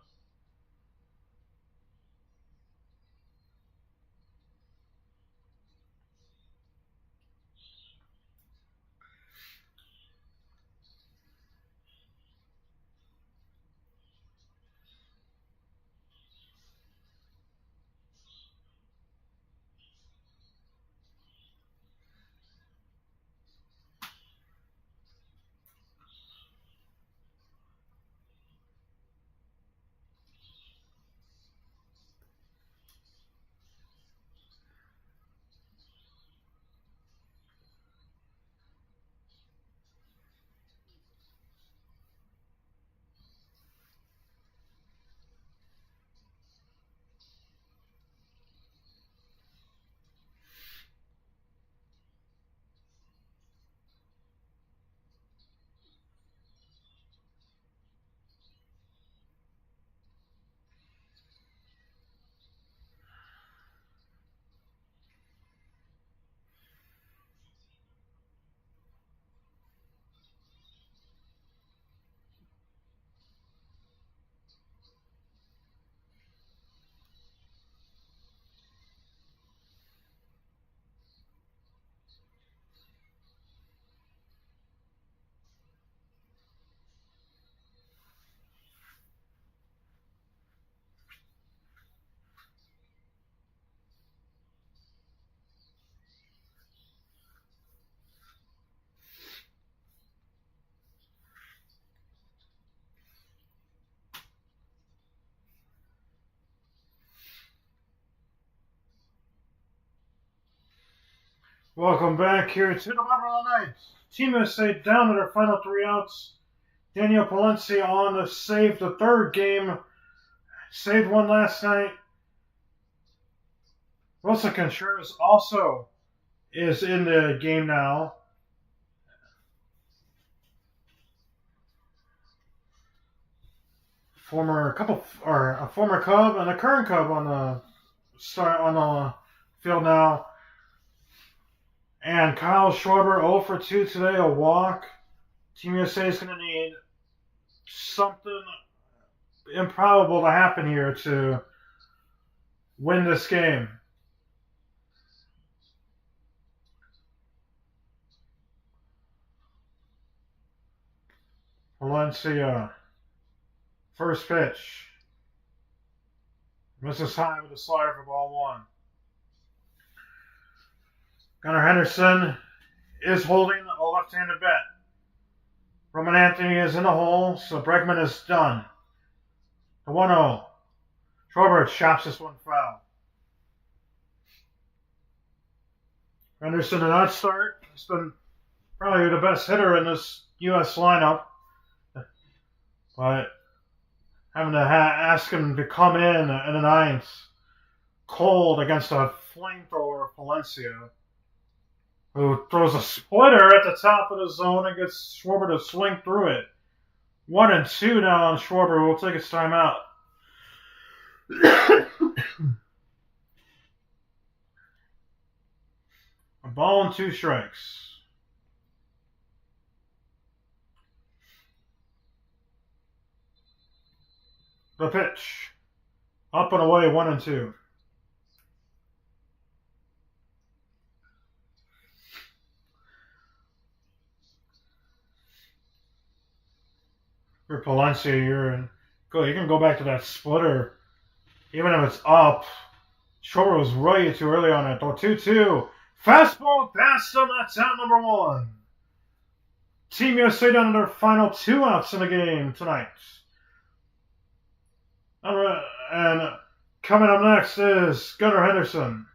Welcome back here to the bottom of the ninth. Team USA down to their final 3 outs. Daniel Palencia on to save the third game. Saved one last night. Wilson Contreras also is in the game now. A former Cub and a current Cub on the field now. And Kyle Schwarber 0 for 2 today, a walk. Team USA is going to need something improbable to happen here to win this game. Valencia, first pitch. Misses high with a slider for ball 1. Gunnar Henderson is holding a left-handed bat. Roman Anthony is in the hole, so Bregman is done. The 1-0. Schwarber chops this one foul. Henderson did not start. He's been probably the best hitter in this U.S. lineup. But having to ask him to come in the ninth cold against a flamethrower of Palencia, who throws a splitter at the top of the zone and gets Schwarber to swing through it. 1-2 now on Schwarber. Will take his time out. A ball and 2 strikes. The pitch. Up and away, 1-2. For Palencia, you can go back to that splitter. Even if it's up. Schwarber was way too early on it, though. 2-2. Fastball past him. That's out number 1. Team USA down to their final 2 outs in the game tonight. And coming up next is Gunnar Henderson.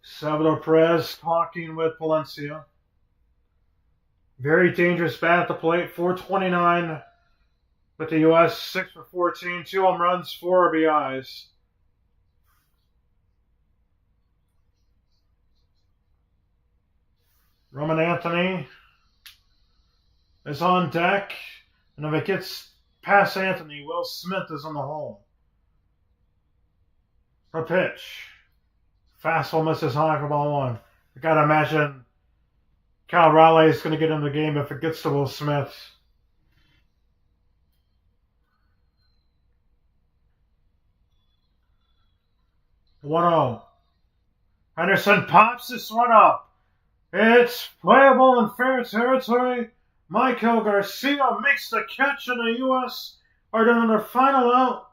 Salvador Perez talking with Palencia. Very dangerous bat at the plate. 429 with the U.S. 6 for 14. 2 home runs, 4 RBIs. Roman Anthony is on deck. And if it gets past Anthony, Will Smith is on the hole. A pitch. Fastball misses high for ball 1. I gotta imagine Kyle Raleigh is going to get in the game if it gets to Will Smith. One-0. Henderson pops this one up. It's playable in fair territory. Michael Garcia makes the catch, and the U.S. are down to their final out.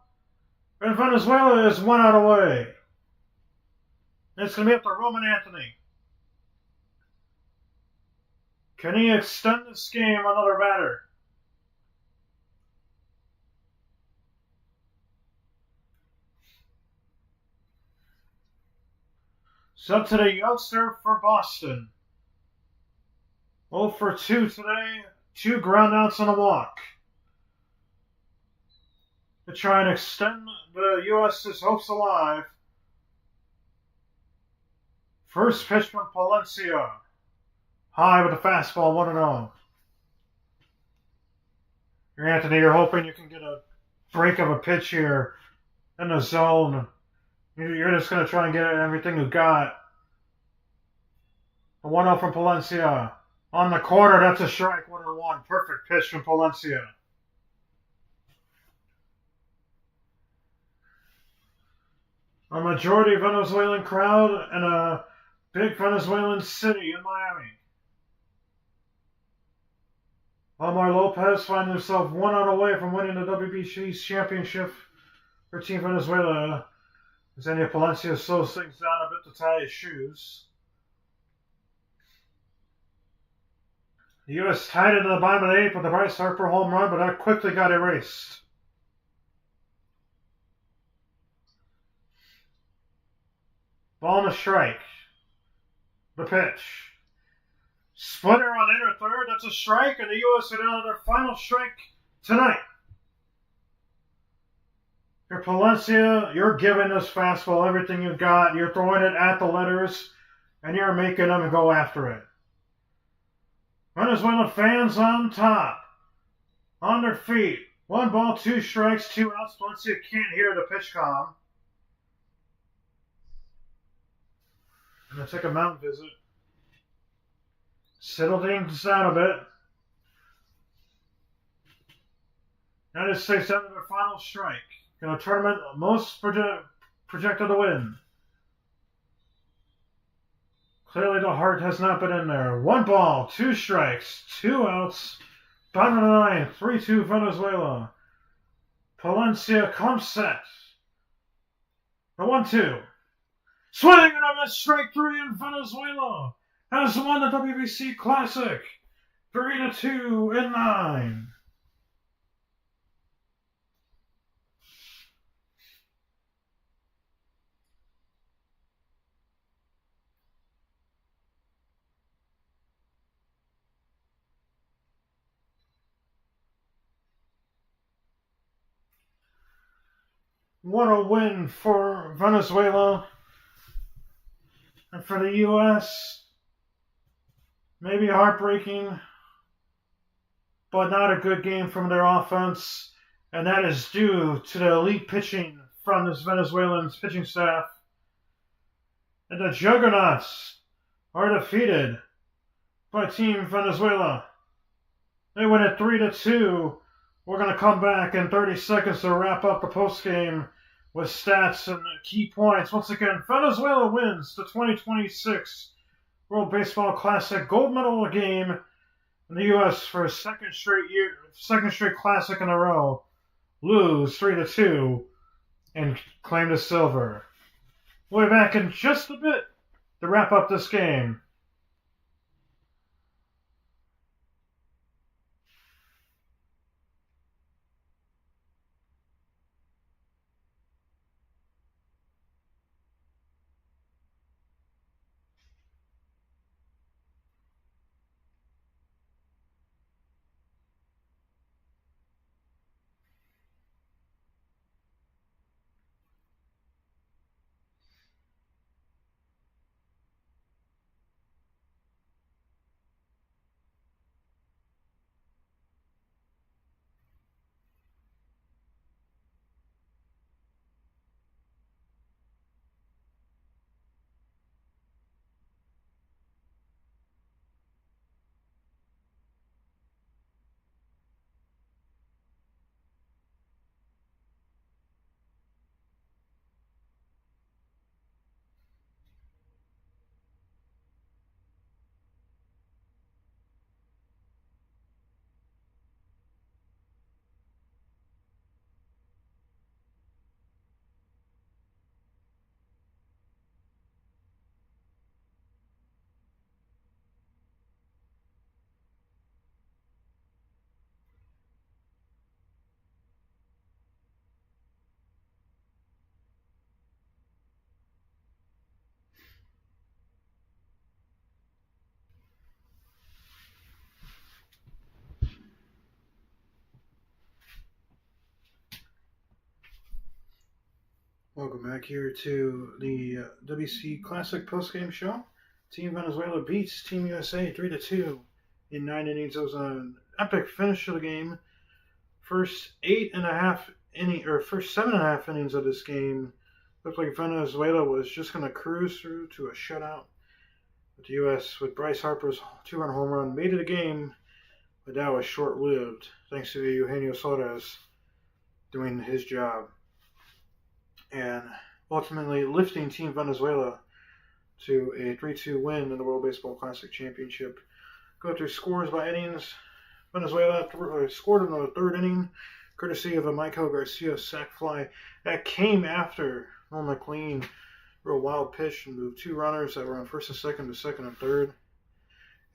And Venezuela is 1 out away. It's going to be up to Roman Anthony. Can he extend this game another batter? It's up to the youngster for Boston. 0 for 2 today. 2 groundouts and a walk. To try and extend the U.S.'s hopes alive. First pitch from Palencia. High with a fastball, 1-0. Anthony, you're hoping you can get a break of a pitch here in the zone. You're just going to try and get everything you got. A 1-0 from Palencia. On the corner, that's a strike, 1-1. Perfect pitch from Palencia. A majority Venezuelan crowd and a big Venezuelan city in Miami. Omar Lopez finds himself 1 out away from winning the WBC Championship for Team Venezuela. As Daniel Palencia slows things down a bit to tie his shoes. The U.S. tied it in the bottom of the 8th with the Bryce Harper home run, but that quickly got erased. Ball and a strike. The pitch. Splitter on inner third. That's a strike, and the U.S. are down to their final strike tonight. You're Palencia, you're giving this fastball everything you've got. You're throwing it at the letters, and you're making them go after it. Venezuela fans on top. On their feet. 1 ball, 2 strikes, 2 outs. Palencia can't hear the pitch comm. I'm going to take a mound visit. Settle things down a bit. That is 6 down to their final strike. In a tournament most projected to win. Clearly the heart has not been in there. 1 ball, 2 strikes, 2 outs. Bottom of the 9th, 3-2 Venezuela. Palencia comes set. The 1-2. Swinging it on a strike 3 in Venezuela. Has won the WBC Classic. 3-2 in 9. What a win for Venezuela. And for the US, maybe heartbreaking, but not a good game from their offense. And that is due to the elite pitching from this Venezuelan pitching staff. And the Juggernauts are defeated by Team Venezuela. They win it 3-2. We're going to come back in 30 seconds to wrap up the postgame with stats and key points. Once again, Venezuela wins the 2026 World Baseball Classic gold medal game in the U.S. for a second straight Classic in a row. Lose 3-2 and claim the silver. We'll be back in just a bit to wrap up this game. Welcome back here to the WBC Classic postgame show. Team Venezuela beats Team USA 3-2 in 9 innings. It was an epic finish to the game. First 7.5 innings of this game looked like Venezuela was just going to cruise through to a shutout. But the U.S. with Bryce Harper's 2-run home run made it a game, but that was short-lived thanks to Eugenio Suarez doing his job and ultimately lifting Team Venezuela to a 3-2 win in the World Baseball Classic Championship. Go through scores by innings. Venezuela scored in the third inning, courtesy of a Michael Garcia sac fly. That came after Noel McLean threw a wild pitch and moved 2 runners that were on first and second to second and third.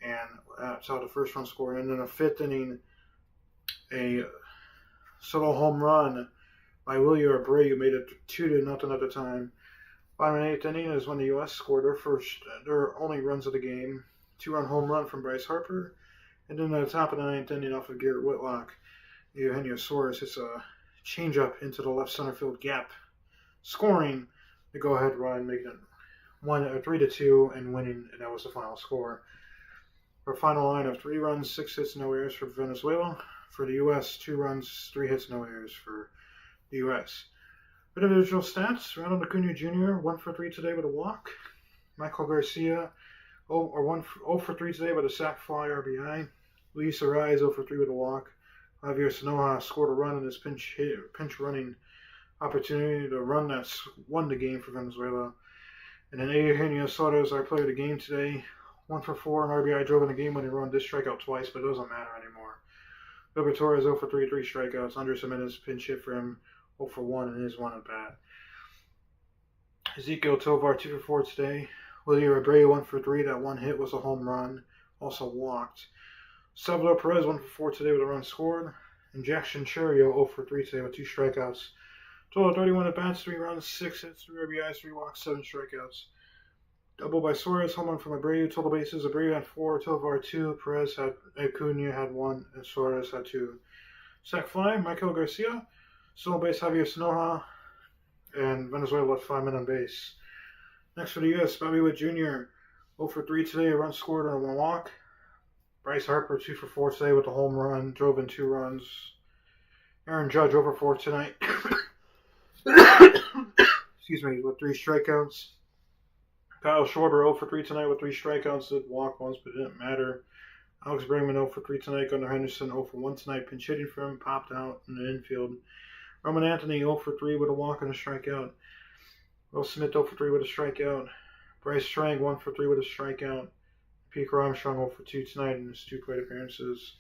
And that's how the first run scored. And in the 5th inning, a solo home run by Willie Abreu made it 2-0 at the time. Bottom of the 8th inning is when the U.S. scored their only runs of the game. 2-run home run from Bryce Harper. And then at the top of the 9th inning off of Garrett Whitlock, Eugenio Suarez hits a changeup into the left center field gap, scoring the go-ahead run, making it 3-2 and winning, and that was the final score. For a final line of 3 runs, 6 hits, no errors for Venezuela. For the U.S., 2 runs, 3 hits, no errors for the U.S. Individual stats: Ronald Acuna Jr. 1 for 3 today with a walk. Michael Garcia 0 for 3 today with a sac fly RBI. Luis Arraez 0 for 3 with a walk. Javier Sanoja scored a run in his pinch running opportunity to run that won the game for Venezuela. And then Eugenio Suarez, our player of the game today, 1 for 4 and RBI, drove in the game when he run this strikeout twice, but it doesn't matter anymore. Gilbert Torres 0 for 3, 3 strikeouts. Andres Jimenez pinch hit for him, 0 for 1 in his 1 at bat. Ezequiel Tovar 2 for 4 today. Willie Abreu 1 for 3. That 1 hit was a home run. Also walked. Salvador Perez 1 for 4 today with a run scored. And Jackson Cherrio 0 for 3 today with 2 strikeouts. Total 31 at bats, 3 runs, 6 hits, 3 RBIs, 3 walks, 7 strikeouts. Double by Suarez, home run from Abreu. Total bases: Abreu had 4, Tovar 2, Perez had Acuna had 1, and Suarez had 2. Sac fly, Michael Garcia. Solo base, Javier Sanoja. and Venezuela left 5 men on base. Next for the US, Bobby Witt Jr. 0 for 3 today, a run scored on a walk. Bryce Harper 2 for 4 today with a home run, drove in 2 runs. Aaron Judge 0 for 4 tonight. Excuse me, with 3 strikeouts. Kyle Schwarber 0 for 3 tonight with 3 strikeouts. Did walk once, but it didn't matter. Alex Bregman 0 for 3 tonight. Gunnar Henderson 0 for 1 tonight. Pinch hitting for him, popped out in the infield. Roman Anthony 0 for 3 with a walk and a strikeout. Will Smith 0 for 3 with a strikeout. Bryce Strang 1 for 3 with a strikeout. Pete Armstrong 0 for 2 tonight in his 2 plate appearances.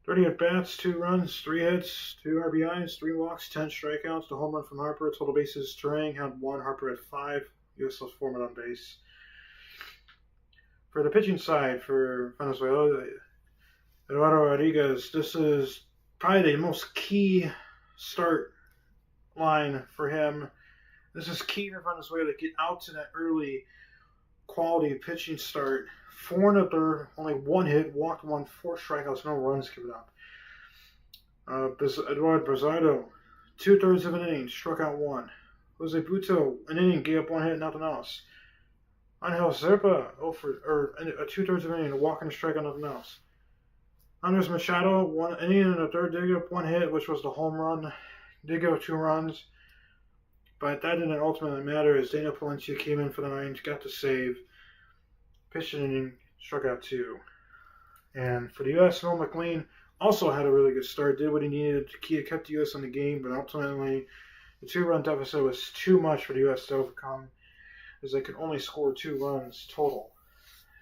30 at-bats, 2 runs, 3 hits, 2 RBIs, 3 walks, 10 strikeouts. The home run from Harper. Total bases, Strang had 1, Harper had 5. US left 4 men on base. For the pitching side for Venezuela, Eduardo Rodriguez, this is probably the most key start line for him. This is key for Venezuela to get out to that early quality pitching start. 4 1/3, only 1 hit, walked 1, 4 strikeouts, no runs given up. Eduardo Brazado, 2/3 of an inning, struck out 1. Jose Buto, an inning, gave up 1 hit, nothing else. Angel Zerpa, 2/3 of an inning, a walk and a strikeout, nothing else. Andres Machado, 1 inning and a third, did give up 1 hit, which was the home run. Did give up 2 runs, but that didn't ultimately matter as Daniel Palencia came in for the 9th, got the save. Pitched an inning, struck out 2. And for the U.S., Phil McLean also had a really good start, did what he needed to keep the U.S. in the game, but ultimately the 2-run deficit was too much for the U.S. to overcome, as they could only score 2 runs total.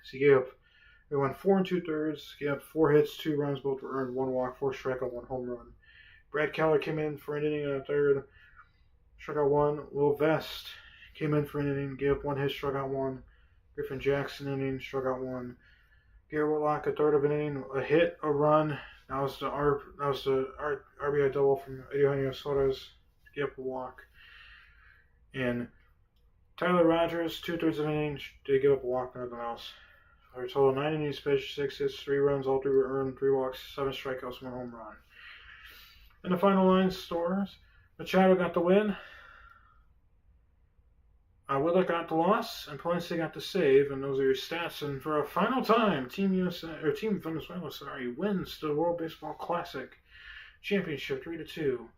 So they went 4 2/3, gave up 4 hits, 2 runs, both were earned, 1 walk, 4 strikeout, 1 home run. Brad Keller came in for an inning and a third, struck out 1. Will Vest came in for an inning, gave up 1 hit, struck out 1. Griffin Jackson inning, struck out 1. Garrett Whitlock, a third of an inning, a hit, a run. That was the RBI double from Eugenio Suarez, gave up a walk. And Tyler Rogers, 2/3 of an inning, did give up a walk, nothing else. For a total 9 innings pitched, 6 hits, 3 runs, all 3 were earned, 3 walks, 7 strikeouts, 1 home run. In the final line stores, Machado got the win. Whitlock got the loss, and Palencia got the save, and those are your stats. And for a final time, Team Venezuela, wins the World Baseball Classic Championship 3-2.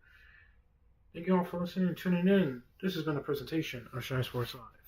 Thank you all for listening and tuning in. This has been a presentation of Shine Sports Live.